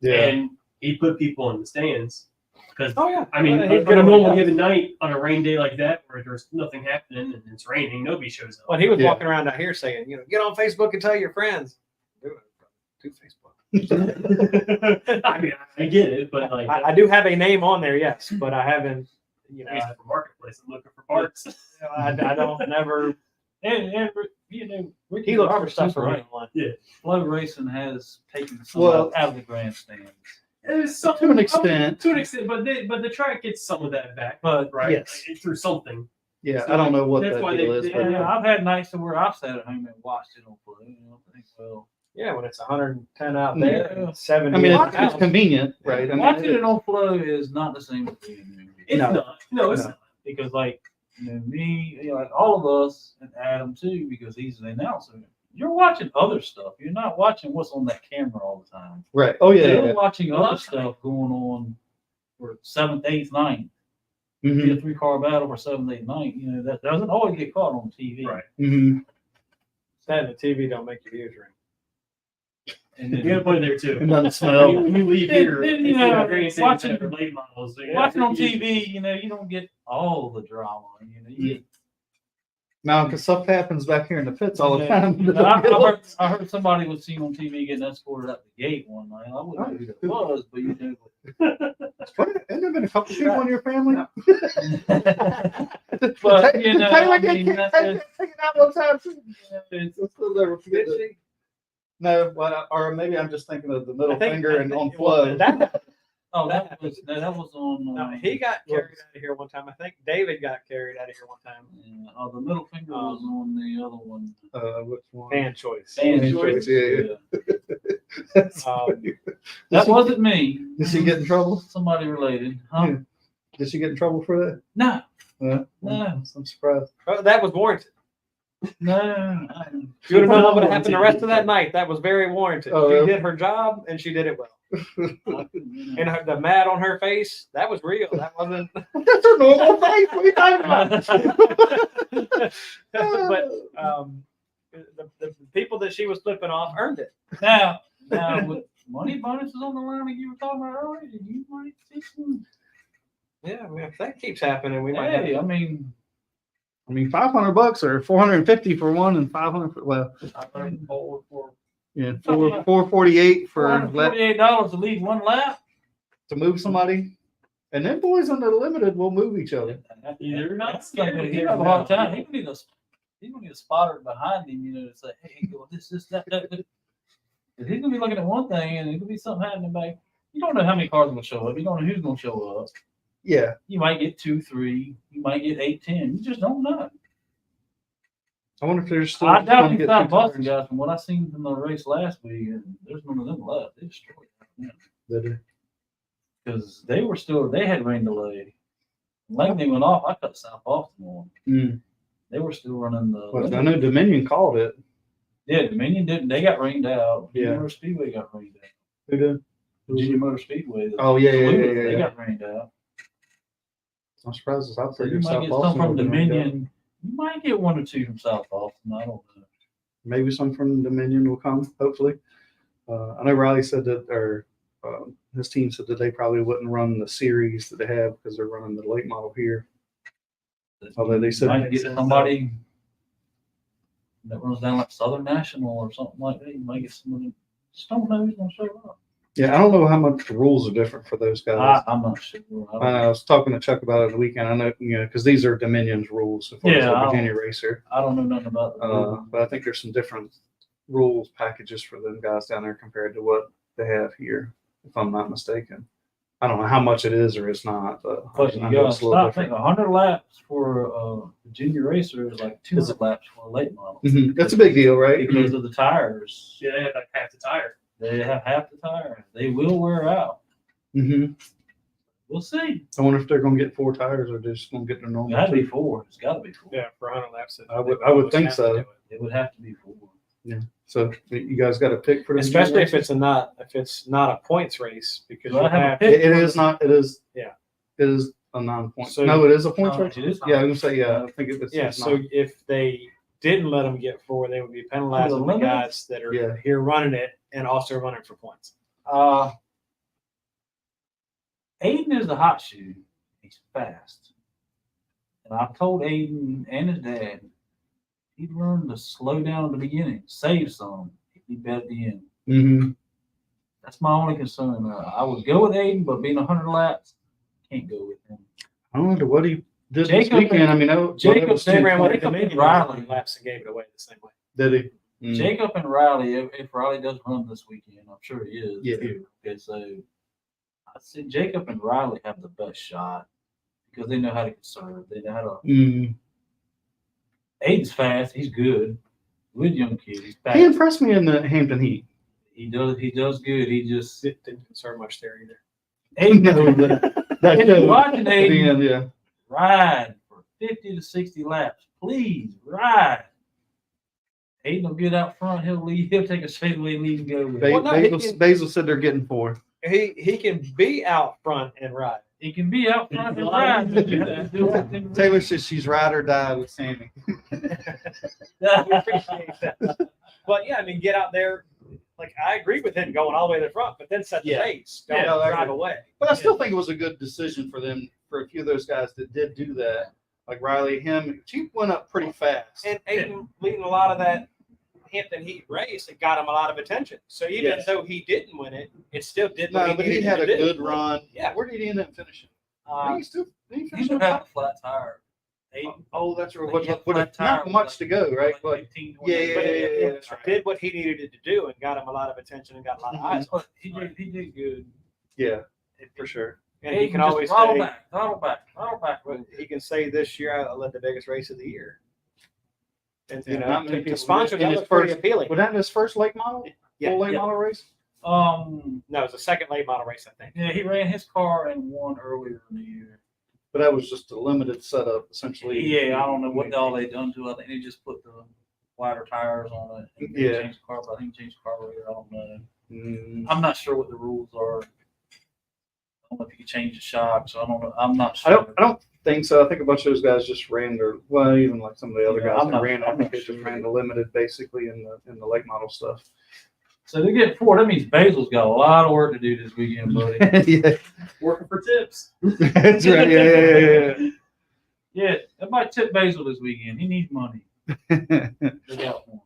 and he put people in the stands. Because Oh yeah. I mean, He's on gonna a normal be- given night on a rain day like that, where there's nothing happening and it's raining, nobody shows up. Well, he was Yeah. walking around out here saying, you know, get on Facebook and tell your friends. Do Facebook. I mean, I get it, but like, I do have a name on there, yes, but I haven't. You know, for marketplace, I'm looking for parts. I don't never. And you know, He looks for stuff for me right. online. Flow racing has taken some Well- out of the grandstands. It's To an extent. to an extent, but the track gets some of that back, But right? Yes. Through something. Yeah, So, I don't know what that's that why deal they- is, they- but yeah, I've had nights where I've sat at home and watched it on Flow. You know, I think, well, Yeah, when it's 110 out there, Yeah. and 70. I mean, in the it's house. convenient, right? I mean, watching it on Flow is not the same as being there. It's No. not. No, it's No. not. Because like, you know, me, you know, like all of us, and Adam too, because he's an announcer. You're watching other stuff. You're not watching what's on that camera all the time. right. Oh yeah. You're yeah. watching Well, other I'm- stuff going on for 7th, 8th, 9th. Mhm. Be a 3-car battle for 7th, 8th, 9th. You know, that doesn't always get caught on TV. Right. Mhm. Sad the TV don't make your ears ring. And You then, gotta put it there too. It doesn't When smell. you leave Then- here, then, you you know, know, watching- for late models. So you watching on have to- TV, you know, you don't get all the drama. You know, you get No, because stuff happens back here in the pits all the Yeah. time. No, I heard somebody was seen on TV getting escorted out the gate one night. I wouldn't know who that was, but you know. What? Hasn't there been a couple people in your family? But, you know, Taylor I get mean, kicked that's taken out one time too. it's, Let's never forget that. No, well, or maybe I'm just thinking of the middle I think- finger I and think on it was- flow. that- that was on. No, he got carried out of here one time. I think David got carried out of here one time. The middle finger was on the other one. Which one? Fan choice. Fan choice, yeah. Um, That wasn't me. Did she get in trouble? Somebody related. Huh? Yeah. Did she get in trouble for that? No, No. No. I'm surprised. that was warranted. no. You would have known what would have happened the rest of that night. That was very warranted. Oh, She really? did her job and she did it well. And the mad on her face, that was real. That wasn't. That's her normal face. What are you talking about? But the people that she was flipping off earned it. Now, with money bonuses on the line like you were talking about earlier, you might see some. Yeah, I mean, if that keeps happening, we might have. Hey, I mean, $500 or 450 for one and 500 for, well, yeah, 448 for $448 to leave one lap. to move somebody. And then boys under the limited will move each other. You're not That's like, scared. he have a hard time. He would need a spotter behind him, you know, to say, hey, go this, that. 'Cause he's gonna be looking at one thing, and it could be something happening back. You don't know how many cars are gonna show up. You don't know who's gonna show up. Yeah. You might get 2, 3. You might get 8, 10. You just don't know. I wonder if there's still. I doubt gonna you get found two Boston turns. guys from what I seen from the race last week. And there's none of them left. They destroyed it. Did it? Because they had rain delay. Langley went off. I cut South Boston on. Mm. They were still running the. Well, I know Dominion called it. Yeah, Dominion didn't. They got rained out. Yeah. Virginia Motor Speedway got rained out. Who did? Virginia Motor Speedway. Oh, yeah, yeah, yeah, They yeah. got rained out. I'm surprised it's out So there. you might South get Boston some from will be rained out. Dominion. You might get 1 or 2 from South Boston. I don't know. Maybe some from Dominion will come, hopefully. I know Riley said that, or his team said that they probably wouldn't run the series that they have because they're running the late model here. Although they said- You might get somebody that runs down like Southern National or something like that. You might get somebody. Just don't know who's gonna show up. Yeah, I don't know how much the rules are different for those guys. I'm not sure. I was talking to Chuck about it the weekend. I know, because these are Dominion's rules as far as Yeah, the I don't- Virginia racer. I don't know nothing about the But I think there's some different rules packages for them guys down there compared to what they have here, if I'm not mistaken. I don't know how much it is or it's not, but But you I know gotta it's a little stop thinking different. 100 laps for a Virginia racer is like 200 laps for a late model Mhm. That's a big deal, right? because of the tires. Yeah, they have like half the tire. They have half the tire. They will wear out. Mm-hmm. We'll see. I wonder if they're gonna get 4 tires or they're just gonna get their normal. Gotta be 2. 4. It's gotta be 4. Yeah, for 100 laps. I would think so. It would have to be 4. So you guys got to pick for the Especially if it's not a points race, because Do I you have a have, pick? It is not. It is. Yeah. It is a non-point. So- No, it is a points Oh, race. it is. Yeah, I'm gonna say yeah. I think it's yeah. it's So not. if they didn't let them get 4, they would be penalizing the limited? guys that are Yeah. here running it and also running for points. Aiden is the hot shoe. He's fast. And I've told Aiden and his dad, he'd learn to slow down at the beginning, save some, he'd be better at the end. Mm-hmm. That's my only concern. I would go with Aiden, but being 100 laps, can't go with him. I don't know what he did Jacob this weekend. I mean, Jacob They ran with Jacob the and Riley. laps and gave it away the same way. Did he? Jacob and Riley, if Riley does run this weekend, I'm sure he is. Yeah. Too. Okay, so I see Jacob and Riley have the best shot because they know how to conserve. They know how to. Mm. Aiden's fast. He's good. Good young kid. He's fast. He impressed me in the Hampton Heat. He does. He does good. He just. Didn't concern much there either. Aiden, No, that if you're shows. watching At the Aiden end, yeah. ride for 50 to 60 laps, please ride. Aiden will get out front. He'll lead. He'll take a straightaway lead and go with it. Well, no, he Basil, can- Basil said they're getting 4. He can be out front and ride. He can be out front and ride. Do that. Taylor says she's ride or die with Sammy. We appreciate that. But yeah, I mean, get out there. Like, I agree with him going all the way to the front, but then set the Yeah. pace. Don't Yeah, I drive agree. away. But I still think it was a good decision for them, for a few of those guys that did do that. Like Riley, she went up pretty fast. And Aiden leading a lot of that Hampton Heat race, it got him a lot of attention. So even Yes. though he didn't win it, it still did what No, but he needed had to a do. good run. Yeah. Where did he end up finishing? Um, Did he He finish should on have a top? flat tire. Aiden. Oh, that's right. Like, he had a flat tire Not with much like- to go, right? But 15, yeah, 20. yeah, but yeah, it that's right. did what he needed it to do and got him a lot of attention and got a lot of eyes. But he did good. Yeah, for sure. And he can just always throttle say, back, throttle back, throttle back. he can say this year I led the biggest race of the year. And Yeah, you know, not many to people sponsor did. In that his was pretty first- appealing. Was that his first late model? Yeah, Full late yeah. model race? No, it was the second late model race, I think. Yeah, he ran his car and won earlier in the year. But that was just a limited setup, essentially. Yeah, I don't know what all they done to it. I think they just put the wider tires on it. And Yeah. changed the car, but I think changed the carburetor. I don't know. Mm. I'm not sure what the rules are. I don't know if you can change the shocks. I don't know. I'm not sure. I don't think so. I think a bunch of those guys just ran their, well, even like some of the other Yeah, guys I'm that not- ran, I I'm think not they just sure. ran the limited basically in the late model stuff. So to get 4, that means Basil's got a lot of work to do this weekend, buddy. Yeah, Working for tips. that's right. Yeah. Yeah, everybody tip Basil this weekend. He needs money. Look out for him.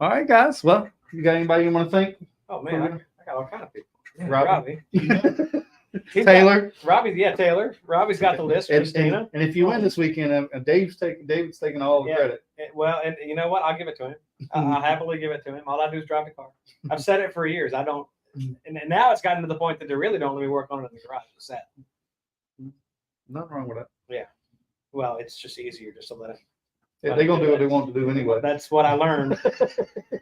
All right, guys. Well, you got anybody you want to thank? Oh man, I got all kind of people. Yeah, Robbie. He's Taylor. got- Robbie's, yeah, Taylor. Robbie's got the list. Christina. And if you win this weekend, David's taking all the Yeah. credit. Well, and you know what? I'll give it to him. I'll happily give it to him. All I do is drive the car. I've said it for years. I don't, and now it's gotten to the point that they really don't let me work on it in the garage. It's sad. Nothing wrong with that. Well, it's just easier just to let it. Yeah, they're gonna do what they want to do anyway. That's what I learned.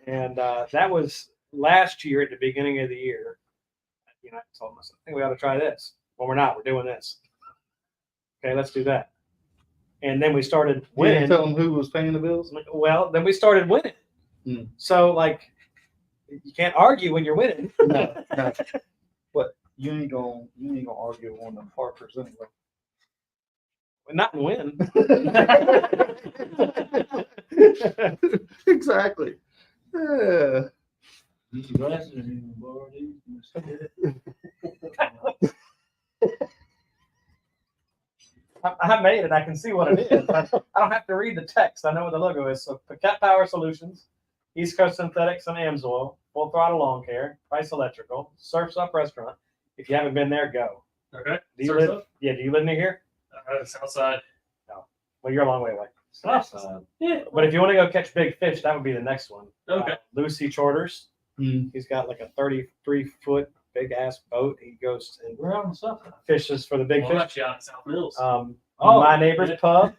And that was last year at the beginning of the year. You know, I told myself, I think we ought to try this. Well, we're not. We're doing this. Okay, let's do that. And then we started You didn't winning. tell them who was paying the bills. Well, then we started winning. Hmm. So, like, you can't argue when you're winning. No. But you ain't gonna argue on the Parkers anyway. Not win. Exactly. Yeah. These glasses are even borrow these. I made it. I can see what it is. I don't have to read the text. I know what the logo is. So, Cat Power Solutions, East Coast Synthetics and Amsoil, Full Throttle Lawn Care, Price Electrical, Surf's Up Restaurant. If you haven't been there, go. Okay. Do you Surf's live? Up? Yeah. Do you live near here? Southside. Well, you're a long way away. Southside. Yeah. But if you want to go catch big fish, that would be the next one. Okay. Lucy Charters. Hmm. He's got like a 33-foot big ass boat. He goes and We're out on the south side. fishes for the big Well, I'm fish. actually out in South Mills. Oh, My Neighbor's yeah. Pub,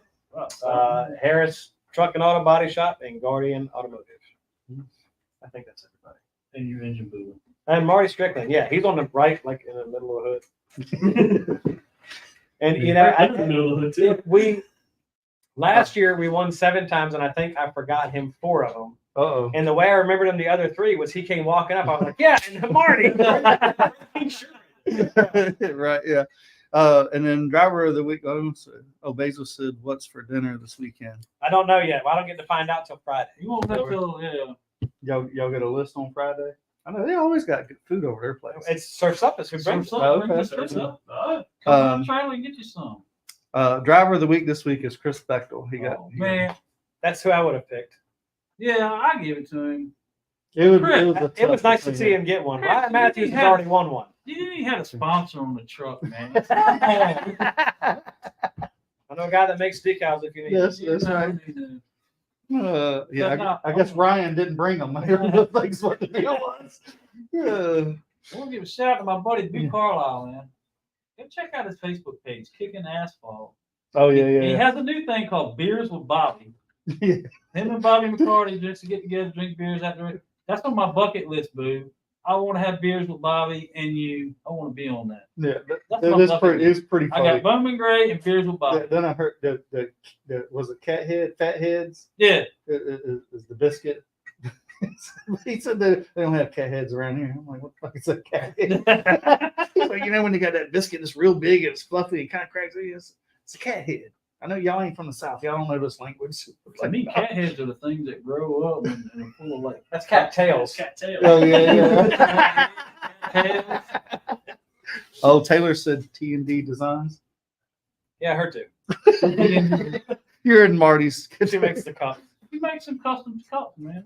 Wow. Harris Truck and Auto Body Shop, and Guardian Automotive. I think that's everybody. And your engine boom. And Marty Strickland, yeah, he's on the right, like in the middle of the hood. And you know, I'm in the middle of it too. Last year we won 7 times, and I think I forgot him 4 of them. Uh-oh. And the way I remembered him the other 3 was he came walking up. I was like, yeah, and Marty. Right, yeah. And then driver of the week, Basil said, what's for dinner this weekend? I don't know yet. Well, I don't get to find out till Friday. You won't know till, yeah. Y'all get a list on Friday? I know they always got good food over their place. It surfs up. It's who brings it. Come on, Charlie, get you some. Driver of the week this week is Chris Bechtel. He got Man, That's who I would have picked. yeah, I give it to him. It was nice to see him get one. Ryan Matthews has already won one. You had a sponsor on the truck, man. I know a guy that makes decals if you need. Yes, that's right. Yeah, I guess Ryan didn't bring them. I don't think what the deal was. I want to give a shout out to my buddy Duke Carlisle, man. Go check out his Facebook page, Kicking Asphalt. Oh yeah, He yeah. has a new thing called Beers with Bobby. Yeah. Him and Bobby McCarty just to get together, drink beers after it. That's on my bucket list, boo. I want to have beers with Bobby and you. I want to be on that. Yeah, That's it my is bucket pretty. list. It's pretty I funny. got Bowman Gray and beers with Bobby. Then I heard the was it fat heads? Yeah. Is the biscuit? He said that they don't have cat heads around here. I'm like, what the fuck is that cat head? He's like, you know, when they got that biscuit that's real big and it's fluffy and kind of cracks, it's a cat head. I know y'all ain't from the South. Y'all don't know this language. To me, cat heads are the things that grow up and are full of like. That's cat tails. Cat tail. Oh yeah. Oh, Taylor said T&D Designs. Yeah, her too. You're in Marty's. She makes the cup. You make some custom cups, man.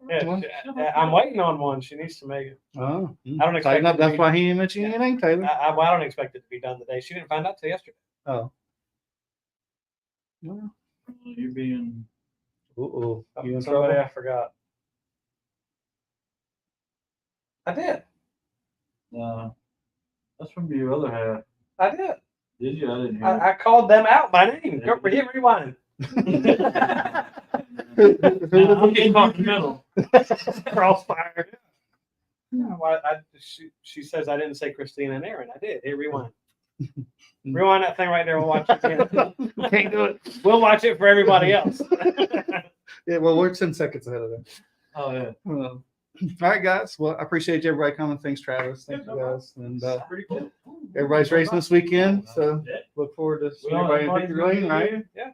Yeah, I'm waiting on one. She needs to make it. Oh, I don't expect. That's it to be- why he ain't mentioned anything, Taylor. I don't expect it to be done today. She didn't find out till yesterday. Oh. Well, You're being. you in Somebody trouble? I forgot. I did. That's from your other half. I did. Did you? I didn't hear. I called them out by name. Go hit rewind. I'm getting caught in the middle. Crossfire. Yeah, well, she says I didn't say Christina and Aaron. I did. Hey, rewind. Rewind that thing right there. We'll watch it again. Can't do it. We'll watch it for everybody else. Yeah, well, we're 10 seconds ahead of them. Oh yeah. All right, guys. Well, I appreciate everybody coming. Thanks, Travis. Thank you, guys. And Pretty cool. everybody's racing this weekend, so Yeah. look forward to seeing We all- everybody in Victory Lane, right? Yeah.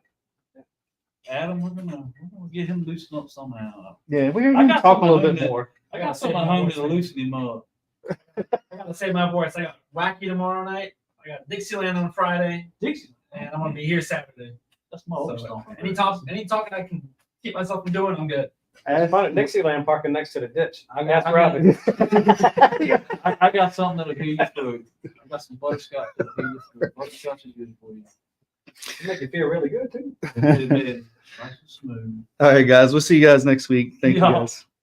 Adam, we're gonna get him loosened up somehow. Yeah, we're I gonna got talk a little something bit that- more. I got something at home to loosen him up. I gotta save my voice. I got Wacky tomorrow night. I got Dixieland on Friday, Dixie, and I'm gonna be here Saturday. that's my old So, stuff. any talking I can keep myself from doing, I'm good. I found at Dixieland parking next to the ditch. I got, Ask I, Robbie. got, I got something that'll heal you through. I got some butterscotch that'll heal you through. Butterscotch is good for you. You make you feel really good too. It is nice and smooth. All right, guys. We'll see you guys next week. Thank you, Yeah. guys.